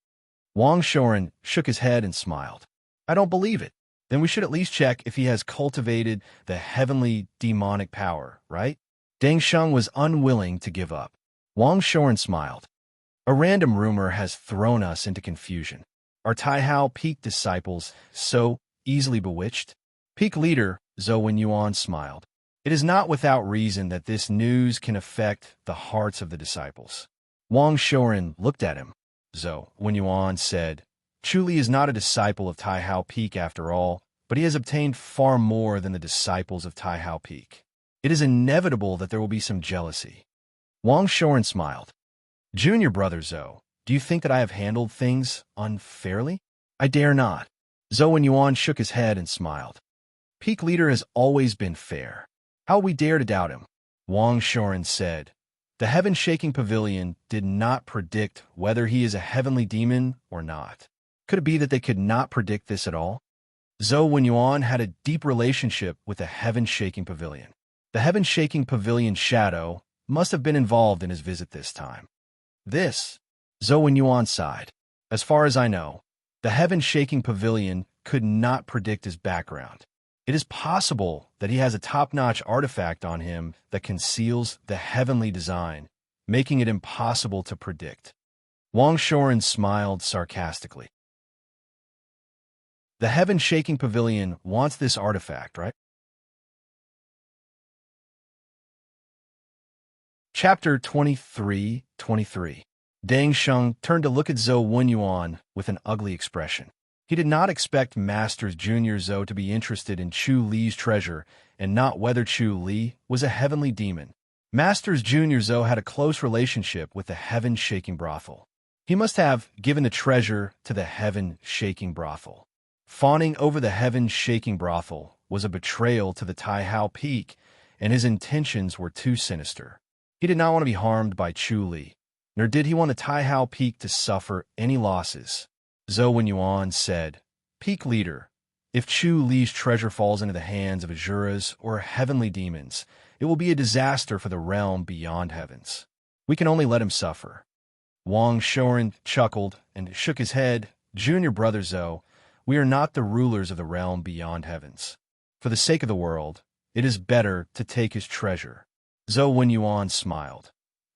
Wang Shoren shook his head and smiled. "I don't believe it. Then we should at least check if he has cultivated the heavenly demonic power, right?" Deng Sheng was unwilling to give up. Wang Shoren smiled. A random rumor has thrown us into confusion. Are Taihao Peak disciples so easily bewitched? Peak leader Zhou Wenyuan smiled. It is not without reason that this news can affect the hearts of the disciples. Wang Shouren looked at him. Zhou Wenyuan said, Chu Li is not a disciple of Taihao Peak after all, but he has obtained far more than the disciples of Taihao Peak. It is inevitable that there will be some jealousy. Wang Shouren smiled. Junior brother Zhou, do you think that I have handled things unfairly? I dare not. Zhou Wenyuan shook his head and smiled. Peak leader has always been fair. How we dare to doubt him? Wang Shouren said. The heaven-shaking pavilion did not predict whether he is a heavenly demon or not. Could it be that they could not predict this at all? Zhou Wenyuan had a deep relationship with the heaven-shaking pavilion. The heaven-shaking pavilion shadow must have been involved in his visit this time. This, Zhou Wenyuan sighed. As far as I know, the heaven-shaking pavilion could not predict his background. It is possible that he has a top-notch artifact on him that conceals the heavenly design, making it impossible to predict. Wang Shouren smiled sarcastically. The heaven-shaking pavilion wants this artifact, right? Chapter 23:23. Deng Sheng turned to look at Zhou Wenyuan with an ugly expression. He did not expect Master's Junior Zhou to be interested in Chu Li's treasure and not whether Chu Li was a heavenly demon. Master's Junior Zhou had a close relationship with the heaven-shaking brothel. He must have given the treasure to the heaven-shaking brothel. Fawning over the heaven-shaking brothel was a betrayal to the Taihao Peak, and his intentions were too sinister. He did not want to be harmed by Chu Li, nor did he want the Taihao Peak to suffer any losses. Zhou Wenyuan said, Peak leader, if Chu Li's treasure falls into the hands of Asuras or heavenly demons, it will be a disaster for the realm beyond heavens. We can only let him suffer. Wang Shouren chuckled and shook his head. Junior brother Zhou, we are not the rulers of the realm beyond heavens. For the sake of the world, it is better to take his treasure. Zhou Wenyuan smiled.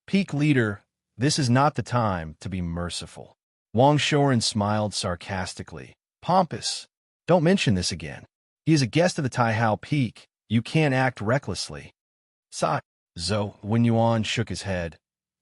Peak leader, this is not the time to be merciful. Wang Shouren smiled sarcastically. Pompous, don't mention this again. He is a guest of the Taihao Peak. You can't act recklessly. Sigh. Zhou Wenyuan shook his head.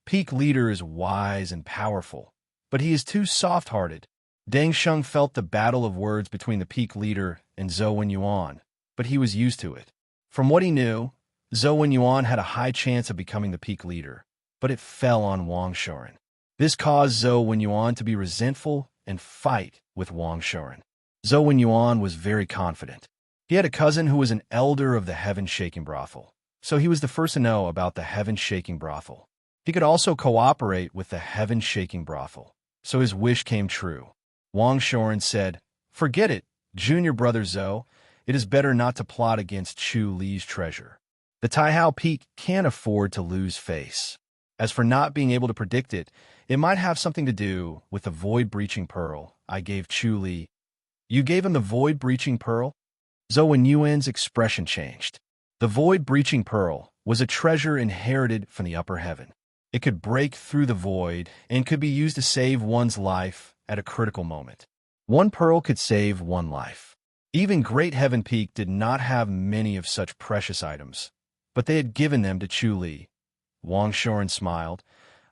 Peak leader is wise and powerful, but he is too soft-hearted. Deng Sheng felt the battle of words between the Peak leader and Zhou Wenyuan, but he was used to it. From what he knew, Zhou Wenyuan had a high chance of becoming the Peak leader, but it fell on Wang Shouren. This caused Zhou Wenyuan to be resentful and fight with Wang Shouren. Zhou Wenyuan was very confident. He had a cousin who was an elder of the heaven-shaking brothel, so he was the first to know about the heaven-shaking brothel. He could also cooperate with the heaven-shaking brothel, so his wish came true. Wang Shouren said, Forget it, junior brother Zhou. It is better not to plot against Chu Li's treasure. The Taihao Peak can't afford to lose face. As for not being able to predict it, it might have something to do with the void-breaching pearl I gave Chu Li. You gave him the void-breaching pearl? Zhou Wenyuan's expression changed. The void-breaching pearl was a treasure inherited from the upper heaven. It could break through the void and could be used to save one's life at a critical moment. One pearl could save one life. Even Great Heaven Peak did not have many of such precious items, but they had given them to Chu Li. Wang Shouren smiled.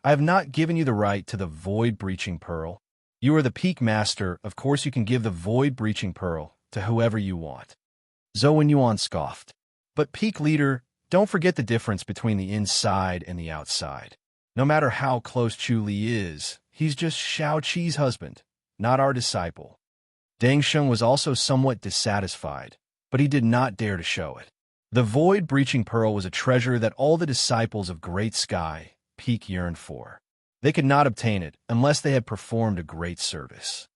I have not given you the right to the void-breaching pearl. You are the Peak Master. Of course you can give the void-breaching pearl to whoever you want. Zhou Wenyuan scoffed. But Peak leader, don't forget the difference between the inside and the outside. No matter how close Chu Li is, he's just Shao Qi's husband, not our disciple. Deng Sheng was also somewhat dissatisfied, but he did not dare to show it. The void-breaching pearl was a treasure that all the disciples of Great Sky Peak yearned for. They could not obtain it unless they had performed a great service.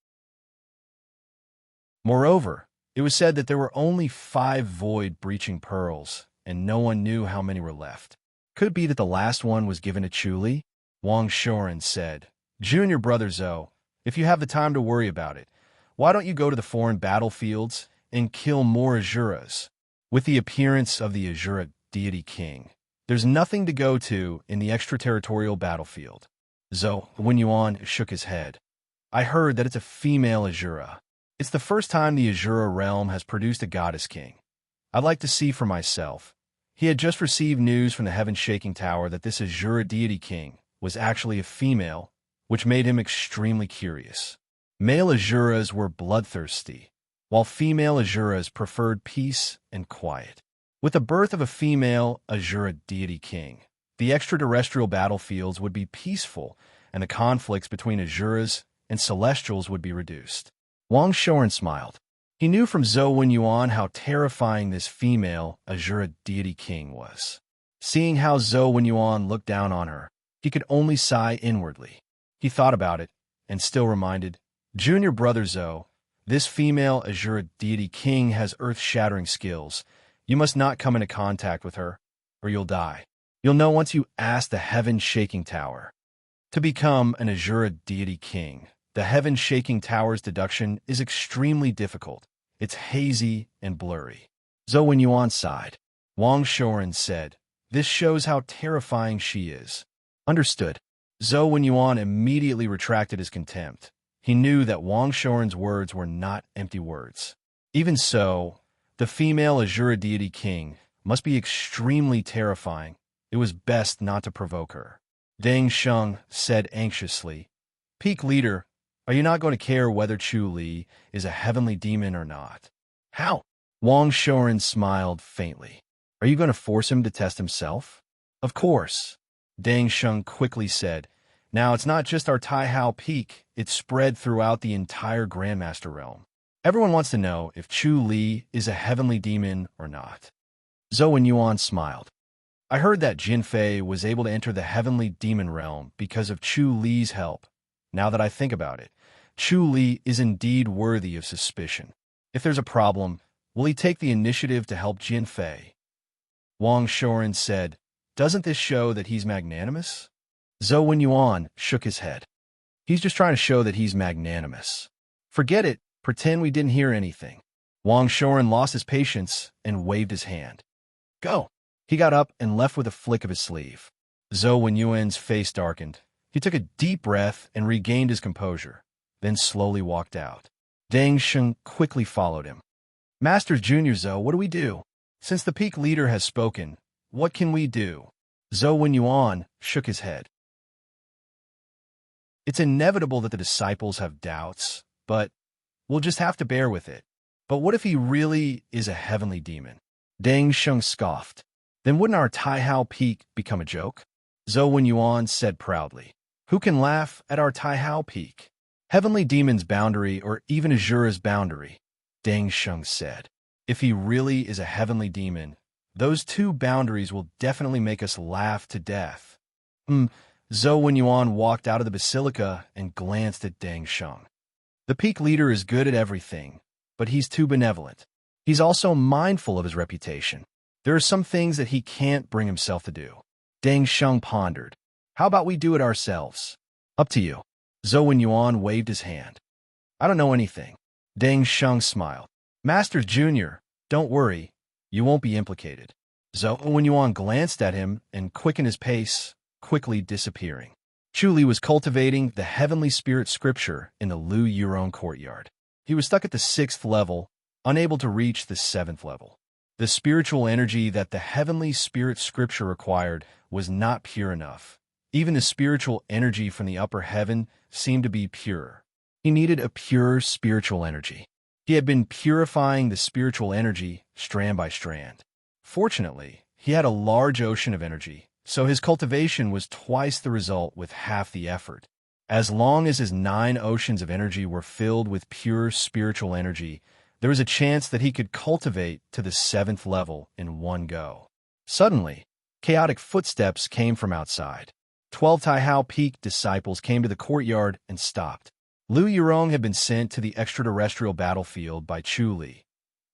Moreover, it was said that there were only 5 void-breaching pearls, and no one knew how many were left. Could it be that the last one was given to Chu Li? Wang Shouren said, Junior brother Zhou, if you have the time to worry about it, why don't you go to the foreign battlefields and kill more Asuras? With the appearance of the Asura deity king, there's nothing to go to in the extraterritorial battlefield. Zhou Wenyuan shook his head. I heard that it's a female Azura. It's the first time the Azura realm has produced a goddess king. I'd like to see for myself. He had just received news from the heaven-shaking tower that this Azura deity king was actually a female, which made him extremely curious. Male Azuras were bloodthirsty, while female Azuras preferred peace and quiet. With the birth of a female Azura deity king, the extraterrestrial battlefields would be peaceful, and the conflicts between Azuras and Celestials would be reduced. Wang Shoren smiled. He knew from Zhou Wenyuan how terrifying this female Azura deity king was. Seeing how Zhou Wenyuan looked down on her, he could only sigh inwardly. He thought about it, and still reminded, Junior brother Zhou, this female Azura deity king has earth-shattering skills. You must not come into contact with her, or you'll die. You'll know once you ask the heaven-shaking tower. To become an Azura deity king, the heaven-shaking tower's deduction is extremely difficult. It's hazy and blurry. Zhou Wenyuan sighed. Wang Shoren said, this shows how terrifying she is. Understood. Zhou Wenyuan immediately retracted his contempt. He knew that Wang Shoren's words were not empty words. Even so, the female Azura deity king must be extremely terrifying. It was best not to provoke her. Deng Sheng said anxiously, Peak leader, are you not going to care whether Chu Li is a heavenly demon or not? How? Wang Shoren smiled faintly. Are you going to force him to test himself? Of course. Deng Sheng quickly said, now it's not just our Tai Hao Peak, it's spread throughout the entire Grandmaster realm. Everyone wants to know if Chu Li is a heavenly demon or not. Zhou Wenyuan smiled. I heard that Jin Fei was able to enter the heavenly demon realm because of Chu Li's help. Now that I think about it, Chu Li is indeed worthy of suspicion. If there's a problem, will he take the initiative to help Jin Fei? Wang Shoren said, doesn't this show that he's magnanimous? Zhou Wenyuan shook his head. He's just trying to show that he's magnanimous. Forget it, pretend we didn't hear anything. Wang Shoren lost his patience and waved his hand. Go. He got up and left with a flick of his sleeve. Zhou Wenyuan's face darkened. He took a deep breath and regained his composure, then slowly walked out. Deng Sheng quickly followed him. Masters Junior Zhou, what do we do? Since the peak leader has spoken, what can we do? Zhou Wenyuan shook his head. It's inevitable that the disciples have doubts, but we'll just have to bear with it. But what if he really is a heavenly demon? Deng Sheng scoffed. Then wouldn't our Tai Hao Peak become a joke? Zhou Wenyuan said proudly. Who can laugh at our Tai Hao Peak? Heavenly Demon's boundary or even Azura's boundary, Deng Sheng said. If he really is a heavenly demon, those two boundaries will definitely make us laugh to death. Zhou Wenyuan walked out of the basilica and glanced at Deng Sheng. The peak leader is good at everything, but he's too benevolent. He's also mindful of his reputation. There are some things that he can't bring himself to do. Deng Sheng pondered. How about we do it ourselves? Up to you. Zhou Wenyuan waved his hand. I don't know anything. Deng Sheng smiled. Masters Junior, don't worry. You won't be implicated. Zhou Wenyuan glanced at him and quickened his pace, quickly disappearing. Chu Li was cultivating the heavenly spirit scripture in the Lu Yurong courtyard. He was stuck at the 6th level, unable to reach the 7th level. The spiritual energy that the heavenly spirit scripture required was not pure enough. Even the spiritual energy from the upper heaven seemed to be purer. He needed a pure spiritual energy. He had been purifying the spiritual energy strand by strand. Fortunately, he had a large ocean of energy, so his cultivation was twice the result with half the effort. As long as his 9 oceans of energy were filled with pure spiritual energy, there was a chance that he could cultivate to the 7th level in one go. Suddenly, chaotic footsteps came from outside. 12 Tai Hao Peak disciples came to the courtyard and stopped. Lu Yurong had been sent to the extraterrestrial battlefield by Chu Li.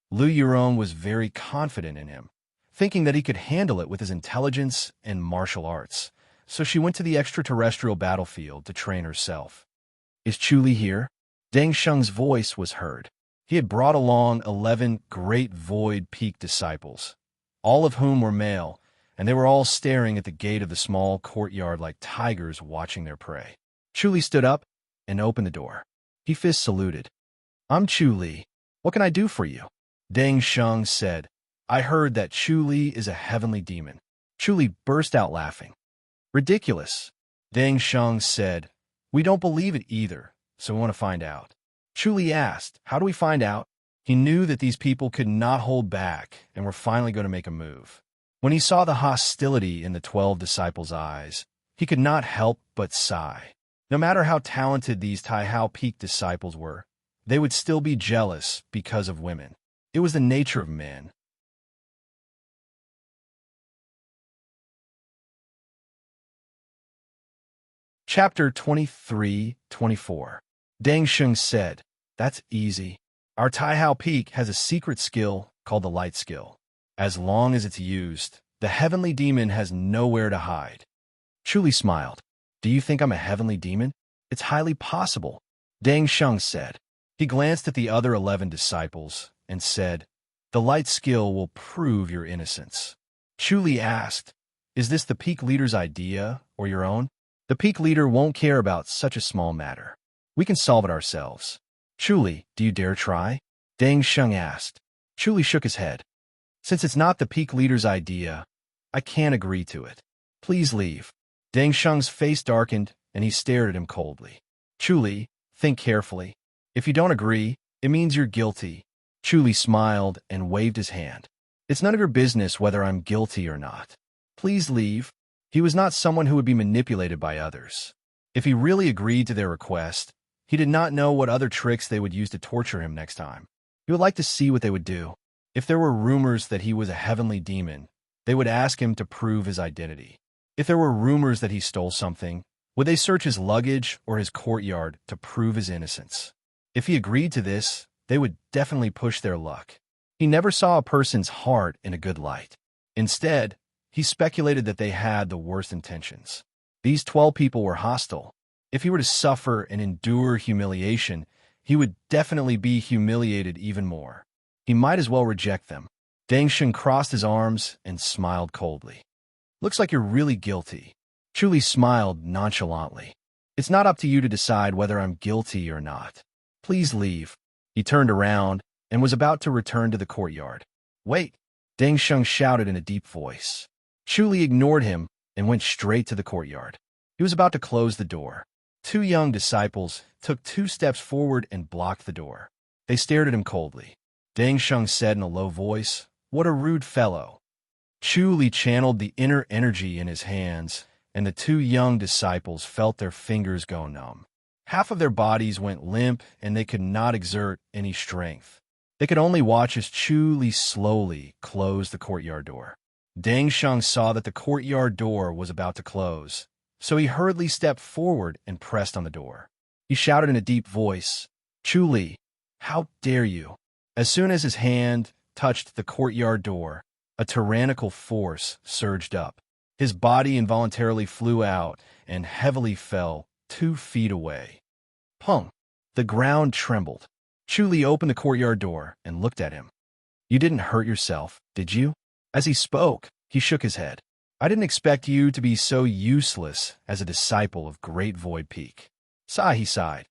Lu Yurong was very confident in him, thinking that he could handle it with his intelligence and martial arts, so she went to the extraterrestrial battlefield to train herself. Is Chu Li here? Deng Sheng's voice was heard. He had brought along 11 great Void Peak disciples, all of whom were male, and they were all staring at the gate of the small courtyard like tigers watching their prey. Chu Li stood up and opened the door. He fist saluted. "I'm Chu Li. What can I do for you?" Deng Sheng said. "I heard that Chu Li is a heavenly demon." Chu Li burst out laughing. "Ridiculous." Deng Sheng said. "We don't believe it either, so we want to find out." Chu Li asked, "How do we find out?" He knew that these people could not hold back and were finally going to make a move. When he saw the hostility in the 12 disciples' eyes, he could not help but sigh. No matter how talented these Taihao Peak disciples were, they would still be jealous because of women. It was the nature of men. Chapter 23-24. Deng Sheng said, "That's easy. Our Taihao Peak has a secret skill called the light skill. As long as it's used, the heavenly demon has nowhere to hide." Chu Li smiled. "Do you think I'm a heavenly demon?" "It's highly possible," Deng Sheng said. He glanced at the other 11 disciples and said, "The light skill will prove your innocence." Chu Li asked, "Is this the peak leader's idea or your own?" "The peak leader won't care about such a small matter. We can solve it ourselves." "Chu Li, do you dare try?" Deng Sheng asked. Chu Li shook his head. "Since it's not the peak leader's idea, I can't agree to it. Please leave." Deng Sheng's face darkened, and he stared at him coldly. "Chu Li, think carefully. If you don't agree, it means you're guilty." Chu Li smiled and waved his hand. "It's none of your business whether I'm guilty or not. Please leave." He was not someone who would be manipulated by others. If he really agreed to their request, he did not know what other tricks they would use to torture him next time. He would like to see what they would do. If there were rumors that he was a heavenly demon, they would ask him to prove his identity. If there were rumors that he stole something, would they search his luggage or his courtyard to prove his innocence? If he agreed to this, they would definitely push their luck. He never saw a person's heart in a good light. Instead, he speculated that they had the worst intentions. These 12 people were hostile. If he were to suffer and endure humiliation, he would definitely be humiliated even more. He might as well reject them. Deng Sheng crossed his arms and smiled coldly. "Looks like you're really guilty." Chu Li smiled nonchalantly. "It's not up to you to decide whether I'm guilty or not. Please leave." He turned around and was about to return to the courtyard. "Wait!" Deng Sheng shouted in a deep voice. Chu Li ignored him and went straight to the courtyard. He was about to close the door. 2 young disciples took 2 steps forward and blocked the door. They stared at him coldly. Deng Sheng said in a low voice, "What a rude fellow." Chu Li channeled the inner energy in his hands, and the 2 young disciples felt their fingers go numb. Half of their bodies went limp, and they could not exert any strength. They could only watch as Chu Li slowly closed the courtyard door. Deng Sheng saw that the courtyard door was about to close, so he hurriedly stepped forward and pressed on the door. He shouted in a deep voice, "Chu Li, how dare you?" As soon as his hand touched the courtyard door, a tyrannical force surged up. His body involuntarily flew out and heavily fell 2 feet away. Pung! The ground trembled. Chu Li opened the courtyard door and looked at him. "You didn't hurt yourself, did you?" As he spoke, he shook his head. "I didn't expect you to be so useless as a disciple of Great Void Peak." Sigh, he sighed.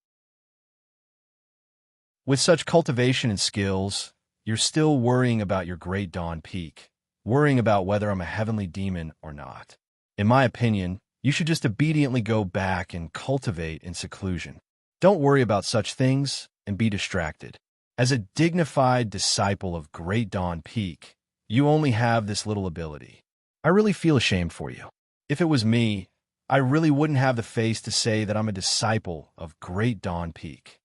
"With such cultivation and skills, you're still worrying about your Great Dawn Peak, worrying about whether I'm a heavenly demon or not. In my opinion, you should just obediently go back and cultivate in seclusion. Don't worry about such things and be distracted. As a dignified disciple of Great Dawn Peak, you only have this little ability. I really feel ashamed for you. If it was me, I really wouldn't have the face to say that I'm a disciple of Great Dawn Peak."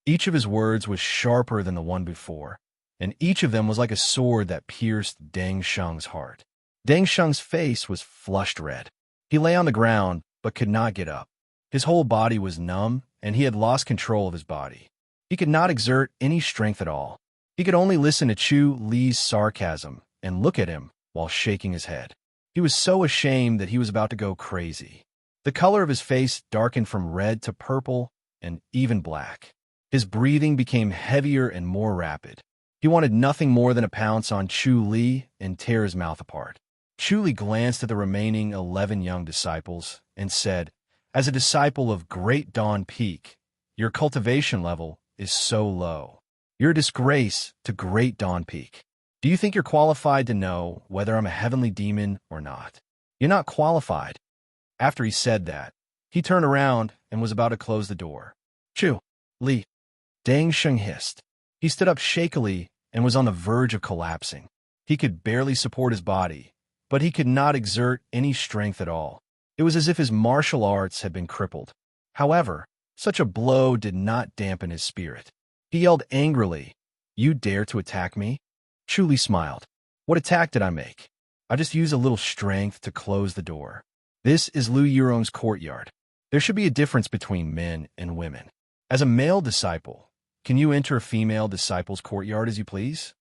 Each of his words was sharper than the one before, and each of them was like a sword that pierced Deng Sheng's heart. Deng Sheng's face was flushed red. He lay on the ground, but could not get up. His whole body was numb, and he had lost control of his body. He could not exert any strength at all. He could only listen to Chu Li's sarcasm and look at him while shaking his head. He was so ashamed that he was about to go crazy. The color of his face darkened from red to purple and even black. His breathing became heavier and more rapid. He wanted nothing more than to pounce on Chu Li and tear his mouth apart. Chu glanced at the remaining 11 young disciples and said, "As a disciple of Great Dawn Peak, your cultivation level is so low. You're a disgrace to Great Dawn Peak. Do you think you're qualified to know whether I'm a heavenly demon or not? You're not qualified." After he said that, he turned around and was about to close the door. "Chu, Li," Dang Sheng hissed. He stood up shakily and was on the verge of collapsing. He could barely support his body, but he could not exert any strength at all. It was as if his martial arts had been crippled. However, such a blow did not dampen his spirit. He yelled angrily, "You dare to attack me?" Chu Li smiled. "What attack did I make? I just used a little strength to close the door. This is Lu Yurong's courtyard. There should be a difference between men and women. As a male disciple, can you enter a female disciple's courtyard as you please?"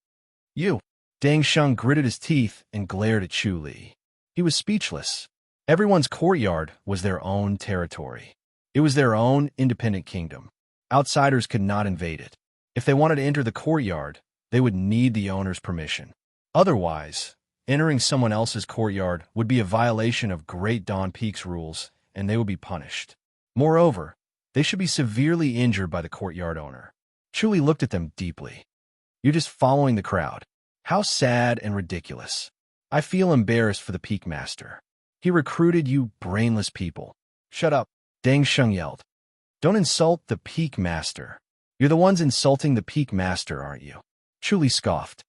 "You." Dang Sheng gritted his teeth and glared at Chu Li. He was speechless. Everyone's courtyard was their own territory. It was their own independent kingdom. Outsiders could not invade it. If they wanted to enter the courtyard, they would need the owner's permission. Otherwise, entering someone else's courtyard would be a violation of Great Dawn Peak's rules, and they would be punished. Moreover, they should be severely injured by the courtyard owner. Chu Li looked at them deeply. "You're just following the crowd. How sad and ridiculous. I feel embarrassed for the Peak Master. He recruited you brainless people." "Shut up," Dang Sheng yelled. "Don't insult the Peak Master. You're the ones insulting the Peak Master, aren't you?" Chu Li scoffed.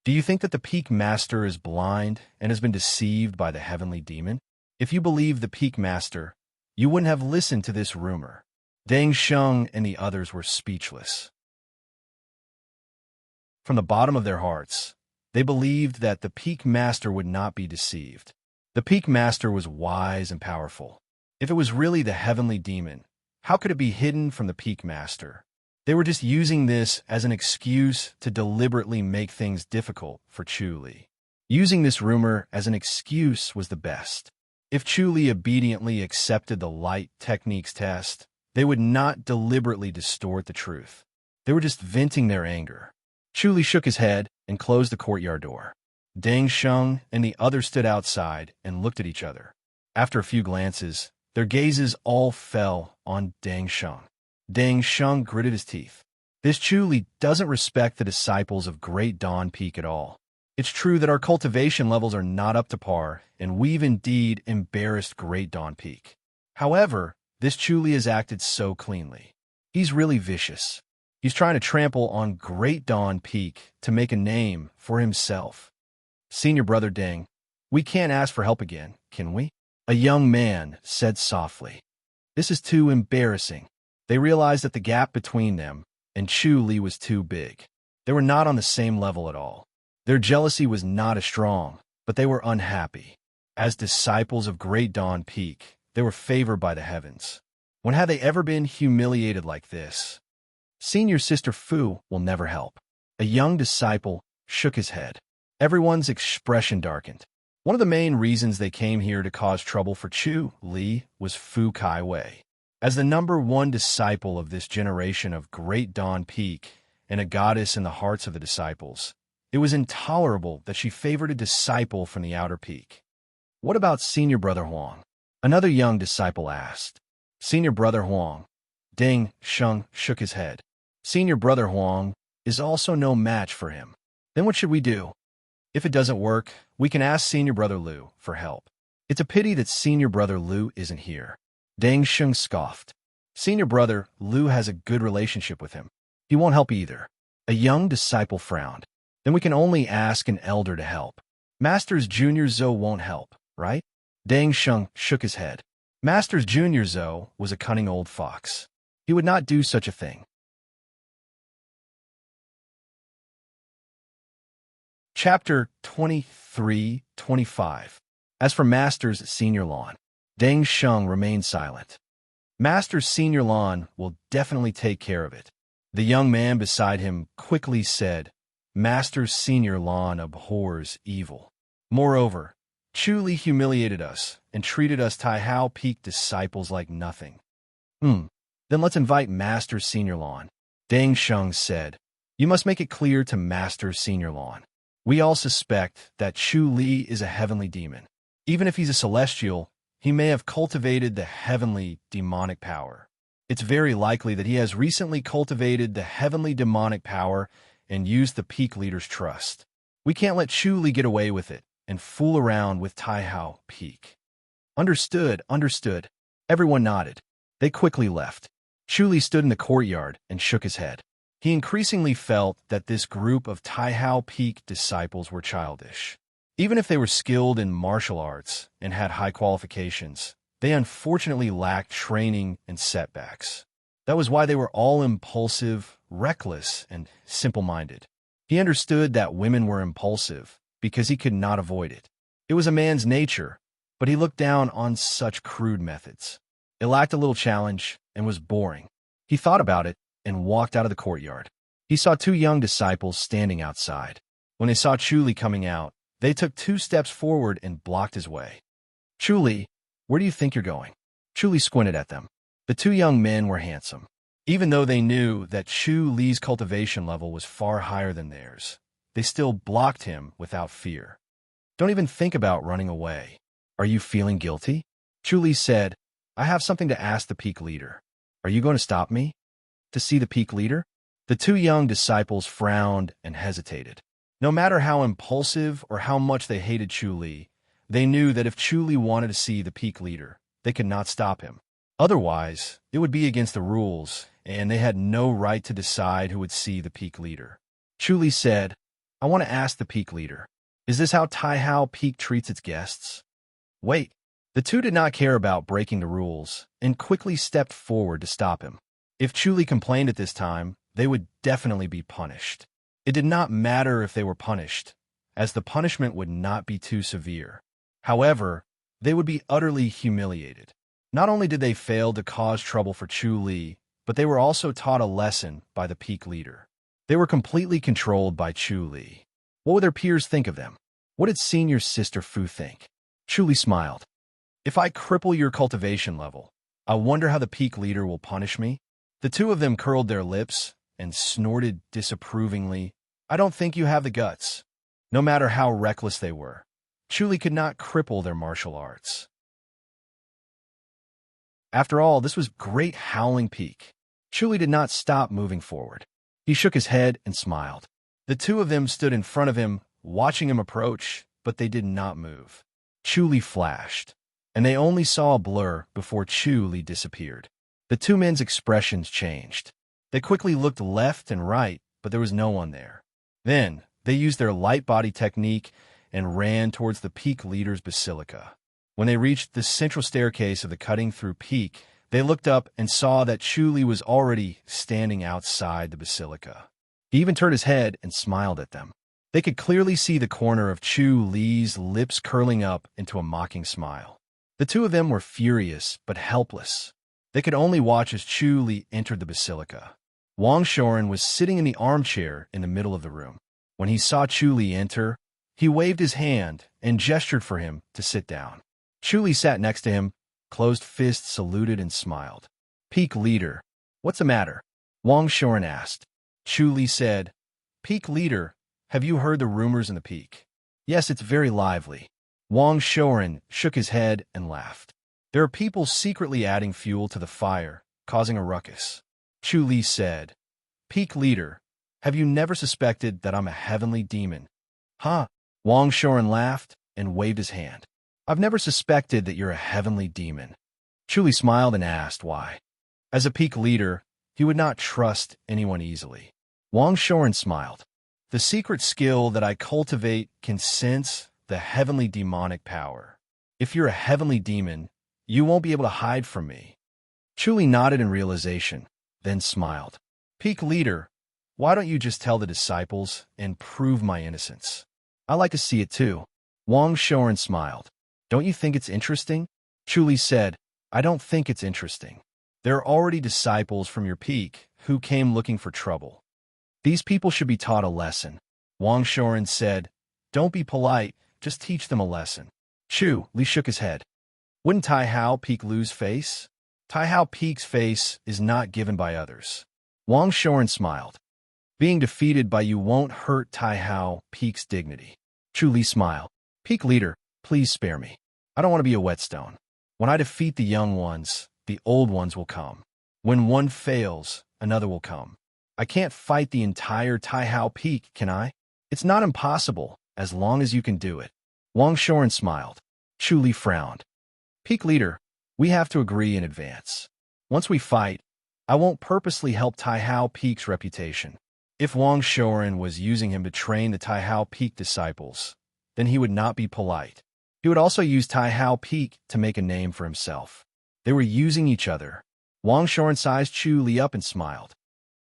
"Do you think that the Peak Master is blind and has been deceived by the heavenly demon? If you believe the Peak Master, you wouldn't have listened to this rumor." Dang Sheng and the others were speechless. From the bottom of their hearts, they believed that the Peak Master would not be deceived. The Peak Master was wise and powerful. If it was really the heavenly demon, how could it be hidden from the Peak Master? They were just using this as an excuse to deliberately make things difficult for Chu Li. Using this rumor as an excuse was the best. If Chu Li obediently accepted the light techniques test, they would not deliberately distort the truth. They were just venting their anger. Chu Li shook his head and closed the courtyard door. Dang Sheng and the others stood outside and looked at each other. After a few glances, their gazes all fell on Dang Sheng. Dang Sheng gritted his teeth. "This Chu Li doesn't respect the disciples of Great Dawn Peak at all. It's true that our cultivation levels are not up to par, and we've indeed embarrassed Great Dawn Peak. However, this Chu Li has acted so cleanly. He's really vicious. He's trying to trample on Great Dawn Peak to make a name for himself. Senior Brother Dang, we can't ask for help again, can we?" A young man said softly. "This is too embarrassing." They realized that the gap between them and Chu Li was too big. They were not on the same level at all. Their jealousy was not as strong, but they were unhappy. As disciples of Great Dawn Peak, they were favored by the heavens. When had they ever been humiliated like this? "Senior Sister Fu will never help." A young disciple shook his head. Everyone's expression darkened. One of the main reasons they came here to cause trouble for Chu Li was Fu Kai Wei. As the #1 disciple of this generation of Great Dawn Peak and a goddess in the hearts of the disciples, it was intolerable that she favored a disciple from the outer peak. "What about Senior Brother Huang?" another young disciple asked. Senior Brother Huang. Dang Sheng shook his head. "Senior Brother Huang is also no match for him." "Then what should we do?" "If it doesn't work, we can ask Senior Brother Lu for help." "It's a pity that Senior Brother Lu isn't here." Dang Sheng scoffed. "Senior Brother Lu has a good relationship with him. He won't help either." A young disciple frowned. "Then we can only ask an elder to help. Masters Junior Zhou won't help, right?" Dang Sheng shook his head. Masters Junior Zhou was a cunning old fox. He would not do such a thing. Chapter 23-25. As for Masters Senior Lawn, Dang Sheng remained silent. "Master Senior Lawn will definitely take care of it." The young man beside him quickly said, "Master Senior Lawn abhors evil. Moreover, Chu Li humiliated us and treated us Taihao Peak disciples like nothing." Then let's invite Master Senior Lawn," Dang Sheng said. "You must make it clear to Master Senior Lawn. We all suspect that Chu Li is a heavenly demon. Even if he's a celestial, he may have cultivated the heavenly demonic power. It's very likely that he has recently cultivated the heavenly demonic power and used the peak leader's trust. We can't let Chu Li get away with it and fool around with Tai Hao Peak. Understood, understood. Everyone nodded. They quickly left. Chu Li stood in the courtyard and shook his head. He increasingly felt that this group of Tai Hao Peak disciples were childish. Even if they were skilled in martial arts and had high qualifications, they unfortunately lacked training and setbacks. That was why they were all impulsive, reckless, and simple-minded. He understood that women were impulsive because he could not avoid it. It was a man's nature, but he looked down on such crude methods. It lacked a little challenge and was boring. He thought about it and walked out of the courtyard. He saw two young disciples standing outside. When they saw Chu Li coming out, they took 2 steps forward and blocked his way. Chu Li, where do you think you're going? Chu Li squinted at them. The 2 young men were handsome. Even though they knew that Chu Li's cultivation level was far higher than theirs, they still blocked him without fear. Don't even think about running away. Are you feeling guilty? Chu Li said, I have something to ask the peak leader. Are you going to stop me? To see the peak leader? The 2 young disciples frowned and hesitated. No matter how impulsive or how much they hated Chu Li, they knew that if Chu Li wanted to see the peak leader, they could not stop him. Otherwise, it would be against the rules, and they had no right to decide who would see the peak leader. Chu Li said, I want to ask the peak leader, is this how Tai Hao Peak treats its guests? Wait. The 2 did not care about breaking the rules and quickly stepped forward to stop him. If Chu Li complained at this time, they would definitely be punished. It did not matter if they were punished, as the punishment would not be too severe. However, they would be utterly humiliated. Not only did they fail to cause trouble for Chu Li, but they were also taught a lesson by the peak leader. They were completely controlled by Chu Li. What would their peers think of them? What did senior sister Fu think? Chu Li smiled. If I cripple your cultivation level, I wonder how the peak leader will punish me. The 2 of them curled their lips and snorted disapprovingly. I don't think you have the guts. No matter how reckless they were, Chu Li could not cripple their martial arts. After all, this was Great Howling Peak. Chu Li did not stop moving forward. He shook his head and smiled. The 2 of them stood in front of him, watching him approach, but they did not move. Chu Li flashed, and they only saw a blur before Chu Li disappeared. The 2 men's expressions changed. They quickly looked left and right, but there was no one there. Then, they used their light body technique and ran towards the peak leader's basilica. When they reached the central staircase of the cutting-through peak, they looked up and saw that Chu Li was already standing outside the basilica. He even turned his head and smiled at them. They could clearly see the corner of Chu Li's lips curling up into a mocking smile. The 2 of them were furious but helpless. They could only watch as Chu Li entered the basilica. Wang Shoren was sitting in the armchair in the middle of the room. When he saw Chu Li enter, he waved his hand and gestured for him to sit down. Chu Li sat next to him, closed fist saluted and smiled. Peak leader, what's the matter? Wang Shoren asked. Chu Li said, Peak leader, have you heard the rumors in the peak? Yes, it's very lively. Wang Shoren shook his head and laughed. There are people secretly adding fuel to the fire, causing a ruckus. Chu Li said, Peak leader, have you never suspected that I'm a heavenly demon? Huh? Wang Shoren laughed and waved his hand. I've never suspected that you're a heavenly demon. Chu Li smiled and asked why. As a peak leader, he would not trust anyone easily. Wang Shoren smiled. The secret skill that I cultivate can sense the heavenly demonic power. If you're a heavenly demon, you won't be able to hide from me. Chu Li nodded in realization, then smiled. Peak leader, why don't you just tell the disciples and prove my innocence? I like to see it too. Wang Shoren smiled. Don't you think it's interesting? Chu Li said, I don't think it's interesting. There are already disciples from your peak who came looking for trouble. These people should be taught a lesson. Wang Shoren said, Don't be polite, just teach them a lesson. Chu Li shook his head. Wouldn't Tai Hao Peak lose face? Tai Hao Peak's face is not given by others. Wang Shoren smiled. Being defeated by you won't hurt Tai Hao Peak's dignity. Chu Li smiled. Peak leader, please spare me. I don't want to be a whetstone. When I defeat the young ones, the old ones will come. When one fails, another will come. I can't fight the entire Tai Hao Peak, can I? It's not impossible, as long as you can do it. Wang Shoren smiled. Chu Li frowned. Peak leader, we have to agree in advance. Once we fight, I won't purposely help Tai Hao Peak's reputation. If Wang Shoren was using him to train the Tai Hao Peak disciples, then he would not be polite. He would also use Tai Hao Peak to make a name for himself. They were using each other. Wang Shoren sized Chu Li up and smiled.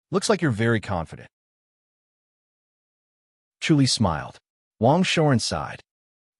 Looks like you're very confident. Chu Li smiled. Wang Shoren sighed.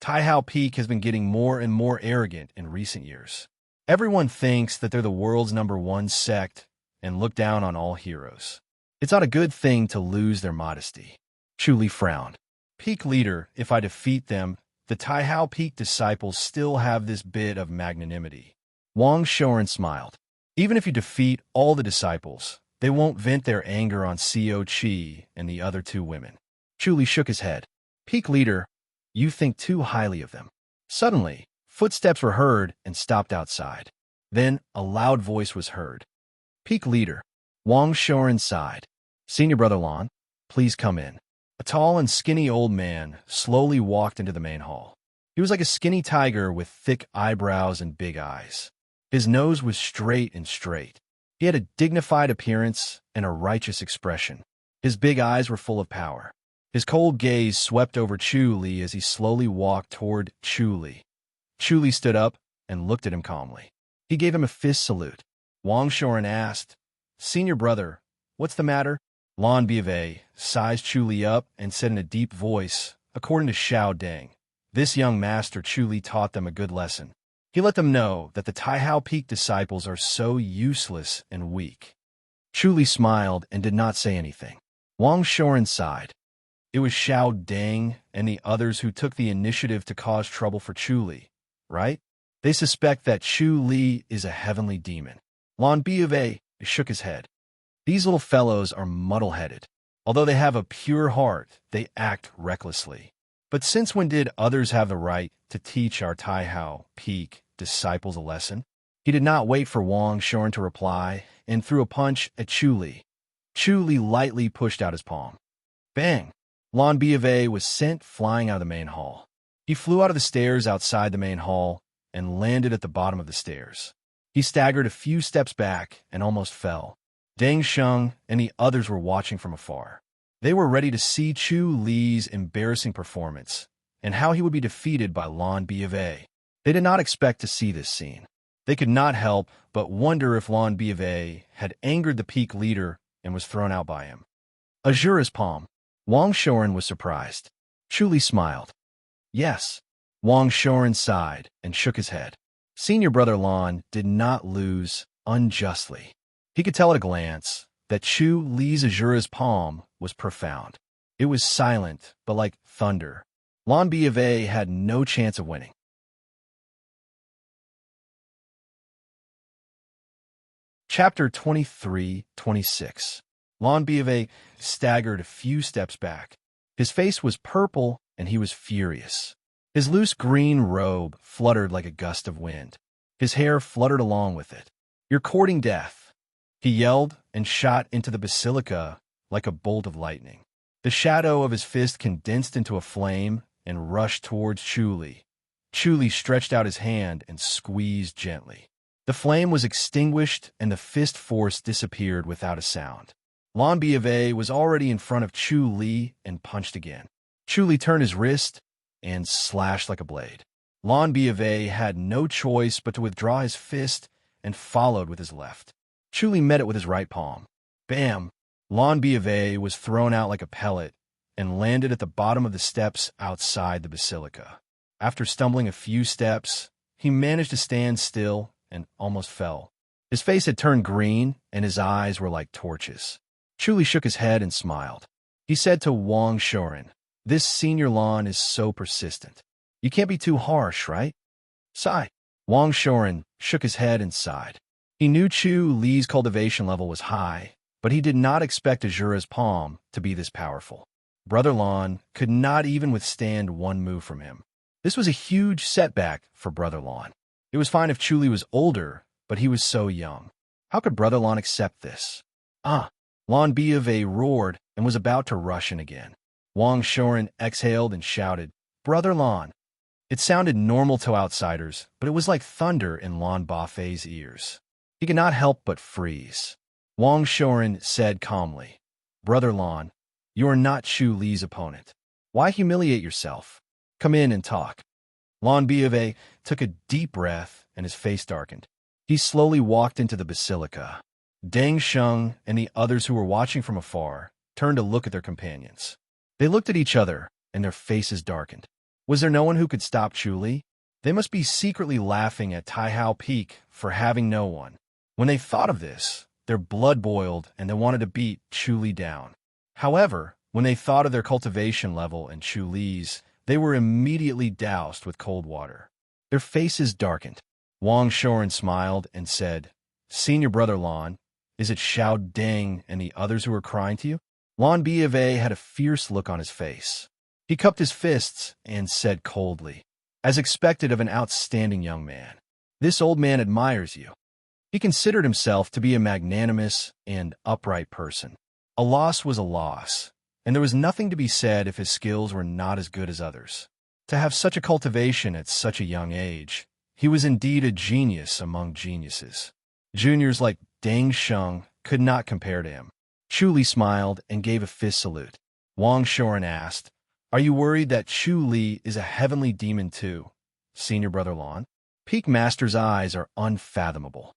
Tai Hao Peak has been getting more and more arrogant in recent years. Everyone thinks that they're the world's #1 sect and look down on all heroes. It's not a good thing to lose their modesty. Chu Li frowned. Peak leader, if I defeat them, the Tai Hao Peak disciples still have this bit of magnanimity. Wang Shoren smiled. Even if you defeat all the disciples, they won't vent their anger on Xiao Qi and the other 2 women. Chu Li shook his head. Peak leader, you think too highly of them. Suddenly, footsteps were heard and stopped outside. Then a loud voice was heard. Peak leader. Wang Shoren sighed. Senior brother Lan, please come in. A tall and skinny old man slowly walked into the main hall. He was like a skinny tiger with thick eyebrows and big eyes. His nose was straight and straight. He had a dignified appearance and a righteous expression. His big eyes were full of power. His cold gaze swept over Chu Li as he slowly walked toward Chu Li. Chu Li stood up and looked at him calmly. He gave him a fist salute. Wang Shoren asked, Senior brother, what's the matter? Lan Biave sized Chu Li up and said in a deep voice, according to Xiao Deng, this young master Chu Li taught them a good lesson. He let them know that the Tai Hao Peak disciples are so useless and weak. Chu Li smiled and did not say anything. Wang Shoren sighed. It was Xiao Deng and the others who took the initiative to cause trouble for Chu Li, right? They suspect that Chu Li is a heavenly demon. Lan Biave shook his head. These little fellows are muddle-headed. Although they have a pure heart, they act recklessly. But since when did others have the right to teach our Tai Hao Peak disciples a lesson? He did not wait for Wang Shoren to reply and threw a punch at Chu Li. Chu Li lightly pushed out his palm. Bang! Lan Biave was sent flying out of the main hall. He flew out of the stairs outside the main hall and landed at the bottom of the stairs. He staggered a few steps back and almost fell. Deng Sheng and the others were watching from afar. They were ready to see Chu Li's embarrassing performance and how he would be defeated by Lan Biave. They did not expect to see this scene. They could not help but wonder if Lan Biave had angered the peak leader and was thrown out by him. Azura's palm. Wang Shoren was surprised. Chu Li smiled. Yes. Wang Shoren sighed and shook his head. Senior brother Lan did not lose unjustly. He could tell at a glance that Chu Li's Azura's palm was profound. It was silent, but like thunder. Lan Biave had no chance of winning. Chapter 23-26. Lan Biave staggered a few steps back. His face was purple, and he was furious. His loose green robe fluttered like a gust of wind. His hair fluttered along with it. You're courting death. He yelled and shot into the basilica like a bolt of lightning. The shadow of his fist condensed into a flame and rushed towards Chu Li. Chu Li stretched out his hand and squeezed gently. The flame was extinguished and the fist force disappeared without a sound. Lan Biave was already in front of Chu Li and punched again. Chu Li turned his wrist and slashed like a blade. Lan Biave had no choice but to withdraw his fist and followed with his left. Chu Li met it with his right palm. Bam! Lan Biave was thrown out like a pellet and landed at the bottom of the steps outside the basilica. After stumbling a few steps, he managed to stand still and almost fell. His face had turned green and his eyes were like torches. Chu Li shook his head and smiled. He said to Wang Shoren, "This senior Lan is so persistent. You can't be too harsh, right?" Sigh. Wang Shoren shook his head and sighed. He knew Chu Li's cultivation level was high, but he did not expect Azura's palm to be this powerful. Brother Lon could not even withstand one move from him. This was a huge setback for Brother Lon. It was fine if Chuli was older, but he was so young. How could Brother Lon accept this? Lon Biave roared and was about to rush in again. Wang Shoren exhaled and shouted, "Brother Lon!" It sounded normal to outsiders, but it was like thunder in Lon Bafei's ears. He could not help but freeze. Wang Shoren said calmly, "Brother Lon, you are not Chu Li's opponent. Why humiliate yourself? Come in and talk." Lon Biave took a deep breath and his face darkened. He slowly walked into the basilica. Deng Sheng and the others who were watching from afar turned to look at their companions. They looked at each other and their faces darkened. Was there no one who could stop Chu Li? They must be secretly laughing at Tai Hao Peak for having no one. When they thought of this, their blood boiled and they wanted to beat Chu Li down. However, when they thought of their cultivation level and Chu Li's, they were immediately doused with cold water. Their faces darkened. Wang Shoren smiled and said, "Senior Brother Lon, is it Xiao Deng and the others who are crying to you?" Lon Biave had a fierce look on his face. He cupped his fists and said coldly, as expected of an outstanding young man, "This old man admires you." He considered himself to be a magnanimous and upright person. A loss was a loss, and there was nothing to be said if his skills were not as good as others. To have such a cultivation at such a young age, he was indeed a genius among geniuses. Juniors like Deng Sheng could not compare to him. Chu Li smiled and gave a fist salute. Wang Shoren asked, "Are you worried that Chu Li is a heavenly demon too, Senior Brother Lon?" Peak Master's eyes are unfathomable.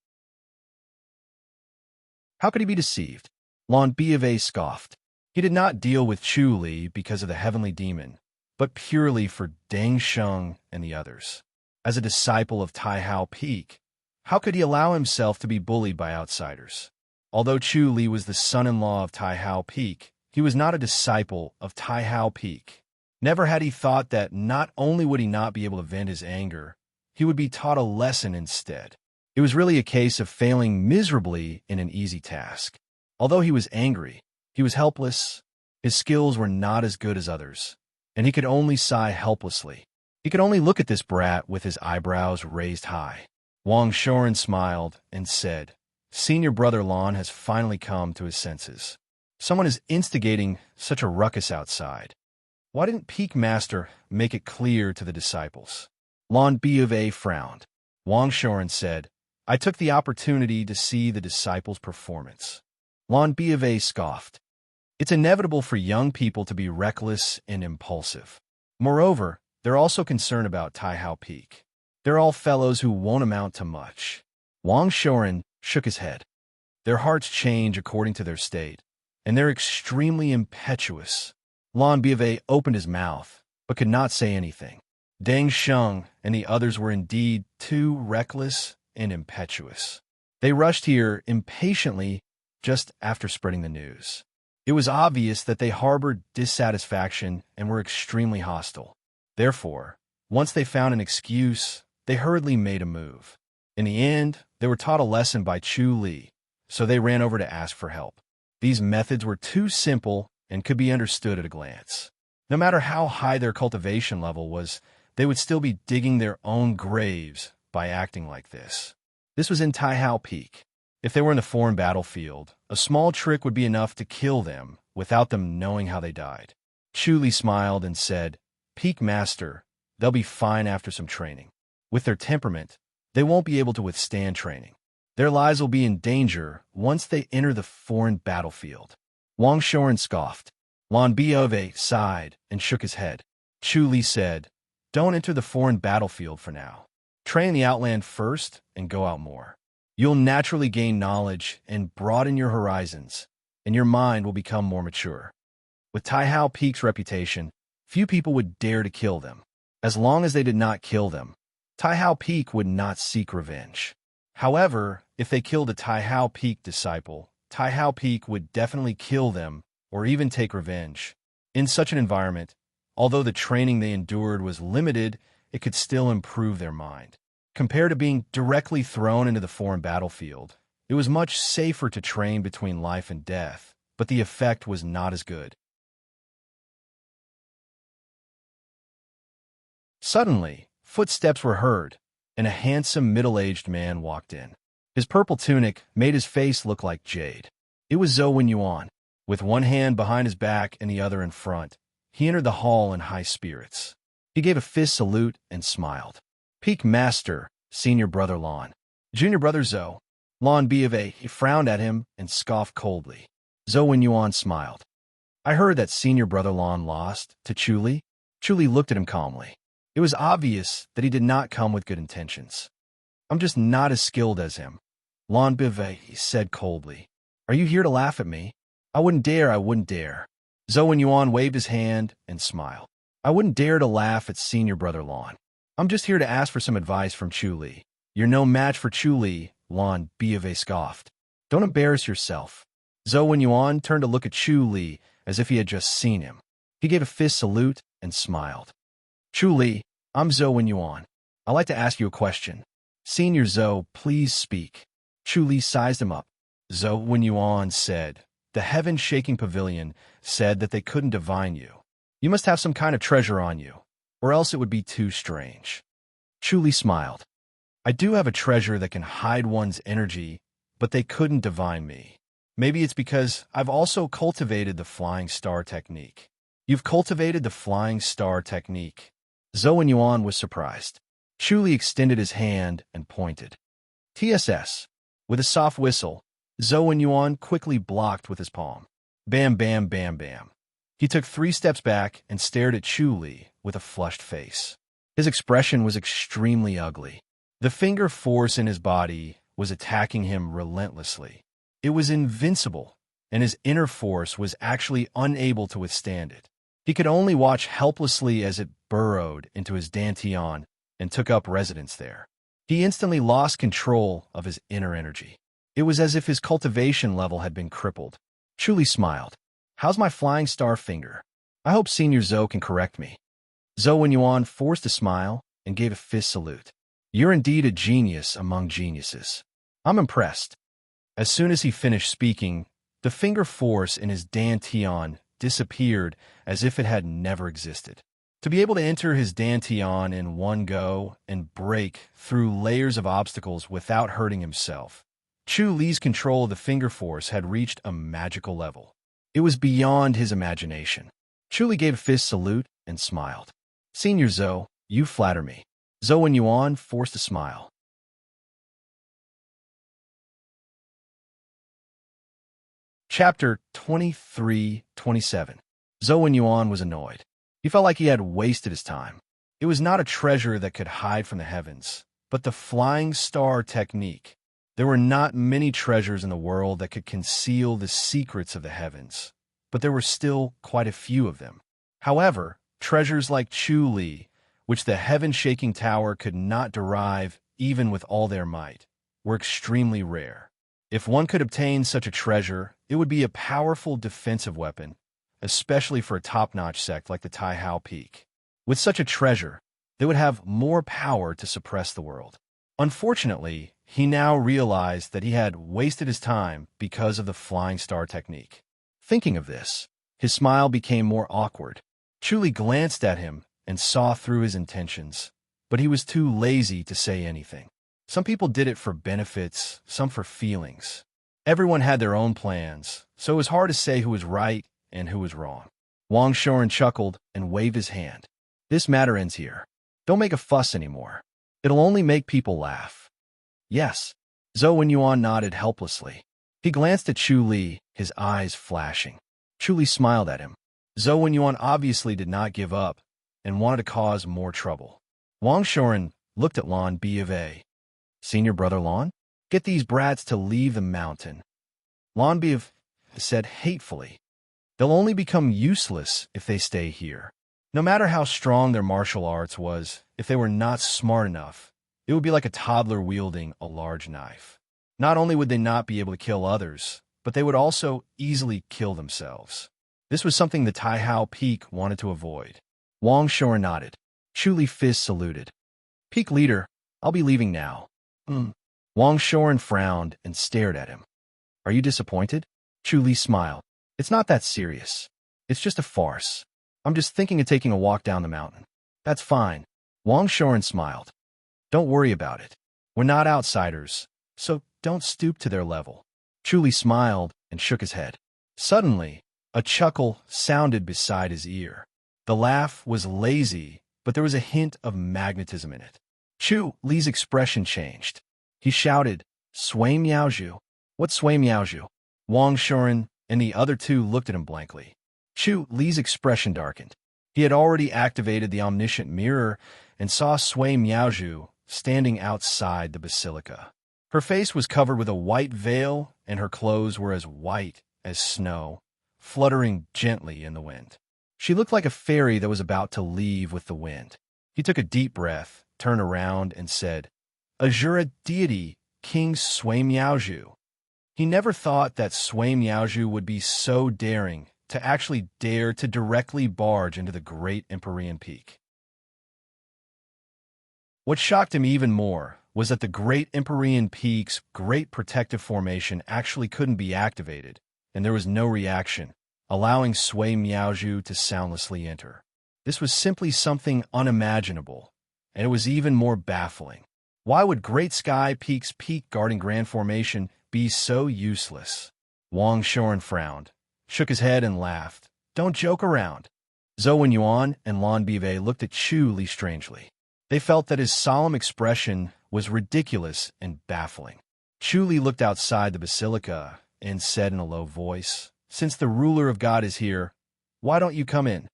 How could he be deceived? Lon Biave scoffed. He did not deal with Chu Li because of the heavenly demon, but purely for Deng Sheng and the others. As a disciple of Tai Hao Peak, how could he allow himself to be bullied by outsiders? Although Chu Li was the son-in-law of Tai Hao Peak, he was not a disciple of Tai Hao Peak. Never had he thought that not only would he not be able to vent his anger, he would be taught a lesson instead. It was really a case of failing miserably in an easy task. Although he was angry, he was helpless. His skills were not as good as others, and he could only sigh helplessly. He could only look at this brat with his eyebrows raised high. Wang Shoren smiled and said, "Senior Brother Lon has finally come to his senses. Someone is instigating such a ruckus outside. Why didn't Peak Master make it clear to the disciples?" Lon Biave frowned. Wang Shoren said, "I took the opportunity to see the disciples' performance." Lon Biave scoffed. It's inevitable for young people to be reckless and impulsive. Moreover, they're also concerned about Tai Hao Peak. They're all fellows who won't amount to much. Wang Shoren shook his head. Their hearts change according to their state, and they're extremely impetuous. Lon Biave opened his mouth, but could not say anything. Deng Sheng and the others were indeed too reckless and impetuous. They rushed here impatiently just after spreading the news. It was obvious that they harbored dissatisfaction and were extremely hostile. Therefore, once they found an excuse, they hurriedly made a move. In the end, they were taught a lesson by Chu Li, so they ran over to ask for help. These methods were too simple and could be understood at a glance. No matter how high their cultivation level was, they would still be digging their own graves by acting like this. This was in Tai Hao Peak. If they were in the foreign battlefield, a small trick would be enough to kill them without them knowing how they died. Chu Li smiled and said, "Peak Master, they'll be fine after some training. With their temperament, they won't be able to withstand training. Their lives will be in danger once they enter the foreign battlefield." Wang Shoren scoffed. Lon Biave sighed and shook his head. Chu Li said, "Don't enter the foreign battlefield for now. Train the outland first and go out more. You'll naturally gain knowledge and broaden your horizons, and your mind will become more mature." With Tai Hao Peak's reputation, few people would dare to kill them. As long as they did not kill them, Tai Hao Peak would not seek revenge. However, if they killed a Tai Hao Peak disciple, Tai Hao Peak would definitely kill them or even take revenge. In such an environment, although the training they endured was limited, it could still improve their mind. Compared to being directly thrown into the foreign battlefield, It was much safer to train between life and death, but the effect was not as good. Suddenly, footsteps were heard, and a handsome middle-aged man walked in. His purple tunic made his face look like jade. It was Zhou Yuan. With one hand behind his back and the other in front, he entered the hall in high spirits. He gave a fist salute and smiled. Peak Master, Senior Brother Lon. Junior Brother Zhou. Lon B of A. He frowned at him and scoffed coldly. Zhou Yuan smiled. I heard that Senior Brother Lon lost to Chu Li. Chu Li looked at him calmly. It was obvious that he did not come with good intentions. I'm just not as skilled as him. Lon Bivet, he said coldly. Are you here to laugh at me? I wouldn't dare. Zhou Yuan waved his hand and smiled. I wouldn't dare to laugh at Senior Brother Lon. I'm just here to ask for some advice from Chu Li. You're no match for Chu Li, Lon Bivet scoffed. Don't embarrass yourself. Zhou Yuan turned to look at Chu Li as if he had just seen him. He gave a fist salute and smiled. Chu Li, I'm Zhou Yuan. I'd like to ask you a question. Senior Zhou, please speak. Chu Li sized him up. Zhou Yuan said, the heaven-shaking pavilion said that they couldn't divine you. You must have some kind of treasure on you, or else it would be too strange. Chu Li smiled. I do have a treasure that can hide one's energy, but they couldn't divine me. Maybe it's because I've also cultivated the flying star technique. You've cultivated the flying star technique. Zhou Yuan was surprised. Chu Li extended his hand and pointed. TSS. With a soft whistle, Zhou Yuan quickly blocked with his palm. Bam, bam, bam, bam. He took 3 steps back and stared at Chu Li with a flushed face. His expression was extremely ugly. The finger force in his body was attacking him relentlessly. It was invincible, and his inner force was actually unable to withstand it. He could only watch helplessly as it burrowed into his dantian and took up residence there. He instantly lost control of his inner energy. It was as if his cultivation level had been crippled. Chu Li smiled. How's my flying star finger? I hope Senior Zhou can correct me. Zhou Yuan forced a smile and gave a fist salute. You're indeed a genius among geniuses. I'm impressed. As soon as he finished speaking, the finger force in his dantian disappeared as if it had never existed. To be able to enter his dantian in one go and break through layers of obstacles without hurting himself, Chu Li's control of the finger force had reached a magical level. It was beyond his imagination. Chu Li gave a fist salute and smiled. Senior Zhou, you flatter me. Zhou Yuan forced a smile. Chapter 23-27. Zhou Yuan was annoyed. He felt like he had wasted his time. It was not a treasure that could hide from the heavens, but the flying star technique. There were not many treasures in the world that could conceal the secrets of the heavens, but there were still quite a few of them. However, treasures like Chu Li, which the heaven-shaking tower could not derive even with all their might, were extremely rare. If one could obtain such a treasure, it would be a powerful defensive weapon, especially for a top-notch sect like the Taihao Peak. With such a treasure, they would have more power to suppress the world. Unfortunately, he now realized that he had wasted his time because of the flying star technique. Thinking of this, his smile became more awkward. Chu Li glanced at him and saw through his intentions, but he was too lazy to say anything. Some people did it for benefits, some for feelings. Everyone had their own plans, so it was hard to say who was right and who was wrong. Wang Shoren chuckled and waved his hand. This matter ends here. Don't make a fuss anymore. It'll only make people laugh. Yes. Zhou Yuan nodded helplessly. He glanced at Chu Li, his eyes flashing. Chu Li smiled at him. Zhou Yuan obviously did not give up and wanted to cause more trouble. Wang Shoren looked at Lon B of A. Senior Brother Lon? Get these brats to leave the mountain. Lon B of A said hatefully. They'll only become useless if they stay here. No matter how strong their martial arts was, if they were not smart enough, it would be like a toddler wielding a large knife. Not only would they not be able to kill others, but they would also easily kill themselves. This was something the Taihao Peak wanted to avoid. Wang Shoren nodded. Chu Li fist saluted. Peak leader, I'll be leaving now. Wang Shoren frowned and stared at him. Are you disappointed? Chu Li smiled. It's not that serious. It's just a farce. I'm just thinking of taking a walk down the mountain. That's fine. Wang Shoren smiled. Don't worry about it. We're not outsiders, so don't stoop to their level. Chu Li smiled and shook his head. Suddenly, a chuckle sounded beside his ear. The laugh was lazy, but there was a hint of magnetism in it. Chu Li's expression changed. He shouted, Sui Miaozhu. What's Sui Miaozhu? Wang Shoren and the other two looked at him blankly. Chu Li's expression darkened. He had already activated the omniscient mirror and saw Sui Miaozhu standing outside the basilica. Her face was covered with a white veil, and her clothes were as white as snow, fluttering gently in the wind. She looked like a fairy that was about to leave with the wind. He took a deep breath, turned around, and said, Azura deity, King Sui Miaozhu. He never thought that Sui Miaozhu would be so daring to actually dare to directly barge into the great Empyrean Peak. What shocked him even more was that the great Empyrean Peak's great protective formation actually couldn't be activated, and there was no reaction, allowing Sui Miaozhu to soundlessly enter. This was simply something unimaginable, and it was even more baffling. Why would Great Sky Peak's peak guarding grand formation be so useless? Wang Shoren frowned, shook his head, and laughed. Don't joke around. Zhou Yuan and Lan Bive looked at Chu Li strangely. They felt that his solemn expression was ridiculous and baffling. Chu Li looked outside the basilica and said in a low voice, Since the ruler of God is here, why don't you come in?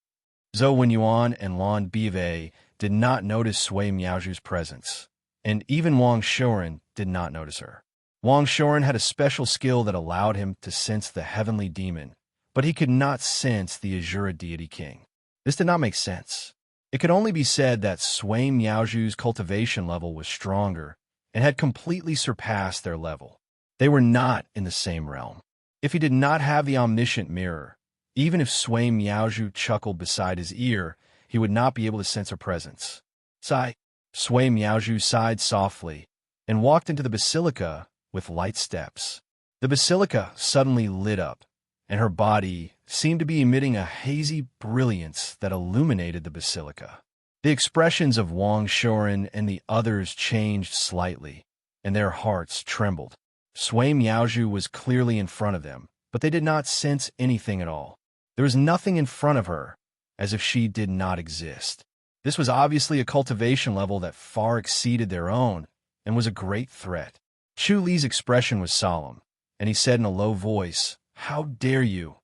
Zhou Yuan and Lan Bive did not notice Sui Miaozhu's presence, and even Wang Shoren did not notice her. Wang Shoren had a special skill that allowed him to sense the heavenly demon, but he could not sense the Azura deity king. This did not make sense. It could only be said that Sui Miaozhu's cultivation level was stronger and had completely surpassed their level. They were not in the same realm. If he did not have the omniscient mirror, even if Sui Miaozhu chuckled beside his ear, he would not be able to sense her presence. Sigh. Sui Miaozhu sighed softly and walked into the basilica with light steps. The basilica suddenly lit up, and her body seemed to be emitting a hazy brilliance that illuminated the basilica. The expressions of Wang Shoren and the others changed slightly, and their hearts trembled. Sui Miaozhu was clearly in front of them, but they did not sense anything at all. There was nothing in front of her, as if she did not exist. This was obviously a cultivation level that far exceeded their own and was a great threat. Chu Li's expression was solemn, and he said in a low voice, How dare you,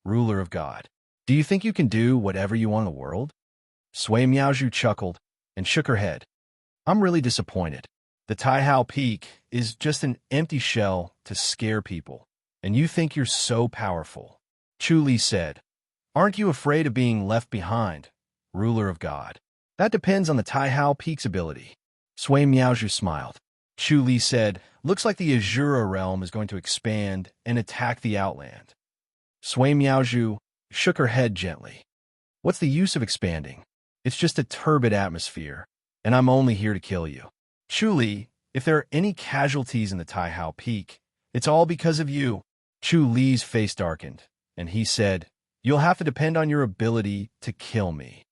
ruler of God? Do you think you can do whatever you want in the world? Sui Miaozhu chuckled and shook her head. I'm really disappointed. The Taihao Peak is just an empty shell to scare people, and you think you're so powerful. Chu Li said, Aren't you afraid of being left behind, ruler of God? That depends on the Taihao Peak's ability. Sui Miaozhu smiled. Chu Li said, Looks like the Azura realm is going to expand and attack the Outland. Sui Miaozhu shook her head gently. What's the use of expanding? It's just a turbid atmosphere, and I'm only here to kill you. Chu Li, if there are any casualties in the Taihao Peak, it's all because of you. Chu Li's face darkened, and he said, You'll have to depend on your ability to kill me.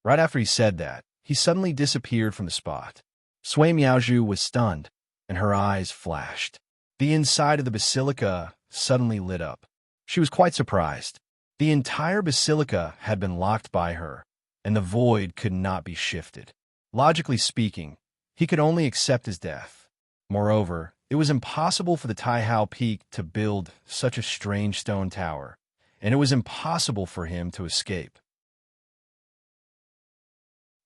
Right after he said that, he suddenly disappeared from the spot. Sui Miaozhu was stunned, and her eyes flashed. The inside of the basilica suddenly lit up. She was quite surprised. The entire basilica had been locked by her, and the void could not be shifted. Logically speaking, he could only accept his death. Moreover, it was impossible for the Taihao Peak to build such a strange stone tower, and it was impossible for him to escape.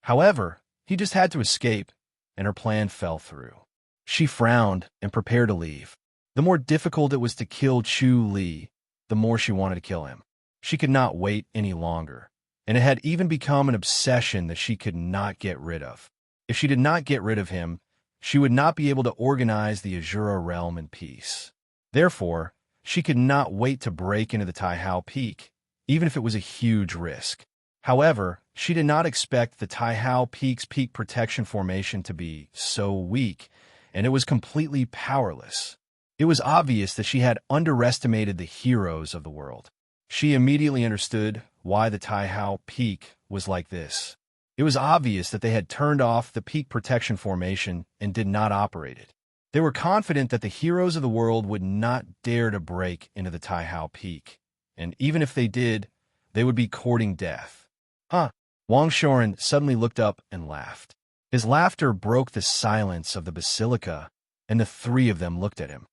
However, he just had to escape, and her plan fell through. She frowned and prepared to leave. The more difficult it was to kill Chu Li, the more she wanted to kill him. She could not wait any longer, and it had even become an obsession that she could not get rid of. If she did not get rid of him, she would not be able to organize the Azura realm in peace. Therefore, she could not wait to break into the Taihao Peak, even if it was a huge risk. However, she did not expect the Taihao Peak's peak protection formation to be so weak, and it was completely powerless. It was obvious that she had underestimated the heroes of the world. She immediately understood why the Tai Peak was like this. It was obvious that they had turned off the peak protection formation and did not operate it. They were confident that the heroes of the world would not dare to break into the Tai Peak, and even if they did, they would be courting death. Huh? Wang Shoren suddenly looked up and laughed. His laughter broke the silence of the basilica, and the three of them looked at him.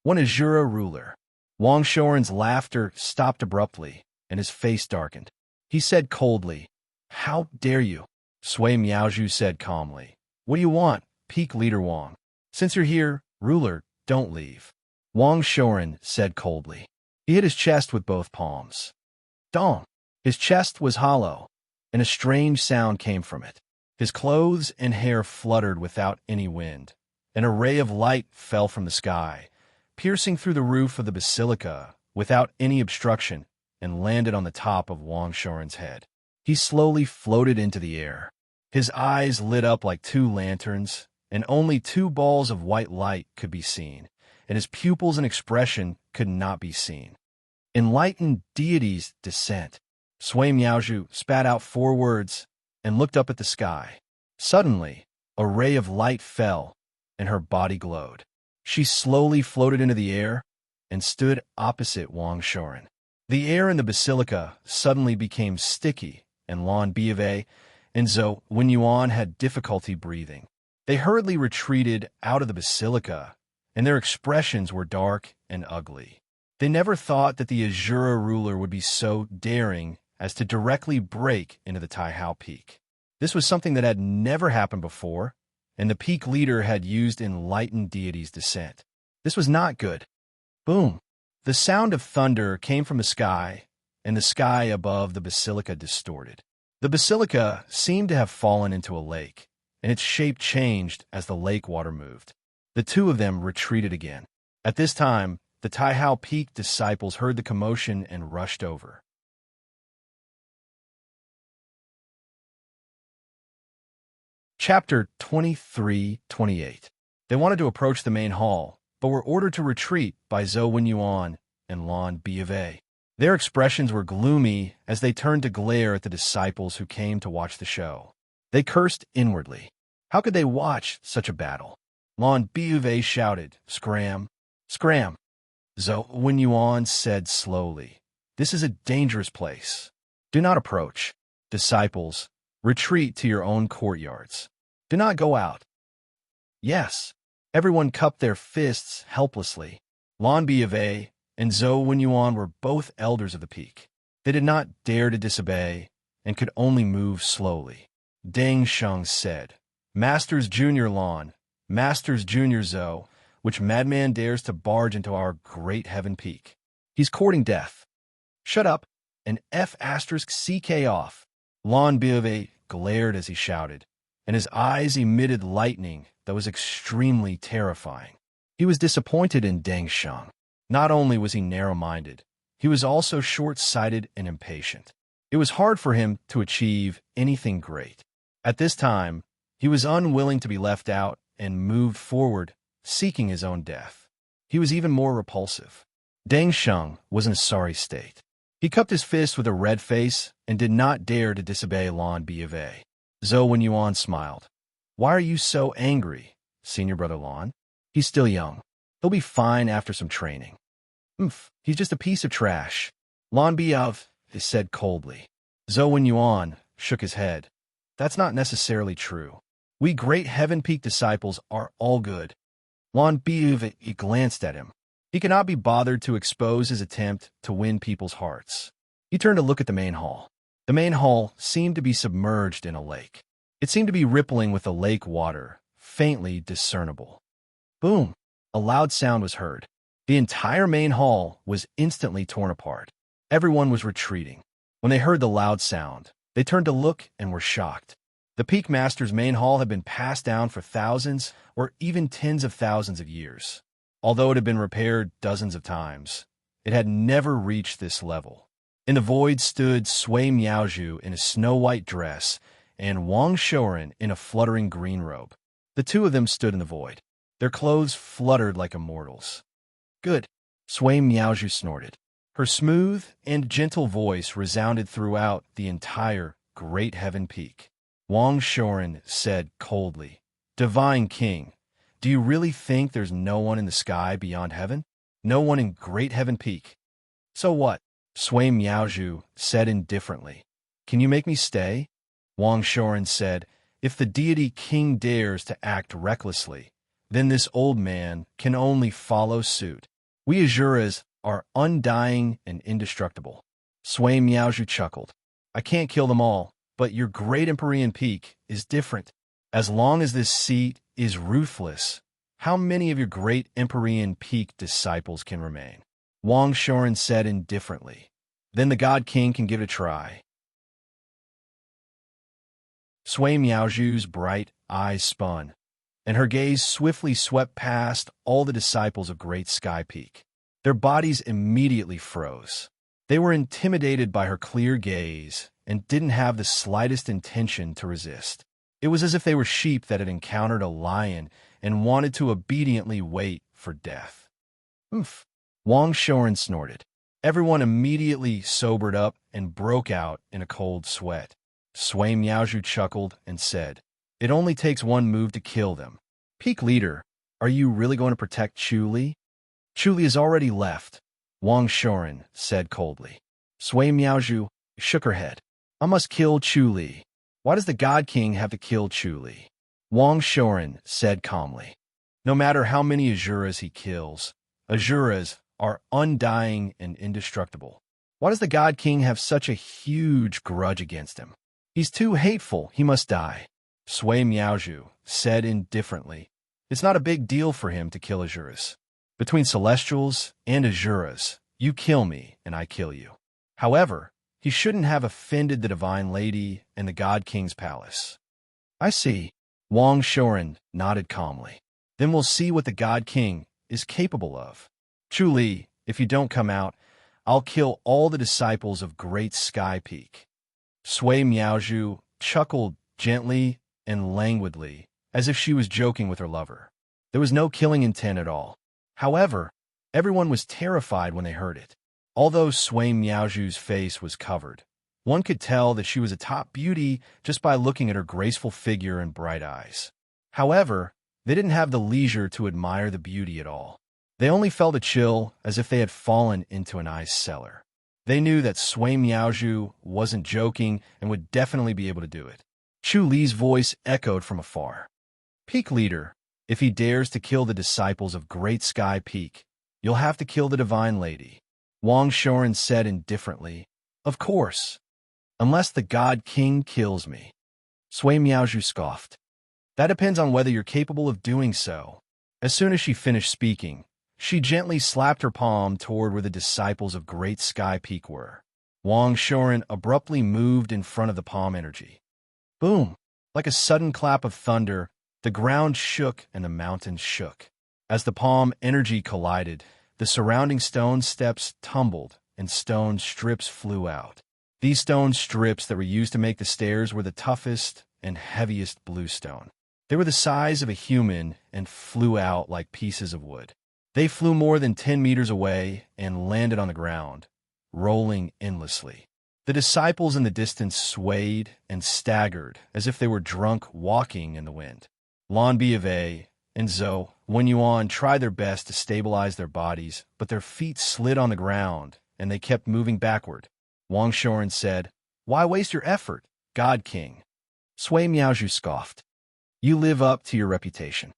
One Azura ruler. Wang Shoren's laughter stopped abruptly, and his face darkened. He said coldly, "How dare you?" Sui Miaozhu said calmly, "What do you want, Peak Leader Wang? Since you're here, ruler, don't leave." Wang Shoren said coldly. He hit his chest with both palms. Dong! His chest was hollow, and a strange sound came from it. His clothes and hair fluttered without any wind. An ray of light fell from the sky, piercing through the roof of the basilica without any obstruction, and landed on the top of Wang Shoren's head. He slowly floated into the air. His eyes lit up like two lanterns, and only two balls of white light could be seen, and his pupils and expression could not be seen. Enlightened deity's descent. Sui Miaozhu spat out 4 words and looked up at the sky. Suddenly, a ray of light fell, and her body glowed. She slowly floated into the air and stood opposite Wang Shoren. The air in the basilica suddenly became sticky, and Lan Biave and Zhou Wenyuan had difficulty breathing. They hurriedly retreated out of the basilica, and their expressions were dark and ugly. They never thought that the Azura ruler would be so daring as to directly break into the Tai Peak. This was something that had never happened before, and the peak leader had used enlightened deity's descent. This was not good. Boom! The sound of thunder came from the sky, and the sky above the basilica distorted. The basilica seemed to have fallen into a lake, and its shape changed as the lake water moved. The two of them retreated again. At this time, the Tai Peak disciples heard the commotion and rushed over. Chapter 23-28. They wanted to approach the main hall, but were ordered to retreat by Zhou Wenyuan and Lan Biave. Their expressions were gloomy as they turned to glare at the disciples who came to watch the show. They cursed inwardly. How could they watch such a battle? Lan Biave shouted, "Scram! Scram!" Zhou Wenyuan said slowly, "This is a dangerous place. Do not approach. Disciples, retreat to your own courtyards. Do not go out." Yes. Everyone cupped their fists helplessly. Lan Biave and Zhou Wenyuan were both elders of the peak. They did not dare to disobey and could only move slowly. Deng Sheng said, "Masters Junior Lan, Masters Junior Zhou, which madman dares to barge into our great heaven peak? He's courting death. Shut up and F***CK off." Lan Biave glared as he shouted, and his eyes emitted lightning that was extremely terrifying. He was disappointed in Deng Sheng. Not only was he narrow-minded, he was also short-sighted and impatient. It was hard for him to achieve anything great. At this time, he was unwilling to be left out and moved forward, seeking his own death. He was even more repulsive. Deng Sheng was in a sorry state. He cupped his fist with a red face and did not dare to disobey Lan Biave. Zhou Wenyuan smiled. "Why are you so angry, senior brother Lan? He's still young. He'll be fine after some training." He's just a piece of trash," Lan Biave said coldly. Zhou Wenyuan shook his head. "That's not necessarily true. We great Heaven Peak disciples are all good." Lan Biave glanced at him. He could not be bothered to expose his attempt to win people's hearts. He turned to look at the main hall. The main hall seemed to be submerged in a lake. It seemed to be rippling with the lake water, faintly discernible. Boom! A loud sound was heard. The entire main hall was instantly torn apart. Everyone was retreating. When they heard the loud sound, they turned to look and were shocked. The Peak Master's main hall had been passed down for thousands or even tens of thousands of years. Although it had been repaired dozens of times, it had never reached this level. In the void stood Sui Miaozhu in a snow-white dress and Wang Shoren in a fluttering green robe. The two of them stood in the void. Their clothes fluttered like immortals. Good, Sui Miaozhu snorted. Her smooth and gentle voice resounded throughout the entire Great Heaven Peak. Wang Shoren said coldly, Divine King, do you really think there's no one in the sky beyond heaven? No one in Great Heaven Peak? So what? Sui Miaozhu said indifferently. Can you make me stay? Wang Shoren said, if the deity king dares to act recklessly, then this old man can only follow suit. We Azuras are undying and indestructible. Sui Miaozhu chuckled. I can't kill them all, but your great Empyrean Peak is different. As long as this seat is ruthless, how many of your great Empyrean Peak disciples can remain? Wang Shoren said indifferently. Then the God King can give it a try. Sui Miaozhu's bright eyes spun, and her gaze swiftly swept past all the disciples of Great Sky Peak. Their bodies immediately froze. They were intimidated by her clear gaze and didn't have the slightest intention to resist. It was as if they were sheep that had encountered a lion and wanted to obediently wait for death. Oof. Wang Shoren snorted. Everyone immediately sobered up and broke out in a cold sweat. Sui Miaozhu chuckled and said, It only takes one move to kill them. Peak leader, are you really going to protect Chu Li? Chu Li has already left, Wang Shoren said coldly. Sui Miaozhu shook her head. I must kill Chu Li. Why does the God King have to kill Chu Li? Wang Shoren said calmly. No matter how many Azuras he kills, Azuras are undying and indestructible. Why does the God King have such a huge grudge against him? He's too hateful, he must die. Sui Miaozhu said indifferently. It's not a big deal for him to kill Azuras. Between Celestials and Azuras, you kill me and I kill you. However, he shouldn't have offended the Divine Lady and the God King's palace. I see. Wang Shoren nodded calmly. Then we'll see what the God King is capable of. Chu Li, if you don't come out, I'll kill all the disciples of Great Sky Peak. Sui Miaozhu chuckled gently and languidly, as if she was joking with her lover. There was no killing intent at all. However, everyone was terrified when they heard it. Although Sui Miaozhu's face was covered, one could tell that she was a top beauty just by looking at her graceful figure and bright eyes. However, they didn't have the leisure to admire the beauty at all. They only felt a chill as if they had fallen into an ice cellar. They knew that Sui Miaozhu wasn't joking and would definitely be able to do it. Chu Li's voice echoed from afar. Peak leader, if he dares to kill the disciples of Great Sky Peak, you'll have to kill the Divine Lady. Wang Shoren said indifferently, Of course, unless the God King kills me. Sui Miaozhu scoffed. That depends on whether you're capable of doing so. As soon as she finished speaking, she gently slapped her palm toward where the disciples of Great Sky Peak were. Wang Shoren abruptly moved in front of the palm energy. Boom! Like a sudden clap of thunder, the ground shook and the mountains shook. As the palm energy collided, the surrounding stone steps tumbled and stone strips flew out. These stone strips that were used to make the stairs were the toughest and heaviest bluestone. They were the size of a human and flew out like pieces of wood. They flew more than 10 meters away and landed on the ground, rolling endlessly. The disciples in the distance swayed and staggered as if they were drunk walking in the wind. Lan Biave and Zhou Wenyuan tried their best to stabilize their bodies, but their feet slid on the ground and they kept moving backward. Wang Shoren said, Why waste your effort, God King? Sui Miaozhu scoffed. You live up to your reputation.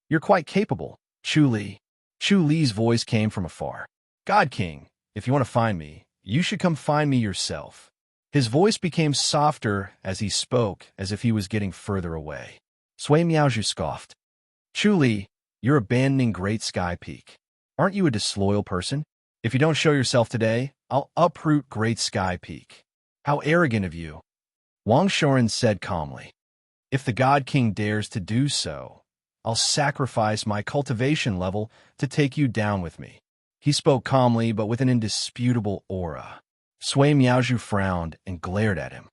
You're quite capable, Chu Li. Chu Li's voice came from afar. God King, if you want to find me, you should come find me yourself. His voice became softer as he spoke, as if he was getting further away. Sui Miaozhu scoffed. Chu Li, you're abandoning Great Sky Peak. Aren't you a disloyal person? If you don't show yourself today, I'll uproot Great Sky Peak. How arrogant of you. Wang Shoren said calmly. If the God King dares to do so, I'll sacrifice my cultivation level to take you down with me. He spoke calmly, but with an indisputable aura. Sui Miaozhu frowned and glared at him.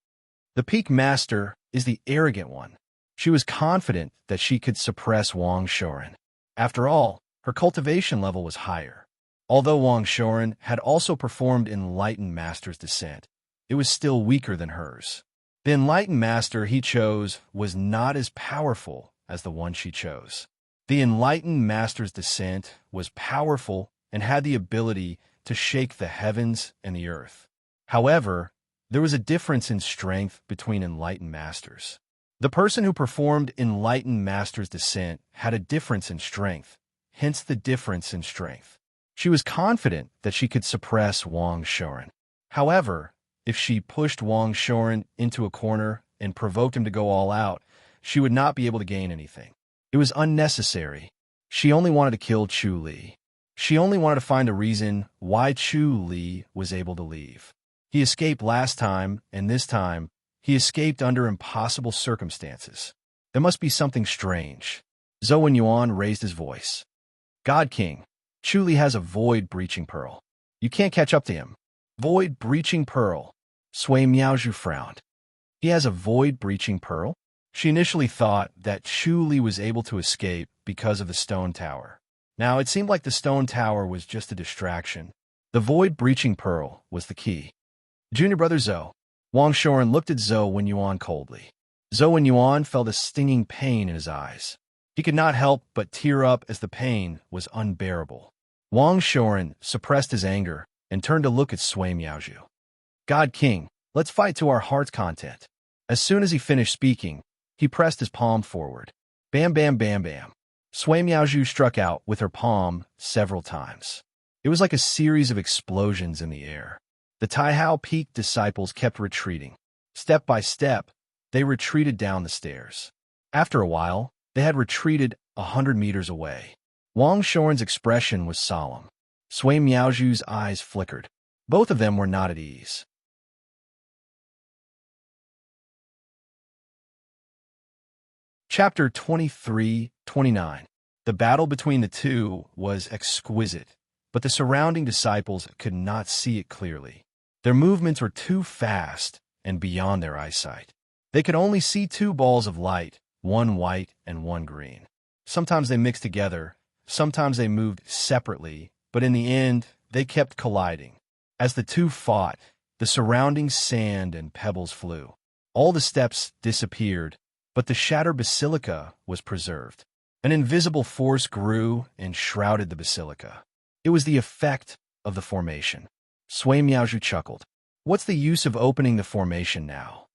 The Peak Master is the arrogant one. She was confident that she could suppress Wang Shoren. After all, her cultivation level was higher. Although Wang Shoren had also performed Enlightened Master's Descent, it was still weaker than hers. The Enlightened Master he chose was not as powerful as the one she chose. The Enlightened Master's Descent was powerful and had the ability to shake the heavens and the earth. However, there was a difference in strength between Enlightened Masters. The person who performed Enlightened Master's Descent had a difference in strength, hence the difference in strength. She was confident that she could suppress Wang Shoren. However, if she pushed Wang Shoren into a corner and provoked him to go all out, she would not be able to gain anything. It was unnecessary. She only wanted to kill Chu Li. She only wanted to find a reason why Chu Li was able to leave. He escaped last time, and this time, he escaped under impossible circumstances. There must be something strange. Zhou Yuan raised his voice. God King, Chu Li has a void-breaching pearl. You can't catch up to him. Void-breaching pearl. Sui Miaozhu frowned. He has a void-breaching pearl? She initially thought that Chu Li was able to escape because of the stone tower. Now, it seemed like the stone tower was just a distraction. The void-breaching pearl was the key. Junior brother Zhou. Wang Shoren looked at Zhou Yuan coldly. Zhou Yuan felt a stinging pain in his eyes. He could not help but tear up as the pain was unbearable. Wang Shoren suppressed his anger and turned to look at Sui Miaozhu. God King, let's fight to our heart's content. As soon as he finished speaking, he pressed his palm forward. Bam, bam, bam, bam. Sui Miaozhu struck out with her palm several times. It was like a series of explosions in the air. The Taihao Peak disciples kept retreating. Step by step, they retreated down the stairs. After a while, they had retreated 100 meters away. Wang Shoren's expression was solemn. Sui Miaozhu's eyes flickered. Both of them were not at ease. Chapter 23-29. The battle between the two was exquisite, but the surrounding disciples could not see it clearly. Their movements were too fast and beyond their eyesight. They could only see two balls of light, one white and one green. Sometimes they mixed together, sometimes they moved separately, but in the end, they kept colliding. As the two fought, the surrounding sand and pebbles flew. All the steps disappeared, but the shattered basilica was preserved. An invisible force grew and shrouded the basilica. It was the effect of the formation. Sui Miaozhu chuckled. What's the use of opening the formation now?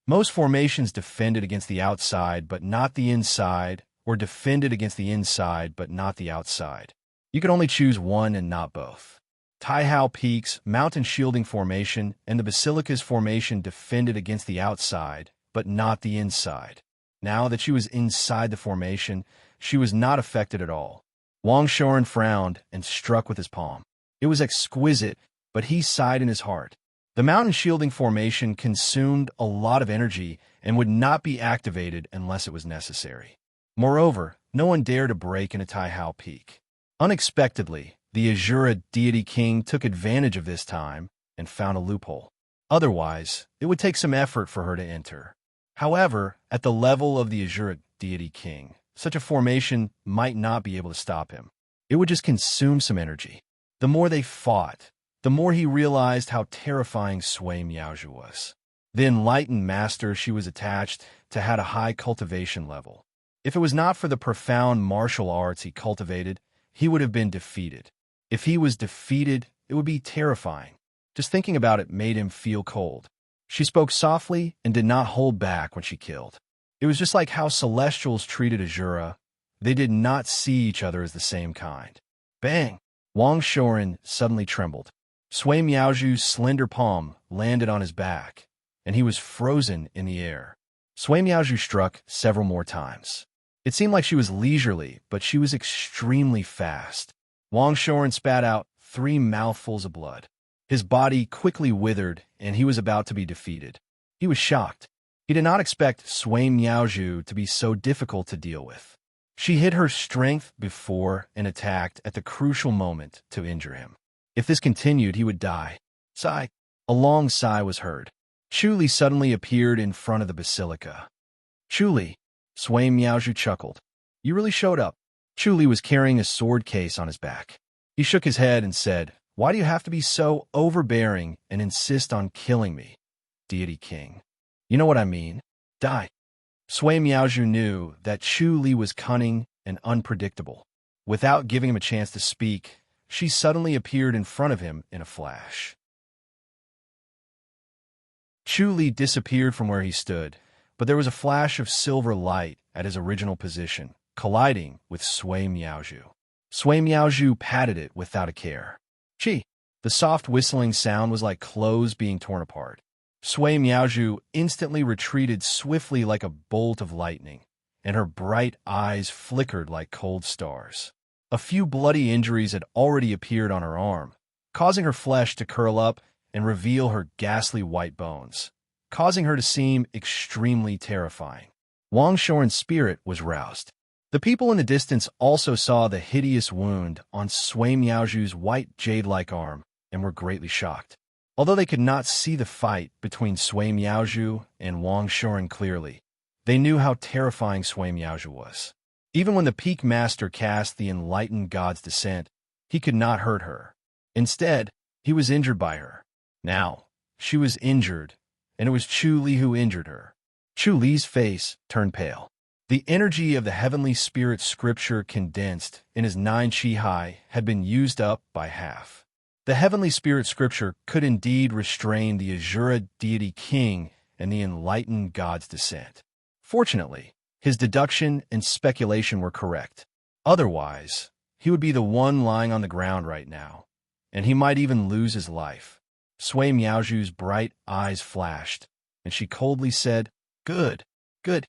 Most formations defended against the outside but not the inside, or defended against the inside but not the outside. You could only choose one and not both. Taihao Peak's mountain shielding formation and the basilica's formation defended against the outside but not the inside. Now that she was inside the formation, she was not affected at all. Wang Shoren frowned and struck with his palm. It was exquisite, but he sighed in his heart. The mountain shielding formation consumed a lot of energy and would not be activated unless it was necessary. Moreover, no one dared to break into Taihao Peak. Unexpectedly, the Azura deity king took advantage of this time and found a loophole. Otherwise, it would take some effort for her to enter. However, at the level of the Azura deity king, such a formation might not be able to stop him. It would just consume some energy. The more they fought, the more he realized how terrifying Sui Miaozhu was. The enlightened master she was attached to had a high cultivation level. If it was not for the profound martial arts he cultivated, he would have been defeated. If he was defeated, it would be terrifying. Just thinking about it made him feel cold. She spoke softly and did not hold back when she killed. It was just like how Celestials treated Azura. They did not see each other as the same kind. Bang! Wang Shoren suddenly trembled. Sui Miaozhu's slender palm landed on his back, and he was frozen in the air. Sui Miaozhu struck several more times. It seemed like she was leisurely, but she was extremely fast. Wang Shoren spat out 3 mouthfuls of blood. His body quickly withered, and he was about to be defeated. He was shocked. He did not expect Sui Miaozhu to be so difficult to deal with. She hid her strength before and attacked at the crucial moment to injure him. If this continued, he would die. Sigh. A long sigh was heard. Chu Li suddenly appeared in front of the basilica. Chu Li, Sui Miaozhu chuckled. You really showed up. Chu Li was carrying a sword case on his back. He shook his head and said, Why do you have to be so overbearing and insist on killing me, deity king? You know what I mean. Die. Sui Miaozhu knew that Chu Li was cunning and unpredictable. Without giving him a chance to speak, she suddenly appeared in front of him in a flash. Chu Li disappeared from where he stood, but there was a flash of silver light at his original position, colliding with Sui Miaozhu. Sui Miaozhu patted it without a care. Chi! The soft whistling sound was like clothes being torn apart. Sui Miaozhu instantly retreated swiftly like a bolt of lightning, and her bright eyes flickered like cold stars. A few bloody injuries had already appeared on her arm, causing her flesh to curl up and reveal her ghastly white bones, causing her to seem extremely terrifying. Wang Shoren's spirit was roused. The people in the distance also saw the hideous wound on Sui Miaozhu's white jade-like arm and were greatly shocked. Although they could not see the fight between Sui Miaozhu and Wang Shoren clearly, they knew how terrifying Sui Miaozhu was. Even when the peak master cast the enlightened god's descent, he could not hurt her. Instead, he was injured by her. Now, she was injured, and it was Chu Li who injured her. Chu Li's face turned pale. The energy of the heavenly spirit scripture condensed in his 9 chi hai had been used up by half. The heavenly spirit scripture could indeed restrain the Azura deity king and the enlightened god's descent. Fortunately, his deduction and speculation were correct. Otherwise, he would be the one lying on the ground right now, and he might even lose his life. Sui Miaozhu's bright eyes flashed, and she coldly said, Good, good.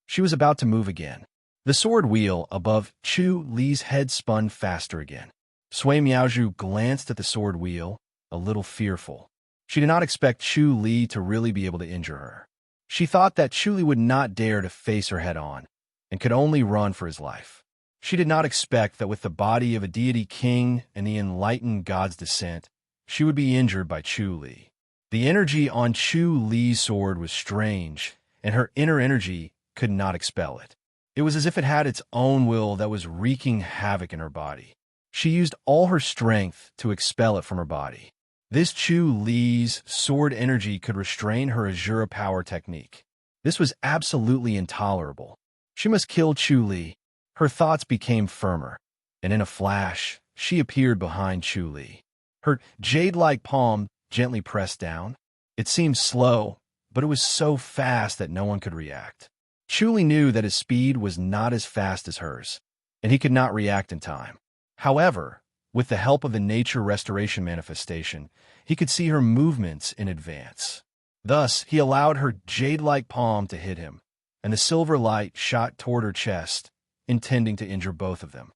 She was about to move again. The sword wheel above Chu Li's head spun faster again. Sui Miaozhu glanced at the sword wheel, a little fearful. She did not expect Chu Li to really be able to injure her. She thought that Chu Li would not dare to face her head-on, and could only run for his life. She did not expect that with the body of a deity king and the enlightened god's descent, she would be injured by Chu Li. The energy on Chu Li's sword was strange, and her inner energy could not expel it. It was as if it had its own will that was wreaking havoc in her body. She used all her strength to expel it from her body. This Chu Li's sword energy could restrain her Azura power technique. This was absolutely intolerable. She must kill Chu Li. Her thoughts became firmer, and in a flash, she appeared behind Chu Li. Her jade-like palm gently pressed down. It seemed slow, but it was so fast that no one could react. Chu Li knew that his speed was not as fast as hers, and he could not react in time. However, with the help of the nature restoration manifestation, he could see her movements in advance. Thus, he allowed her jade-like palm to hit him, and the silver light shot toward her chest, intending to injure both of them.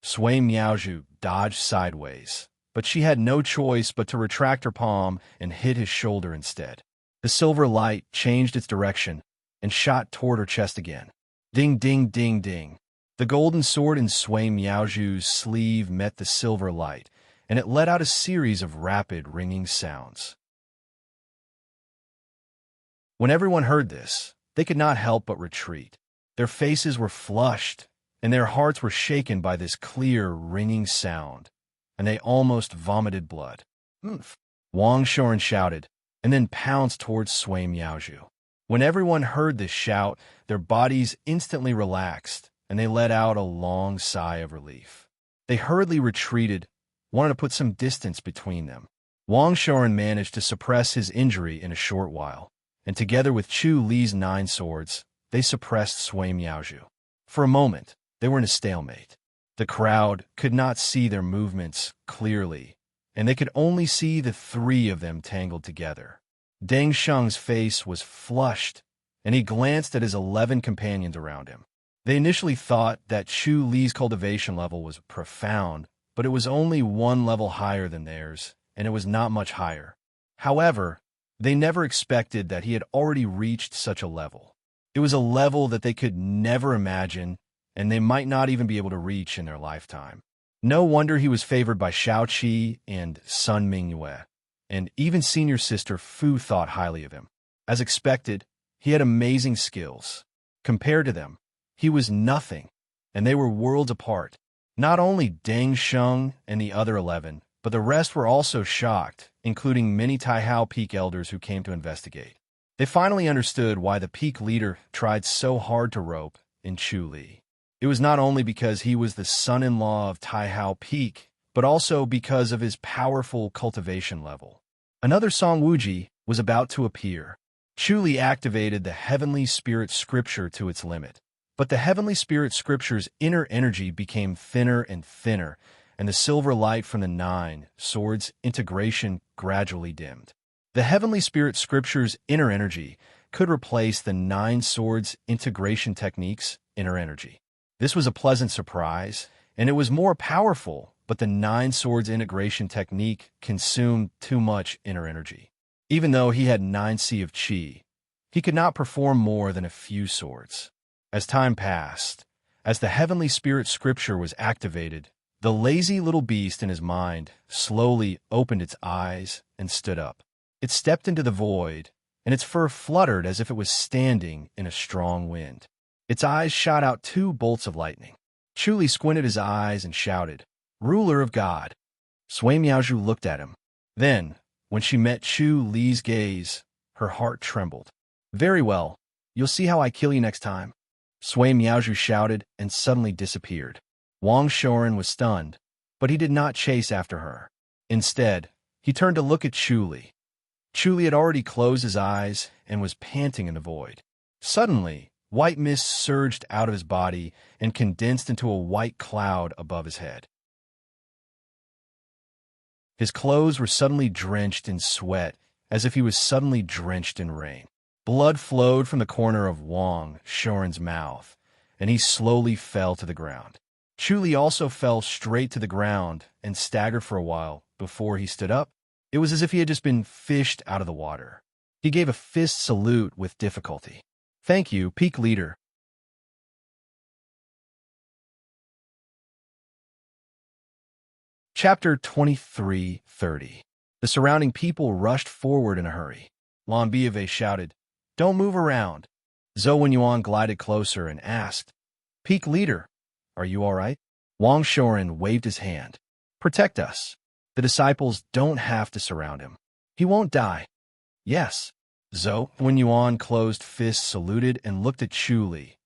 Sui Miaozhu dodged sideways, but she had no choice but to retract her palm and hit his shoulder instead. The silver light changed its direction and shot toward her chest again. Ding, ding, ding, ding. The golden sword in Sui Miaozhu's sleeve met the silver light, and it let out a series of rapid, ringing sounds. When everyone heard this, they could not help but retreat. Their faces were flushed, and their hearts were shaken by this clear, ringing sound, and they almost vomited blood. Wang Shoren shouted, and then pounced towards Sui Miaozhu. When everyone heard this shout, their bodies instantly relaxed, and they let out a long sigh of relief. They hurriedly retreated, wanted to put some distance between them. Wang Shoren managed to suppress his injury in a short while, and together with Chu Li's 9 swords, they suppressed Sui Miaozhu. For a moment, they were in a stalemate. The crowd could not see their movements clearly, and they could only see the 3 of them tangled together. Deng Sheng's face was flushed, and he glanced at his 11 companions around him. They initially thought that Chu Li's cultivation level was profound, but it was only 1 level higher than theirs, and it was not much higher. However, they never expected that he had already reached such a level. It was a level that they could never imagine, and they might not even be able to reach in their lifetime. No wonder he was favored by Shaoqi and Sun Mingyue, and even senior sister Fu thought highly of him. As expected, he had amazing skills. Compared to them, he was nothing, and they were worlds apart. Not only Deng Sheng and the other 11, but the rest were also shocked, including many Taihao Peak elders who came to investigate. They finally understood why the peak leader tried so hard to rope in Chu Li. It was not only because he was the son-in-law of Taihao Peak, but also because of his powerful cultivation level. Another Song Wuji was about to appear. Chu Li activated the Heavenly Spirit Scripture to its limit. But the Heavenly Spirit Scripture's inner energy became thinner and thinner, and the silver light from the 9 swords integration gradually dimmed. The Heavenly Spirit Scripture's inner energy could replace the 9 swords integration technique's inner energy. This was a pleasant surprise, and it was more powerful, but the 9 swords integration technique consumed too much inner energy. Even though he had 9 C of Qi, he could not perform more than a few swords. As time passed, as the Heavenly Spirit Scripture was activated, the lazy little beast in his mind slowly opened its eyes and stood up. It stepped into the void, and its fur fluttered as if it was standing in a strong wind. Its eyes shot out 2 bolts of lightning. Chu Li squinted his eyes and shouted, "Ruler of God." Sui Miaozhu looked at him. Then, when she met Chu Li's gaze, her heart trembled. "Very well, you'll see how I kill you next time." Sui Miaozhu shouted and suddenly disappeared. Wang Shoren was stunned, but he did not chase after her. Instead, he turned to look at Chu Li. Chu Li had already closed his eyes and was panting in the void. Suddenly, white mist surged out of his body and condensed into a white cloud above his head. His clothes were suddenly drenched in sweat, as if he was suddenly drenched in rain. Blood flowed from the corner of Wang Shoren's mouth, and he slowly fell to the ground. Chu Li also fell straight to the ground and staggered for a while before he stood up. It was as if he had just been fished out of the water. He gave a fist salute with difficulty. "Thank you, Peak Leader." Chapter 23:30. The surrounding people rushed forward in a hurry. Lan Biave shouted, "Don't move around." Zhou Wenyuan glided closer and asked, "Peak Leader, are you all right?" Wang Shoren waved his hand. "Protect us. The disciples don't have to surround him. He won't die." "Yes." Zhou Wenyuan closed fists saluted and looked at Chu Li.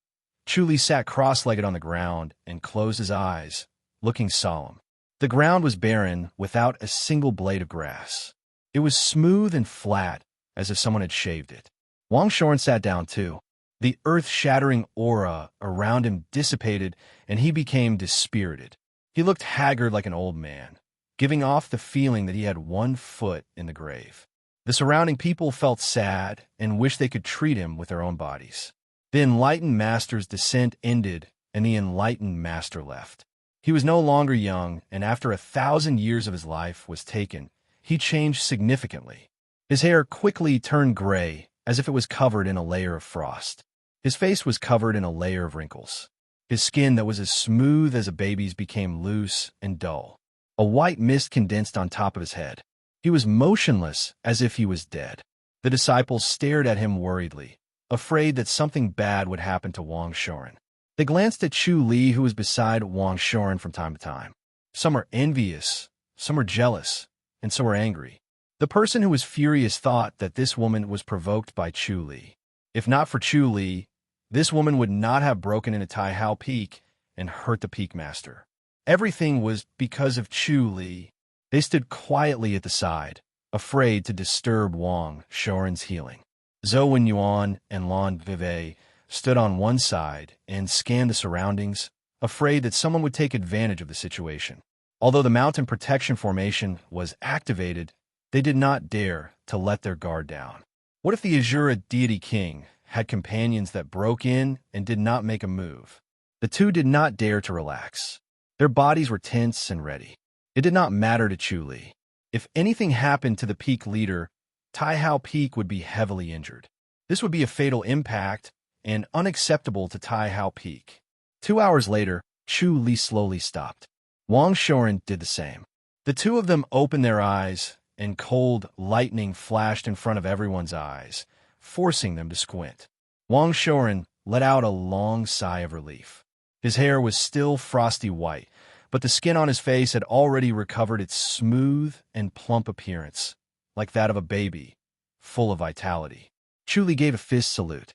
Chu Li sat cross-legged on the ground and closed his eyes, looking solemn. The ground was barren, without a single blade of grass. It was smooth and flat, as if someone had shaved it. Wang Shoren sat down too. The earth-shattering aura around him dissipated, and he became dispirited. He looked haggard like an old man, giving off the feeling that he had 1 foot in the grave. The surrounding people felt sad and wished they could treat him with their own bodies. The enlightened master's descent ended, and the enlightened master left. He was no longer young, and after 1,000 years of his life was taken, he changed significantly. His hair quickly turned gray, as if it was covered in a layer of frost. His face was covered in a layer of wrinkles. His skin that was as smooth as a baby's became loose and dull. A white mist condensed on top of his head. He was motionless, as if he was dead. The disciples stared at him worriedly, afraid that something bad would happen to Wang Shoren. They glanced at Chu Li, who was beside Wang Shoren from time to time. Some were envious, some were jealous, and some were angry. The person who was furious thought that this woman was provoked by Chu Li. If not for Chu Li, this woman would not have broken into Taihao Peak and hurt the Peak Master. Everything was because of Chu Li. They stood quietly at the side, afraid to disturb Wang Shoren's healing. Zhou Wenyuan and Lan Biave stood on one side and scanned the surroundings, afraid that someone would take advantage of the situation. Although the mountain protection formation was activated, they did not dare to let their guard down. What if the Azura deity king had companions that broke in and did not make a move? The two did not dare to relax. Their bodies were tense and ready. It did not matter to Chu Li. If anything happened to the Peak Leader, Taihao Peak would be heavily injured. This would be a fatal impact and unacceptable to Taihao Peak. 2 hours later, Chu Li slowly stopped. Wang Shoren did the same. The two of them opened their eyes, and cold lightning flashed in front of everyone's eyes, forcing them to squint. Wang Shoren let out a long sigh of relief. His hair was still frosty white, but the skin on his face had already recovered its smooth and plump appearance, like that of a baby, full of vitality. Chuli gave a fist salute.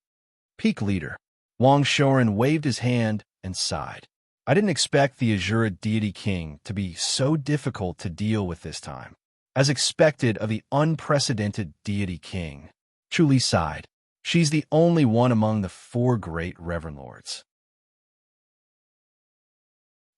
Peak leader. Wang Shoren waved his hand and sighed. I didn't expect the Azura deity king to be so difficult to deal with this time. As expected of the unprecedented deity king, Chuli sighed. She's the only one among the 4 great Reverend Lords.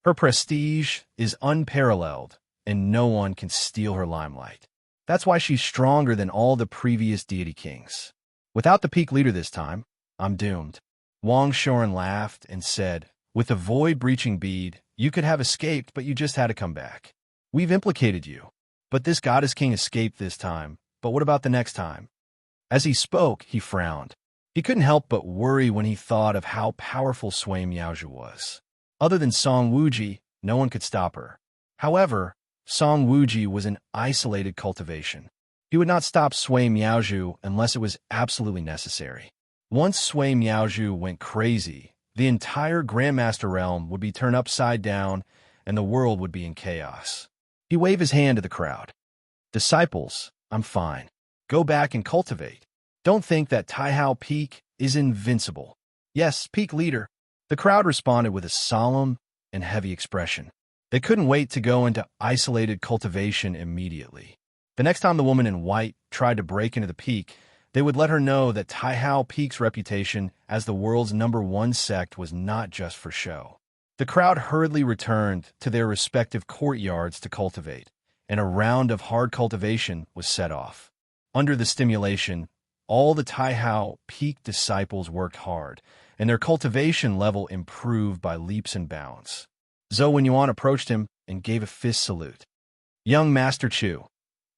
Her prestige is unparalleled, and no one can steal her limelight. That's why she's stronger than all the previous deity kings. Without the peak leader this time, I'm doomed. Wang Shoren laughed and said, with the void-breaching bead, you could have escaped, but you just had to come back. We've implicated you. But this goddess king escaped this time. But what about the next time? As he spoke, he frowned. He couldn't help but worry when he thought of how powerful Sui Miaozhu was. Other than Song Wuji, no one could stop her. However, Song Wuji was an isolated cultivation. He would not stop Sui Miaozhu unless it was absolutely necessary. Once Sui Miaozhu went crazy, the entire Grandmaster realm would be turned upside down and the world would be in chaos. He waved his hand to the crowd. Disciples, I'm fine. Go back and cultivate. Don't think that Taihao Peak is invincible. Yes, Peak leader. The crowd responded with a solemn and heavy expression. They couldn't wait to go into isolated cultivation immediately. The next time the woman in white tried to break into the peak, they would let her know that Taihao Peak's reputation as the world's #1 sect was not just for show. The crowd hurriedly returned to their respective courtyards to cultivate, and a round of hard cultivation was set off. Under the stimulation, all the Taihao Peak disciples worked hard, and their cultivation level improved by leaps and bounds. Zhou Wenyuan approached him and gave a fist salute. Young Master Chu,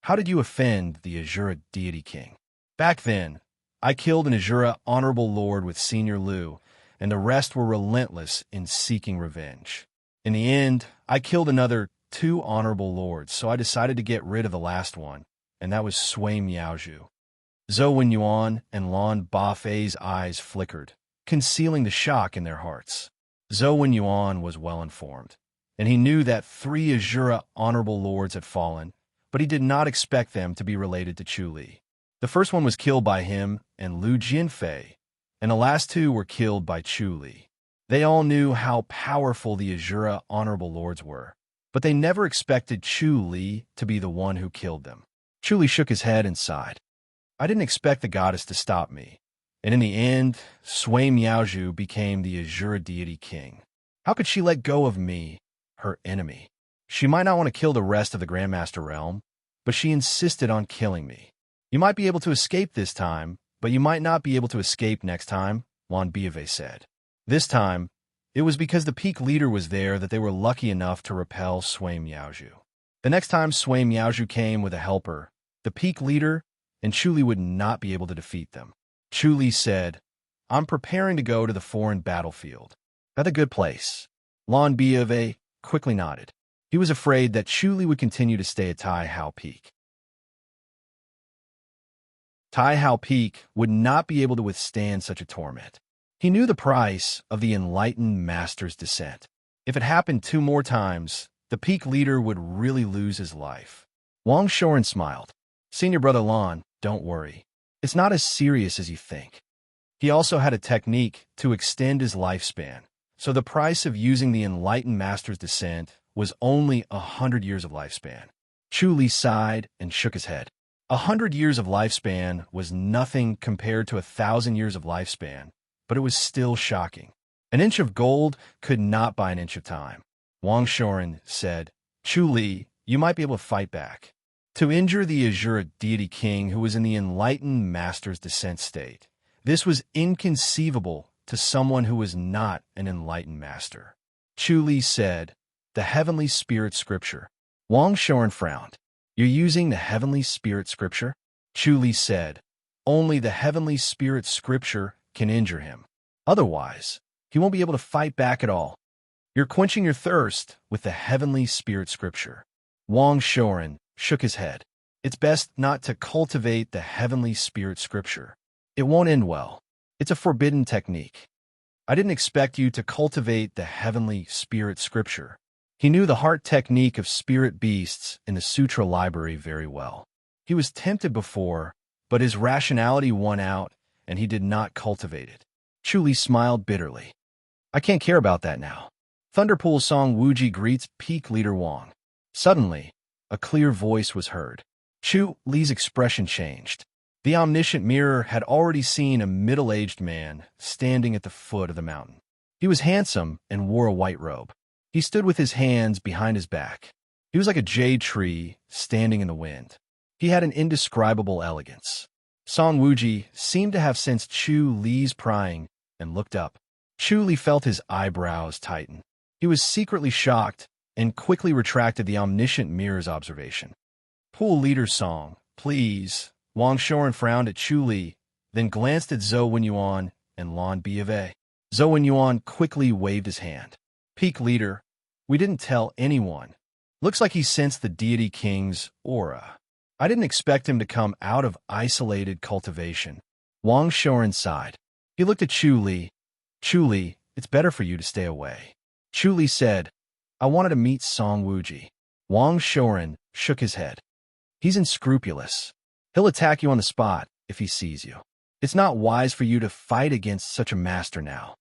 how did you offend the Azura deity king? Back then, I killed an Azura honorable lord with Senior Liu, and the rest were relentless in seeking revenge. In the end, I killed another 2 honorable lords, so I decided to get rid of the last one, and that was Sui Miaozhu. Zhou Wenyuan and Lan Bafei's eyes flickered, concealing the shock in their hearts. Zhou Wenyuan was well informed, and he knew that 3 Azura honorable lords had fallen, but he did not expect them to be related to Chu Li. The first one was killed by him and Lu Jianfei, and the last 2 were killed by Chu Li. They all knew how powerful the Azura honorable lords were, but they never expected Chu Li to be the one who killed them. Chu Li shook his head and sighed. I didn't expect the goddess to stop me, and in the end, Sui Miaozhu became the Azura deity king. How could she let go of me, her enemy? She might not want to kill the rest of the Grandmaster realm, but she insisted on killing me. You might be able to escape this time, but you might not be able to escape next time, Lan Biave said. This time, it was because the peak leader was there that they were lucky enough to repel Sui Miaozhu. The next time Sui Miaozhu came with a helper, the peak leader and Chu Li would not be able to defeat them. Chu Li said, I'm preparing to go to the foreign battlefield. That's a good place. Lan Biave quickly nodded. He was afraid that Chu Li would continue to stay at Taihao Peak. Taihao Peak would not be able to withstand such a torment. He knew the price of the enlightened master's descent. If it happened 2 more times, the peak leader would really lose his life. Wang Shoren smiled. Senior brother Lan, don't worry. It's not as serious as you think. He also had a technique to extend his lifespan, so the price of using the enlightened master's descent was only 100 years of lifespan. Chu Li sighed and shook his head. 100 years of lifespan was nothing compared to 1,000 years of lifespan, but it was still shocking. An inch of gold could not buy an inch of time. Wang Shoren said, Chu Li, you might be able to fight back. To injure the Azura deity king who was in the enlightened master's descent state, this was inconceivable to someone who was not an enlightened master. Chu Li said, the heavenly spirit scripture. Wang Shoren frowned. You're using the heavenly spirit scripture? Chu Li said, only the heavenly spirit scripture can injure him. Otherwise, he won't be able to fight back at all. You're quenching your thirst with the heavenly spirit scripture. Wang Shoren shook his head. It's best not to cultivate the heavenly spirit scripture. It won't end well. It's a forbidden technique. I didn't expect you to cultivate the heavenly spirit scripture. He knew the heart technique of spirit beasts in the sutra library very well. He was tempted before, but his rationality won out, and he did not cultivate it. Chu smiled bitterly. I can't care about that now. Thunderpool Song Wuji greets peak leader Wang. Suddenly, a clear voice was heard. Chu Li's expression changed. The omniscient mirror had already seen a middle-aged man standing at the foot of the mountain. He was handsome and wore a white robe. He stood with his hands behind his back. He was like a jade tree standing in the wind. He had an indescribable elegance. Song Wuji seemed to have sensed Chu Li's prying and looked up. Chu Li felt his eyebrows tighten. He was secretly shocked and quickly retracted the omniscient mirror's observation. Pool leader Song, please. Wang Shoren frowned at Chu Li, then glanced at Zhou Wenyuan and Lan B of A. Zhou Wenyuan quickly waved his hand. Peak leader, we didn't tell anyone. Looks like he sensed the deity king's aura. I didn't expect him to come out of isolated cultivation. Wang Shoren sighed. He looked at Chu Li. Chu Li, it's better for you to stay away. Chu Li said, I wanted to meet Song Wuji. Wang Shoren shook his head. He's unscrupulous. He'll attack you on the spot if he sees you. It's not wise for you to fight against such a master now.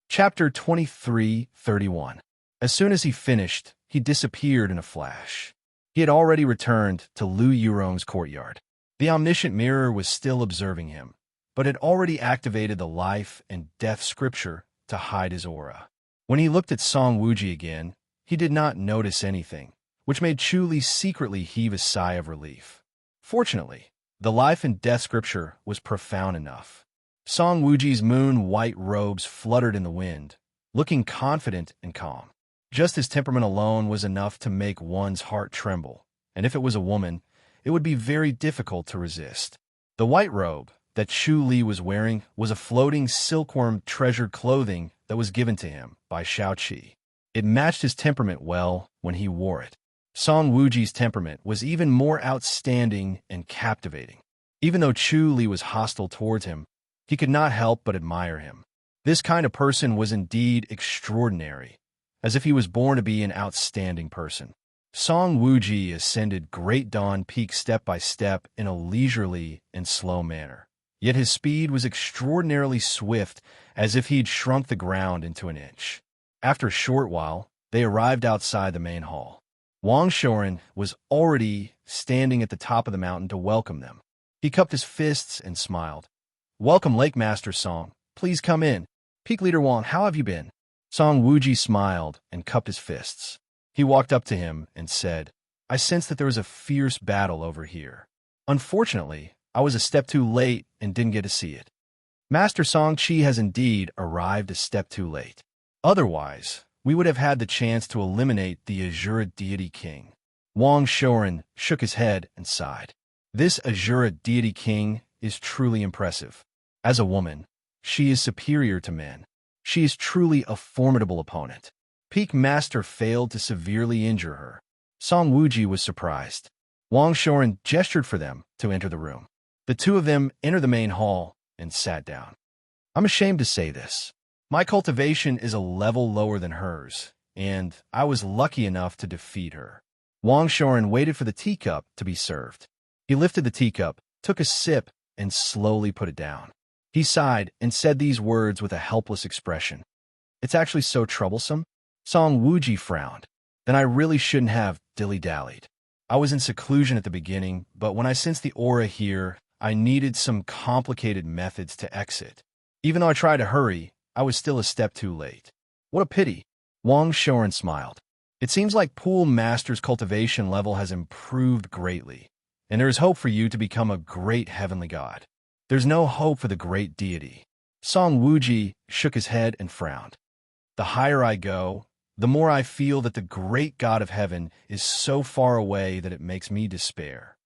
Chapter 23:31. As soon as he finished, he disappeared in a flash. He had already returned to Lu Yurong's courtyard. The omniscient mirror was still observing him, but had already activated the life and death scripture to hide his aura. When he looked at Song Wuji again, he did not notice anything, which made Chu Li secretly heave a sigh of relief. Fortunately, the life and death scripture was profound enough. Song Wuji's moon-white robes fluttered in the wind, looking confident and calm. Just his temperament alone was enough to make one's heart tremble, and if it was a woman, it would be very difficult to resist. The white robe that Chu Li was wearing was a floating silkworm treasured clothing that was given to him by Shao Qi. It matched his temperament well when he wore it. Song Wuji's temperament was even more outstanding and captivating. Even though Chu Li was hostile towards him, he could not help but admire him. This kind of person was indeed extraordinary, as if he was born to be an outstanding person. Song Wuji ascended Great Dawn Peak step by step in a leisurely and slow manner. Yet his speed was extraordinarily swift, as if he'd shrunk the ground into an inch. After a short while, they arrived outside the main hall. Wang Shoren was already standing at the top of the mountain to welcome them. He cupped his fists and smiled. Welcome, Lake Master Song. Please come in. Peak Leader Wang, how have you been? Song Wuji smiled and cupped his fists. He walked up to him and said, I sense that there is a fierce battle over here. Unfortunately, I was a step too late and didn't get to see it. Master Song Qi has indeed arrived a step too late. Otherwise, we would have had the chance to eliminate the Azura Deity King. Wang Shoren shook his head and sighed. This Azura Deity King is truly impressive. As a woman, she is superior to men. She is truly a formidable opponent. Peak Master failed to severely injure her. Song Wuji was surprised. Wang Shoren gestured for them to enter the room. The two of them entered the main hall and sat down. I'm ashamed to say this. My cultivation is a level lower than hers, and I was lucky enough to defeat her. Wang Shoren waited for the teacup to be served. He lifted the teacup, took a sip, and slowly put it down. He sighed and said these words with a helpless expression. It's actually so troublesome. Song Wuji frowned. Then I really shouldn't have dilly-dallied. I was in seclusion at the beginning, but when I sensed the aura here, I needed some complicated methods to exit. Even though I tried to hurry, I was still a step too late. What a pity. Wang Shoren smiled. It seems like Pool Master's cultivation level has improved greatly, and there is hope for you to become a great heavenly god. There's no hope for the great deity. Song Wuji shook his head and frowned. The higher I go, the more I feel that the great God of heaven is so far away that it makes me despair.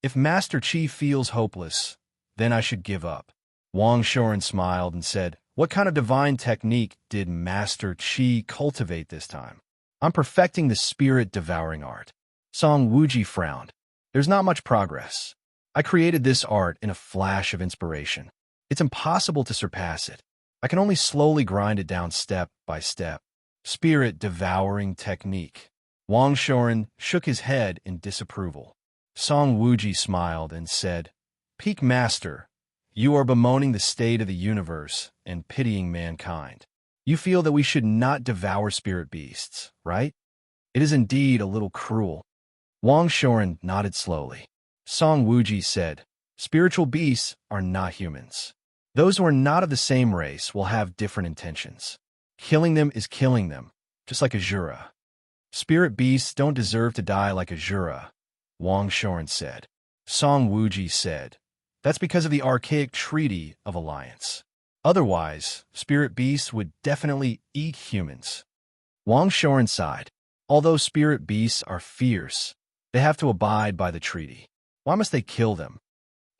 If Master Qi feels hopeless, then I should give up. Wang Shoren smiled and said, What kind of divine technique did Master Qi cultivate this time? I'm perfecting the spirit-devouring art. Song Wuji frowned. There's not much progress. I created this art in a flash of inspiration. It's impossible to surpass it. I can only slowly grind it down step by step. Spirit-devouring technique. Wang Shoren shook his head in disapproval. Song Wuji smiled and said, Peak Master, you are bemoaning the state of the universe and pitying mankind. You feel that we should not devour spirit beasts, right? It is indeed a little cruel. Wang Shoren nodded slowly. Song Wuji said, spiritual beasts are not humans. Those who are not of the same race will have different intentions. Killing them is killing them, just like Azura. Spirit beasts don't deserve to die like Azura, Wang Shoren said. Song Wuji said, that's because of the archaic Treaty of Alliance. Otherwise, spirit beasts would definitely eat humans. Wang Shoren sighed. Although spirit beasts are fierce, they have to abide by the treaty. Why must they kill them?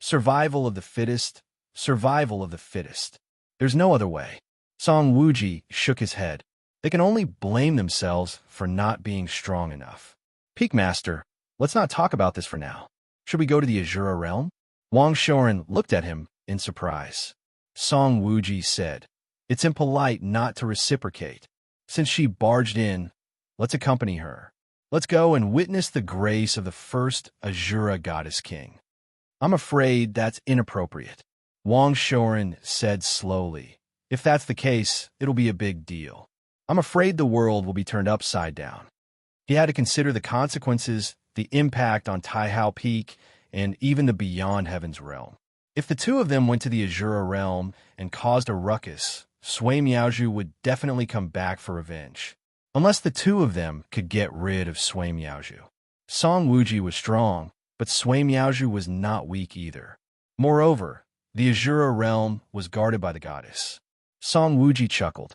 Survival of the fittest, survival of the fittest. There's no other way. Song Wuji shook his head. They can only blame themselves for not being strong enough. Peak Master, let's not talk about this for now. Should we go to the Azura realm? Wang Shoren looked at him in surprise. Song Wuji said, it's impolite not to reciprocate. Since she barged in, let's accompany her. Let's go and witness the grace of the first Azura goddess king. I'm afraid that's inappropriate. Wang Shoren said slowly. If that's the case, it'll be a big deal. I'm afraid the world will be turned upside down. He had to consider the consequences, the impact on Taihao Peak, and even the Beyond Heavens realm. If the two of them went to the Azura realm and caused a ruckus, Sui Miaoju would definitely come back for revenge. Unless the two of them could get rid of Sui Miaoju. Song Wuji was strong, but Sui Miaoju was not weak either. Moreover, the Azura realm was guarded by the goddess. Song Wuji chuckled.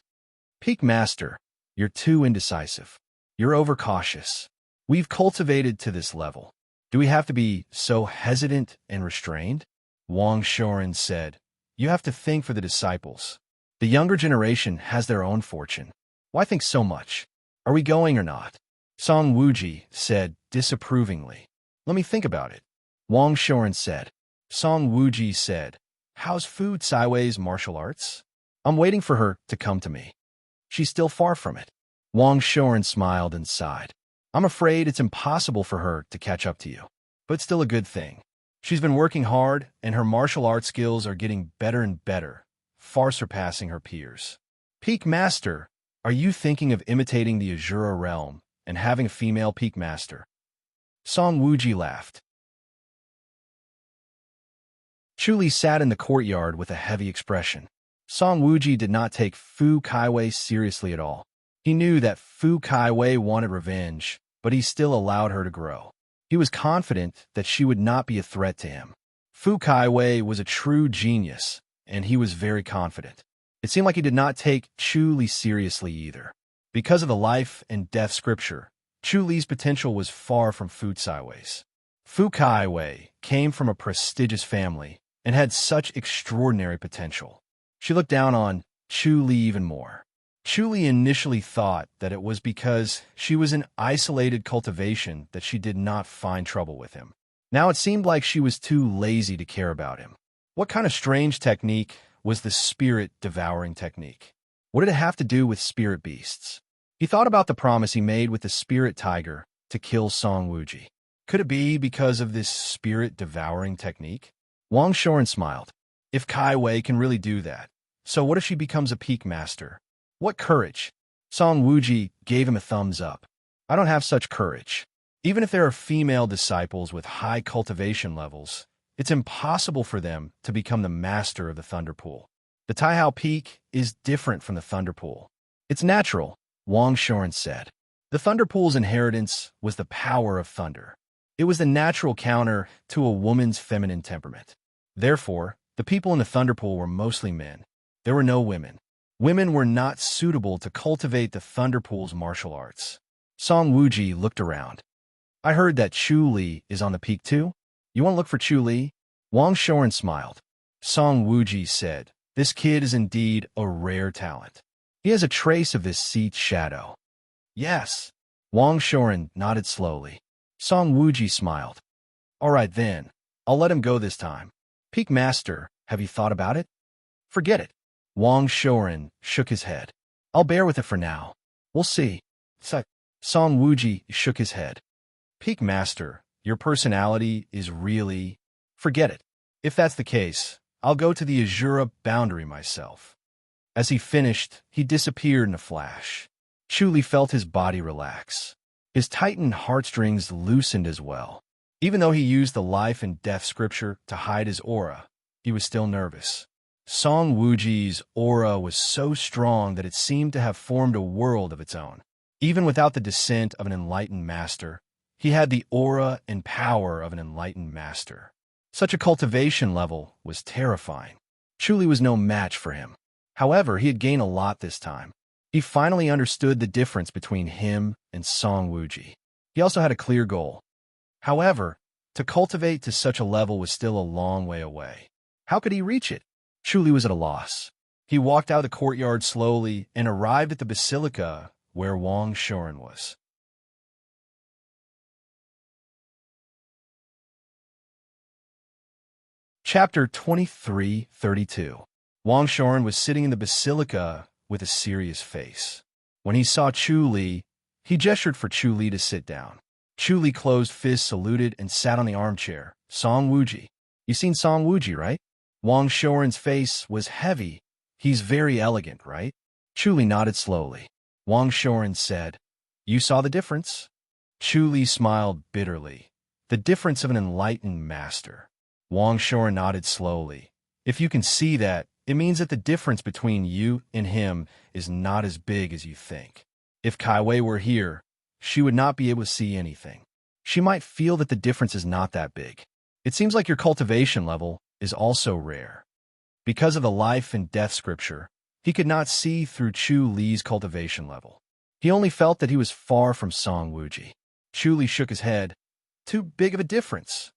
Peak Master, you're too indecisive. You're overcautious. We've cultivated to this level. Do we have to be so hesitant and restrained? Wang Shoren said, you have to think for the disciples. The younger generation has their own fortune. Why think so much? Are we going or not? Song Wuji said disapprovingly. Let me think about it. Wang Shoren said. Song Wuji said, how's Fu Caiwei's martial arts? I'm waiting for her to come to me. She's still far from it. Wang Shoren smiled and sighed. I'm afraid it's impossible for her to catch up to you. But still a good thing. She's been working hard, and her martial arts skills are getting better and better, far surpassing her peers. Peak Master, are you thinking of imitating the Azura realm and having a female Peak Master? Song Wuji laughed. Chuli sat in the courtyard with a heavy expression. Song Wuji did not take Fu Caiwei seriously at all. He knew that Fu Caiwei wanted revenge, but he still allowed her to grow. He was confident that she would not be a threat to him. Fu Caiwei was a true genius, and he was very confident. It seemed like he did not take Chu Li seriously either. Because of the life and death scripture, Chu Li's potential was far from Fu Caiwei's. Fu Caiwei came from a prestigious family and had such extraordinary potential. She looked down on Chu Li even more. Chu Li initially thought that it was because she was in isolated cultivation that she did not find trouble with him. Now it seemed like she was too lazy to care about him. What kind of strange technique was the spirit-devouring technique? What did it have to do with spirit beasts? He thought about the promise he made with the spirit tiger to kill Song Wuji. Could it be because of this spirit-devouring technique? Wang Shoren smiled. If Kai Wei can really do that, so what if she becomes a Peak Master? What courage! Song Wuji gave him a thumbs up. I don't have such courage. Even if there are female disciples with high cultivation levels, it's impossible for them to become the master of the Thunder Pool. The Taihao Peak is different from the Thunder Pool. It's natural, Wang Shoren said. The Thunder Pool's inheritance was the power of thunder. It was the natural counter to a woman's feminine temperament. Therefore, the people in the Thunder Pool were mostly men. There were no women. Women were not suitable to cultivate the Thunder Pool's martial arts. Song Wuji looked around. I heard that Chu Li is on the peak too? You want to look for Chu Li? Wang Shoren smiled. Song Wuji said, this kid is indeed a rare talent. He has a trace of this seat shadow. Yes. Wang Shoren nodded slowly. Song Wuji smiled. All right then, I'll let him go this time. Peak Master, have you thought about it? Forget it. Wang Shoren shook his head. I'll bear with it for now. We'll see. Song Wuji shook his head. Peak Master, your personality is really... Forget it. If that's the case, I'll go to the Azura boundary myself. As he finished, he disappeared in a flash. Chuli felt his body relax. His tightened heartstrings loosened as well. Even though he used the life and death scripture to hide his aura, he was still nervous. Song Wuji's aura was so strong that it seemed to have formed a world of its own. Even without the descent of an enlightened master, he had the aura and power of an enlightened master. Such a cultivation level was terrifying. Chuli was no match for him. However, he had gained a lot this time. He finally understood the difference between him and Song Wuji. He also had a clear goal. However, to cultivate to such a level was still a long way away. How could he reach it? Chuli was at a loss. He walked out of the courtyard slowly and arrived at the basilica where Wang Shoren was. Chapter 23:32. Wang Shoren was sitting in the basilica with a serious face. When he saw Chuli, he gestured for Chuli to sit down. Chuli closed fists, saluted, and sat on the armchair. Song Wuji. You seen Song Wuji, right? Wang Shoren's face was heavy. He's very elegant, right? Chuli nodded slowly. Wang Shoren said, You saw the difference? Chuli smiled bitterly. The difference of an enlightened master. Wang Shoren nodded slowly. If you can see that, it means that the difference between you and him is not as big as you think. If Kai Wei were here, she would not be able to see anything. She might feel that the difference is not that big. It seems like your cultivation level is also rare. Because of the life and death scripture, he could not see through Chu Li's cultivation level. He only felt that he was far from Song Wuji. Chu Li shook his head. Too big of a difference.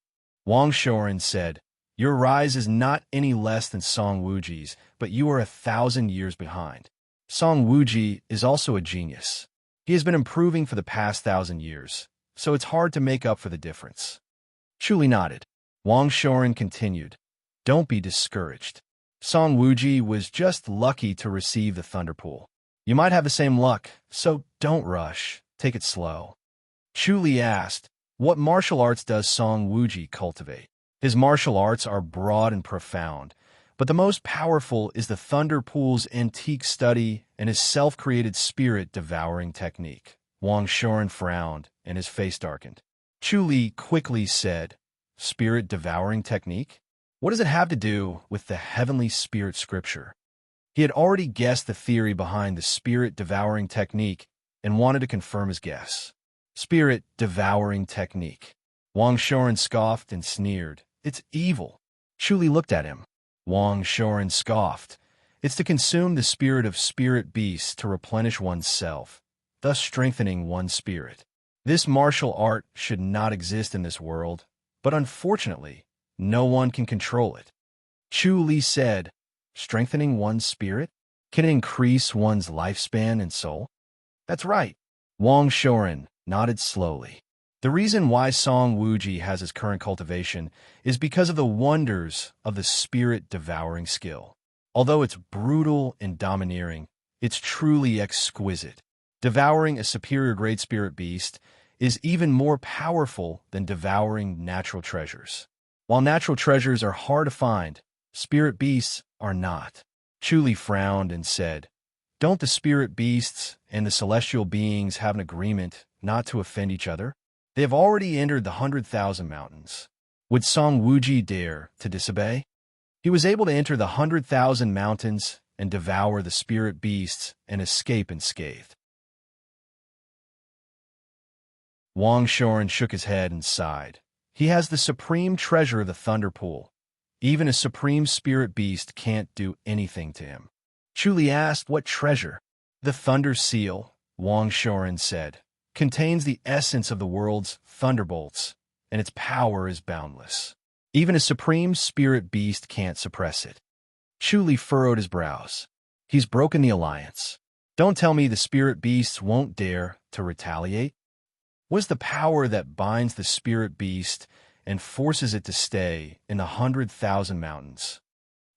Wang Shoren said, Your rise is not any less than Song Wuji's, but you are 1,000 years behind. Song Wuji is also a genius. He has been improving for the past 1,000 years, so it's hard to make up for the difference. Chuli nodded. Wang Shoren continued, Don't be discouraged. Song Wuji was just lucky to receive the Thunder Pool. You might have the same luck, so don't rush. Take it slow. Chuli asked, What martial arts does Song Wuji cultivate? His martial arts are broad and profound, but the most powerful is the Thunder Pool's antique study and his self-created spirit-devouring technique. Wang Shoren frowned, and his face darkened. Chuli quickly said, Spirit-devouring technique? What does it have to do with the heavenly spirit scripture? He had already guessed the theory behind the spirit-devouring technique and wanted to confirm his guess. Spirit-devouring technique. Wang Shoren scoffed and sneered. It's evil. Chuli looked at him. Wang Shoren scoffed. It's to consume the spirit of spirit beasts to replenish one's self, thus strengthening one's spirit. This martial art should not exist in this world, but unfortunately, no one can control it. Chu Li said, Strengthening one's spirit? Can it increase one's lifespan and soul? That's right. Wang Shoren nodded slowly. The reason why Song Wuji has his current cultivation is because of the wonders of the spirit-devouring skill. Although it's brutal and domineering, it's truly exquisite. Devouring a superior grade spirit beast is even more powerful than devouring natural treasures. While natural treasures are hard to find, spirit beasts are not. Chuli frowned and said, Don't the spirit beasts and the celestial beings have an agreement not to offend each other? They have already entered the 100,000 mountains. Would Song Wuji dare to disobey? He was able to enter the 100,000 mountains and devour the spirit beasts and escape unscathed. Wang Shoren shook his head and sighed. He has the supreme treasure of the Thunder Pool. Even a supreme spirit beast can't do anything to him. Chuli asked, What treasure? The Thunder Seal, Wang Shoren said, contains the essence of the world's thunderbolts, and its power is boundless. Even a supreme spirit beast can't suppress it. Chuli furrowed his brows. He's broken the alliance. Don't tell me the spirit beasts won't dare to retaliate. was the power that binds the spirit beast and forces it to stay in the 100,000 mountains.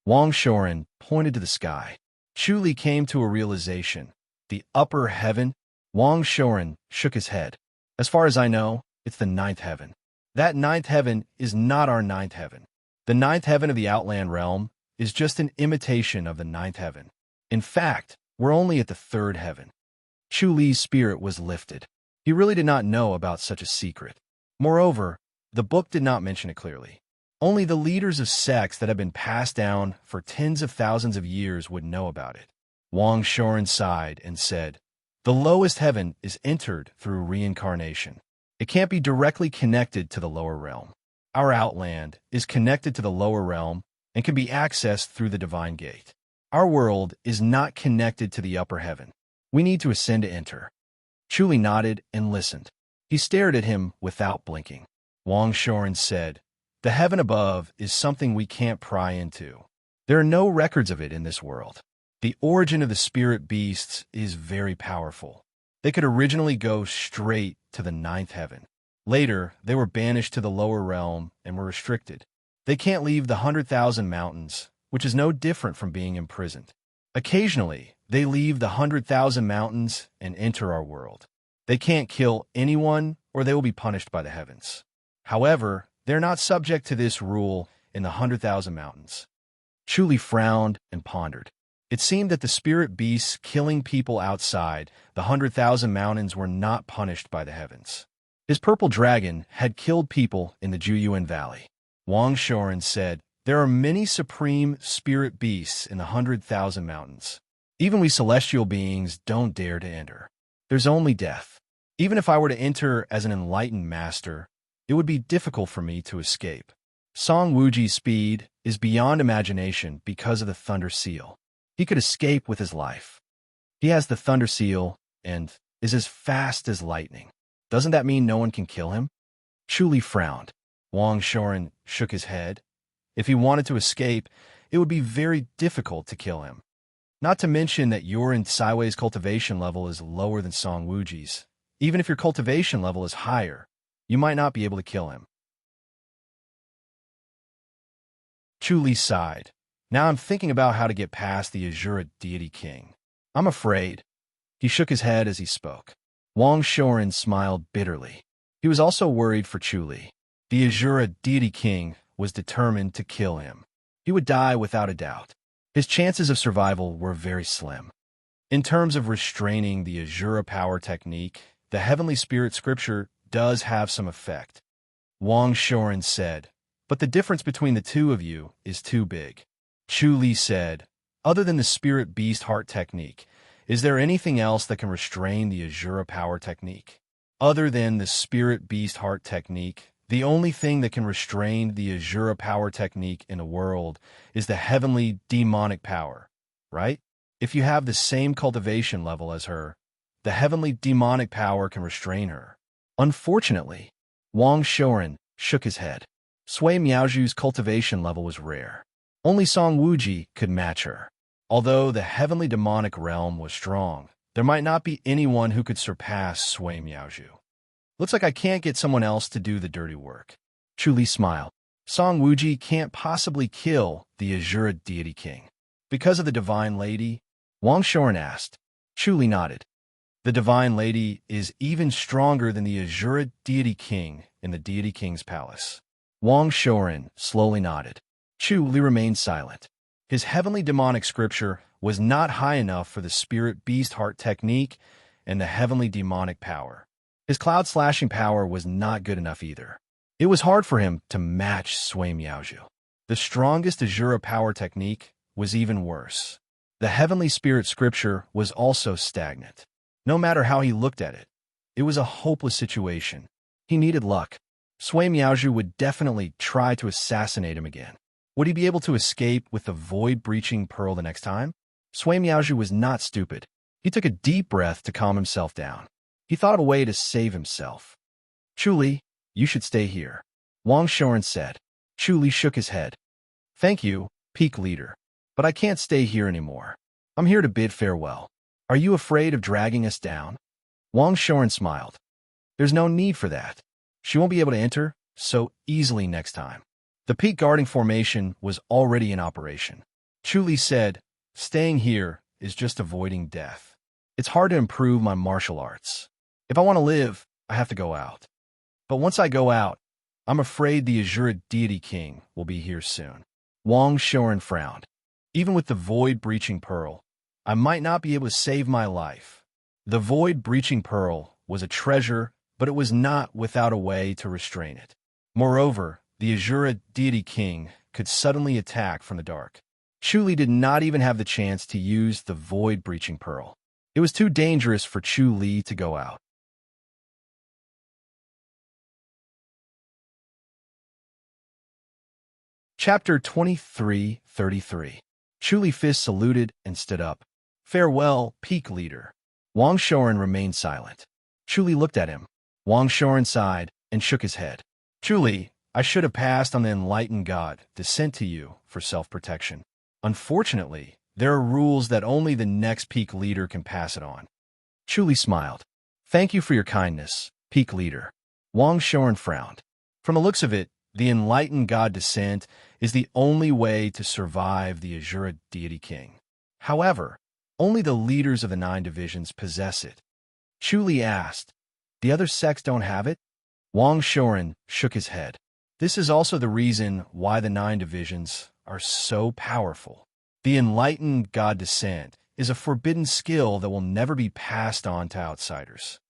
Wang Shoren pointed to the sky. Chu Li came to a realization. The upper heaven? Wang Shoren shook his head. As far as I know, it's the ninth heaven. That ninth heaven is not our ninth heaven. The ninth heaven of the Outland realm is just an imitation of the ninth heaven. In fact, we're only at the third heaven. Chu Li's spirit was lifted. He really did not know about such a secret. Moreover, the book did not mention it clearly. Only the leaders of sects that have been passed down for tens of thousands of years would know about it. Wang Shoren sighed and said, "The lowest heaven is entered through reincarnation. It can't be directly connected to the lower realm. Our Outland is connected to the lower realm and can be accessed through the divine gate. Our world is not connected to the upper heaven. We need to ascend to enter." Chu Li nodded and listened. He stared at him without blinking. Wang Shoren said, "The heaven above is something we can't pry into. There are no records of it in this world. The origin of the spirit beasts is very powerful. They could originally go straight to the ninth heaven. Later, they were banished to the lower realm and were restricted. They can't leave the 100,000 mountains, which is no different from being imprisoned. Occasionally, they leave the 100,000 mountains and enter our world. They can't kill anyone or they will be punished by the heavens. However, they're not subject to this rule in the 100,000 mountains." Chu Li frowned and pondered. It seemed that the spirit beasts killing people outside the 100,000 mountains were not punished by the heavens. His purple dragon had killed people in the Juyuan Valley. Wang Shoren said, "There are many supreme spirit beasts in the 100,000 mountains. Even we celestial beings don't dare to enter. There's only death. Even if I were to enter as an enlightened master, it would be difficult for me to escape. Song Wuji's speed is beyond imagination because of the Thunder Seal. He could escape with his life. He has the Thunder Seal and is as fast as lightning. Doesn't that mean no one can kill him?" Chu Li frowned. Wang Shoren shook his head. If he wanted to escape, it would be very difficult to kill him. Not to mention that your and Saiwei's cultivation level is lower than Song Wuji's. Even if your cultivation level is higher, you might not be able to kill him. Chu Li sighed. Now I'm thinking about how to get past the Azura Deity King. I'm afraid. He shook his head as he spoke. Wang Shoren smiled bitterly. He was also worried for Chu Li. The Azura Deity King was determined to kill him. He would die without a doubt. His chances of survival were very slim. In terms of restraining the Azura power technique, the Heavenly Spirit Scripture does have some effect. Wang Shoren said, "But the difference between the two of you is too big." Chu Li said, "Other than the Spirit Beast Heart technique, is there anything else that can restrain the Azura power technique?" Other than the Spirit Beast Heart technique, the only thing that can restrain the Azura power technique in a world is the heavenly demonic power, right? If you have the same cultivation level as her, the heavenly demonic power can restrain her. Unfortunately, Wang Shoren shook his head. Sui Miaoju's cultivation level was rare. Only Song Wuji could match her. Although the heavenly demonic realm was strong, there might not be anyone who could surpass Sui Miaoju. Looks like I can't get someone else to do the dirty work. Chu Li smiled. Song Wuji can't possibly kill the Azura Deity King. Because of the Divine Lady? Wang Shoren asked. Chu Li nodded. The Divine Lady is even stronger than the Azura Deity King in the Deity King's palace. Wang Shoren slowly nodded. Chu Li remained silent. His heavenly demonic scripture was not high enough for the Spirit Beast Heart technique and the heavenly demonic power. His cloud slashing power was not good enough either. It was hard for him to match Sui Miaoju. The strongest Azura power technique was even worse. The heavenly spirit scripture was also stagnant. No matter how he looked at it, it was a hopeless situation. He needed luck. Sui Miaoju would definitely try to assassinate him again. Would he be able to escape with the void-breaching pearl the next time? Sui Miaoju was not stupid. He took a deep breath to calm himself down. He thought of a way to save himself. Chu Li, you should stay here, Wang Shoren said. Chu Li shook his head. Thank you, Peak Leader, but I can't stay here anymore. I'm here to bid farewell. Are you afraid of dragging us down? Wang Shoren smiled. There's no need for that. She won't be able to enter so easily next time. The peak guarding formation was already in operation. Chuli said, "Staying here is just avoiding death. It's hard to improve my martial arts. If I want to live, I have to go out. But once I go out, I'm afraid the Azura Deity King will be here soon." Wang Shoren frowned. "Even with the void-breaching pearl, I might not be able to save my life." The void-breaching pearl was a treasure, but it was not without a way to restrain it. Moreover, the Azura Deity King could suddenly attack from the dark. Chuli did not even have the chance to use the void-breaching pearl. It was too dangerous for Chu Li to go out. Chapter 23:33. Chuli Fist saluted and stood up. "Farewell, peak leader." Wang Shoren remained silent. Chuli looked at him. Wang Shoren sighed and shook his head. "Chuli, I should have passed on the enlightened god sent to you for self-protection. Unfortunately, there are rules that only the next peak leader can pass it on." Chuli smiled. "Thank you for your kindness, peak leader." Wang Shoren frowned. From the looks of it, the enlightened god descent is the only way to survive the Azura Deity King. However, only the leaders of the 9 divisions possess it. Chuli asked, "The other sects don't have it?" Wang Shoren shook his head. "This is also the reason why the 9 divisions are so powerful. The enlightened god descent is a forbidden skill that will never be passed on to outsiders."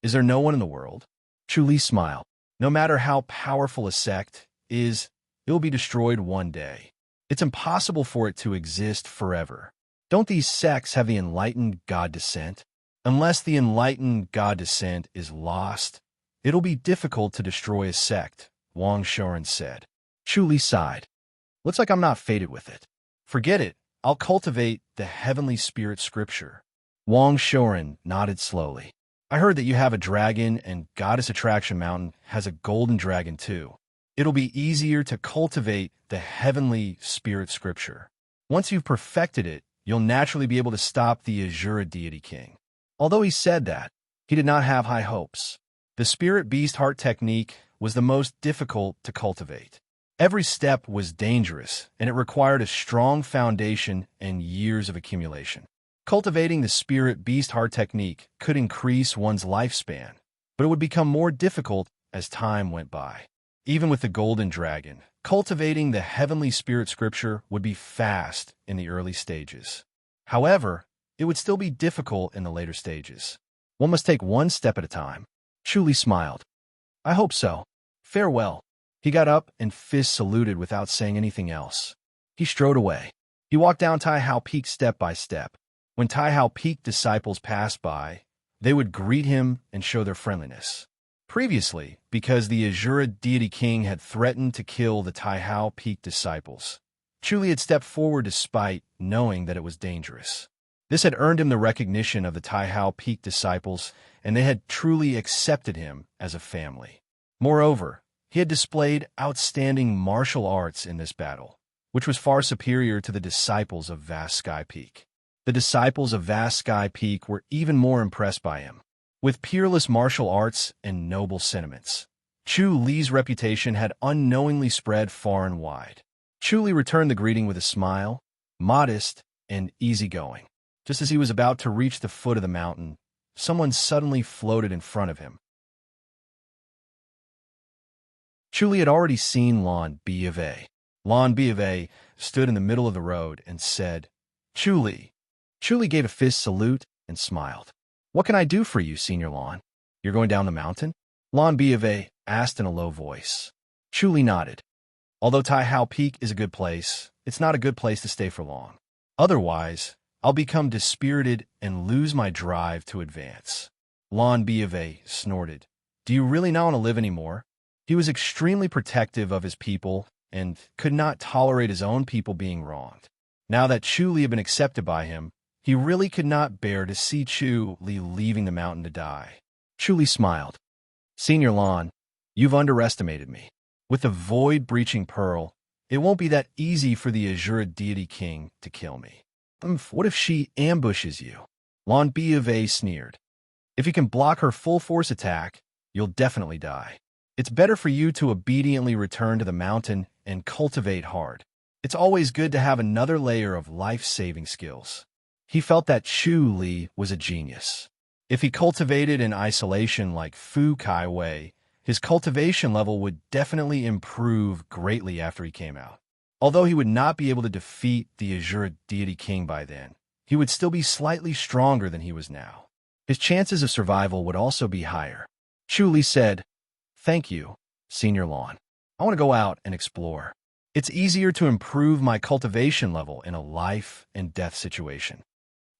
"Is there no one in the world?" Chuli smiled. "No matter how powerful a sect is, it will be destroyed one day. It's impossible for it to exist forever. Don't these sects have the enlightened god descent? Unless the enlightened god descent is lost, it'll be difficult to destroy a sect," Wang Shoren said. Chuli sighed. "Looks like I'm not fated with it. Forget it. I'll cultivate the heavenly spirit scripture." Wang Shoren nodded slowly. "I heard that you have a dragon, and Goddess Attraction Mountain has a golden dragon too. It'll be easier to cultivate the heavenly spirit scripture. Once you've perfected it, you'll naturally be able to stop the Azura Deity King." Although he said that, he did not have high hopes. The spirit beast heart technique was the most difficult to cultivate. Every step was dangerous, and it required a strong foundation and years of accumulation. Cultivating the spirit beast heart technique could increase one's lifespan, but it would become more difficult as time went by. Even with the golden dragon, cultivating the heavenly spirit scripture would be fast in the early stages. However, it would still be difficult in the later stages. One must take one step at a time. Chuli smiled. "I hope so. Farewell." He got up and Fist saluted without saying anything else. He strode away. He walked down Tai Hao Peak step by step. When Tai Hao Peak disciples passed by, they would greet him and show their friendliness. Previously, because the Azura Deity King had threatened to kill the Tai Hao Peak disciples, Chuli had stepped forward despite knowing that it was dangerous. This had earned him the recognition of the Tai Hao Peak disciples, and they had truly accepted him as a family. Moreover, he had displayed outstanding martial arts in this battle, which was far superior to the disciples of Vast Sky Peak. The disciples of Vast Sky Peak were even more impressed by him. With peerless martial arts and noble sentiments, Chu Li's reputation had unknowingly spread far and wide. Chu Li returned the greeting with a smile, modest and easygoing. Just as he was about to reach the foot of the mountain, someone suddenly floated in front of him. Chu Li had already seen Lan B of A. Lan B of A stood in the middle of the road and said, "Chu Li." Chu Li gave a fist salute and smiled. "What can I do for you, Senior Lan? You're going down the mountain?" Lan B of A asked in a low voice. Chu Li nodded. "Although Tai Hao Peak is a good place, it's not a good place to stay for long. Otherwise, I'll become dispirited and lose my drive to advance." Lan B of A snorted. "Do you really not want to live anymore?" He was extremely protective of his people and could not tolerate his own people being wronged. Now that Chu Li had been accepted by him, he really could not bear to see Chu Li leaving the mountain to die. Chu Li smiled. "Senior Lan, you've underestimated me. With the void-breaching pearl, it won't be that easy for the Azura Deity King to kill me. What if she ambushes you?" Lan B of A sneered. "If you can block her full-force attack, you'll definitely die. It's better for you to obediently return to the mountain and cultivate hard. It's always good to have another layer of life-saving skills. He felt that Chu Li was a genius. If he cultivated in isolation like Fu Kai Wei, his cultivation level would definitely improve greatly after he came out. Although he would not be able to defeat the Azure Deity King by then, he would still be slightly stronger than he was now. His chances of survival would also be higher. Chu Li said, "Thank you, Senior Lon. I want to go out and explore. It's easier to improve my cultivation level in a life and death situation."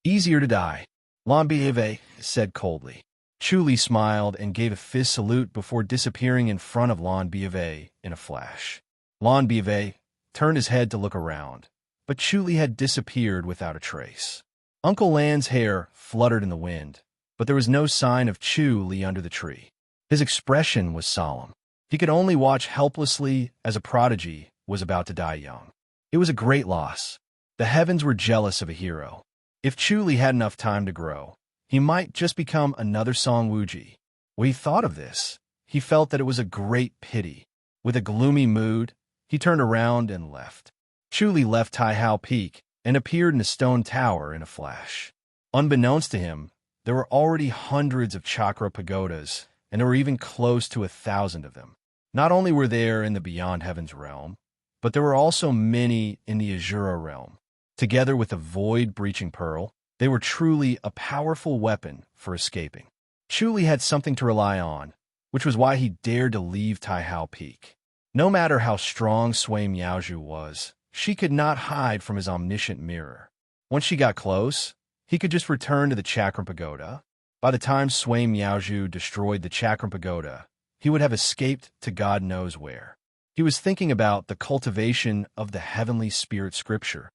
"Easier to die," Lon Bieve said coldly. Chu Li smiled and gave a fist salute before disappearing in front of Lon Bieve in a flash. Lon Bieve turned his head to look around, but Chu Li had disappeared without a trace. Uncle Lan's hair fluttered in the wind, but there was no sign of Chu Li under the tree. His expression was solemn. He could only watch helplessly as a prodigy was about to die young. It was a great loss. The heavens were jealous of a hero. If Chu Li had enough time to grow, he might just become another Song Wuji. When he thought of this, he felt that it was a great pity. With a gloomy mood, he turned around and left. Chu Li left Tai Hao Peak and appeared in a stone tower in a flash. Unbeknownst to him, there were already hundreds of chakra pagodas, and there were even close to 1,000 of them. Not only were there in the Beyond Heavens realm, but there were also many in the Azura realm. Together with the void-breaching pearl, they were truly a powerful weapon for escaping. Chu Li had something to rely on, which was why he dared to leave Tai Hao Peak. No matter how strong Sui Miaozhu was, she could not hide from his omniscient mirror. Once she got close, he could just return to the Chakram Pagoda. By the time Sui Miaozhu destroyed the Chakram Pagoda, he would have escaped to God knows where. He was thinking about the cultivation of the heavenly spirit scripture.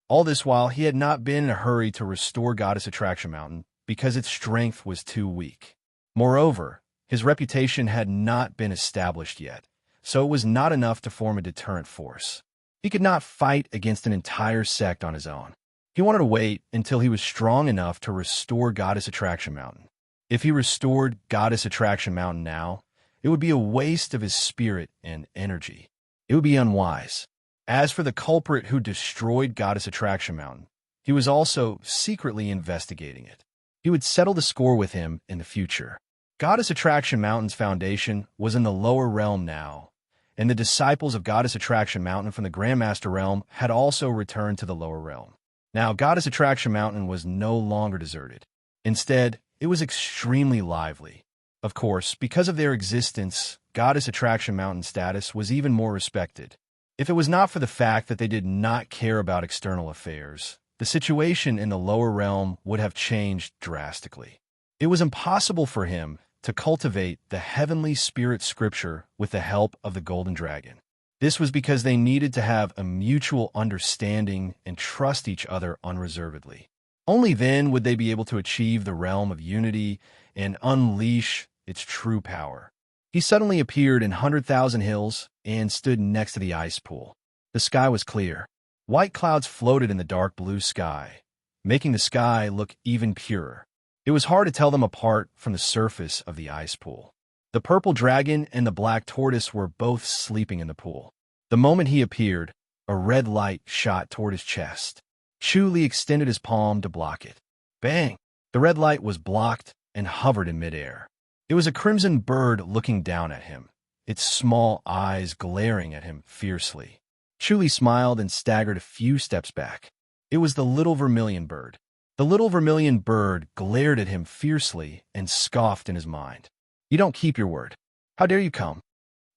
All this while, he had not been in a hurry to restore Goddess Attraction Mountain because its strength was too weak. Moreover, his reputation had not been established yet, so it was not enough to form a deterrent force. He could not fight against an entire sect on his own. He wanted to wait until he was strong enough to restore Goddess Attraction Mountain. If he restored Goddess Attraction Mountain now, it would be a waste of his spirit and energy. It would be unwise. As for the culprit who destroyed Goddess Attraction Mountain, he was also secretly investigating it. He would settle the score with him in the future. Goddess Attraction Mountain's foundation was in the lower realm now, and the disciples of Goddess Attraction Mountain from the Grandmaster realm had also returned to the lower realm. Now, Goddess Attraction Mountain was no longer deserted. Instead, it was extremely lively. Of course, because of their existence, Goddess Attraction Mountain's status was even more respected. If it was not for the fact that they did not care about external affairs, the situation in the lower realm would have changed drastically. It was impossible for him to cultivate the heavenly spirit scripture with the help of the Golden Dragon. This was because they needed to have a mutual understanding and trust each other unreservedly. Only then would they be able to achieve the realm of unity and unleash its true power. He suddenly appeared in 100,000 Hills and stood next to the ice pool. The sky was clear. White clouds floated in the dark blue sky, making the sky look even purer. It was hard to tell them apart from the surface of the ice pool. The purple dragon and the black tortoise were both sleeping in the pool. The moment he appeared, a red light shot toward his chest. Chu Li extended his palm to block it. Bang! The red light was blocked and hovered in midair. It was a crimson bird looking down at him, its small eyes glaring at him fiercely. Chu Li smiled and staggered a few steps back. It was the little vermilion bird. The little vermilion bird glared at him fiercely and scoffed in his mind. "You don't keep your word. How dare you come?"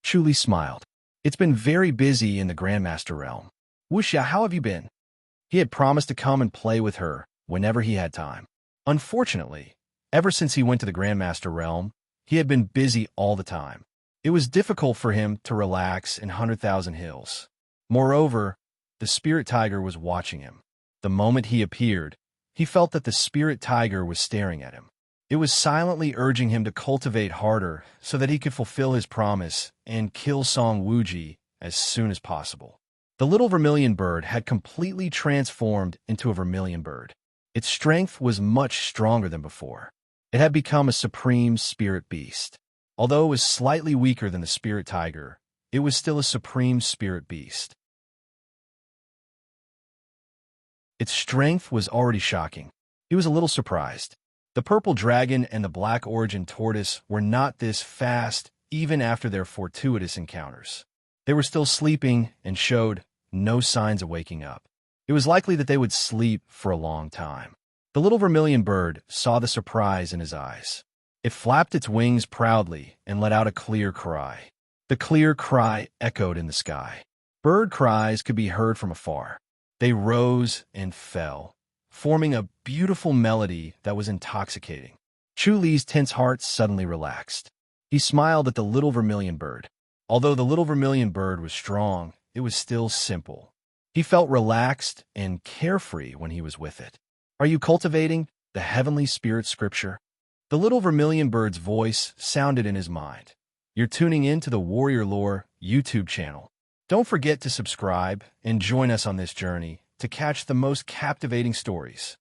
Chu Li smiled. "It's been very busy in the Grandmaster realm. Wuxia, how have you been?" He had promised to come and play with her whenever he had time. Unfortunately, ever since he went to the Grandmaster realm, he had been busy all the time. It was difficult for him to relax in 100,000 Hills. Moreover, the spirit tiger was watching him. The moment he appeared, he felt that the spirit tiger was staring at him. It was silently urging him to cultivate harder so that he could fulfill his promise and kill Song Wuji as soon as possible. The little vermilion bird had completely transformed into a vermilion bird. Its strength was much stronger than before. It had become a supreme spirit beast. Although it was slightly weaker than the spirit tiger, it was still a supreme spirit beast. Its strength was already shocking. He was a little surprised. The purple dragon and the black origin tortoise were not this fast even after their fortuitous encounters. They were still sleeping and showed no signs of waking up. It was likely that they would sleep for a long time. The little vermilion bird saw the surprise in his eyes. It flapped its wings proudly and let out a clear cry. The clear cry echoed in the sky. Bird cries could be heard from afar. They rose and fell, forming a beautiful melody that was intoxicating. Chu Li's tense heart suddenly relaxed. He smiled at the little vermilion bird. Although the little vermilion bird was strong, it was still simple. He felt relaxed and carefree when he was with it. Are you cultivating the heavenly spirit scripture? The little vermilion bird's voice sounded in his mind. You're tuning in to the Warrior Lore YouTube channel. Don't forget to subscribe and join us on this journey to catch the most captivating stories.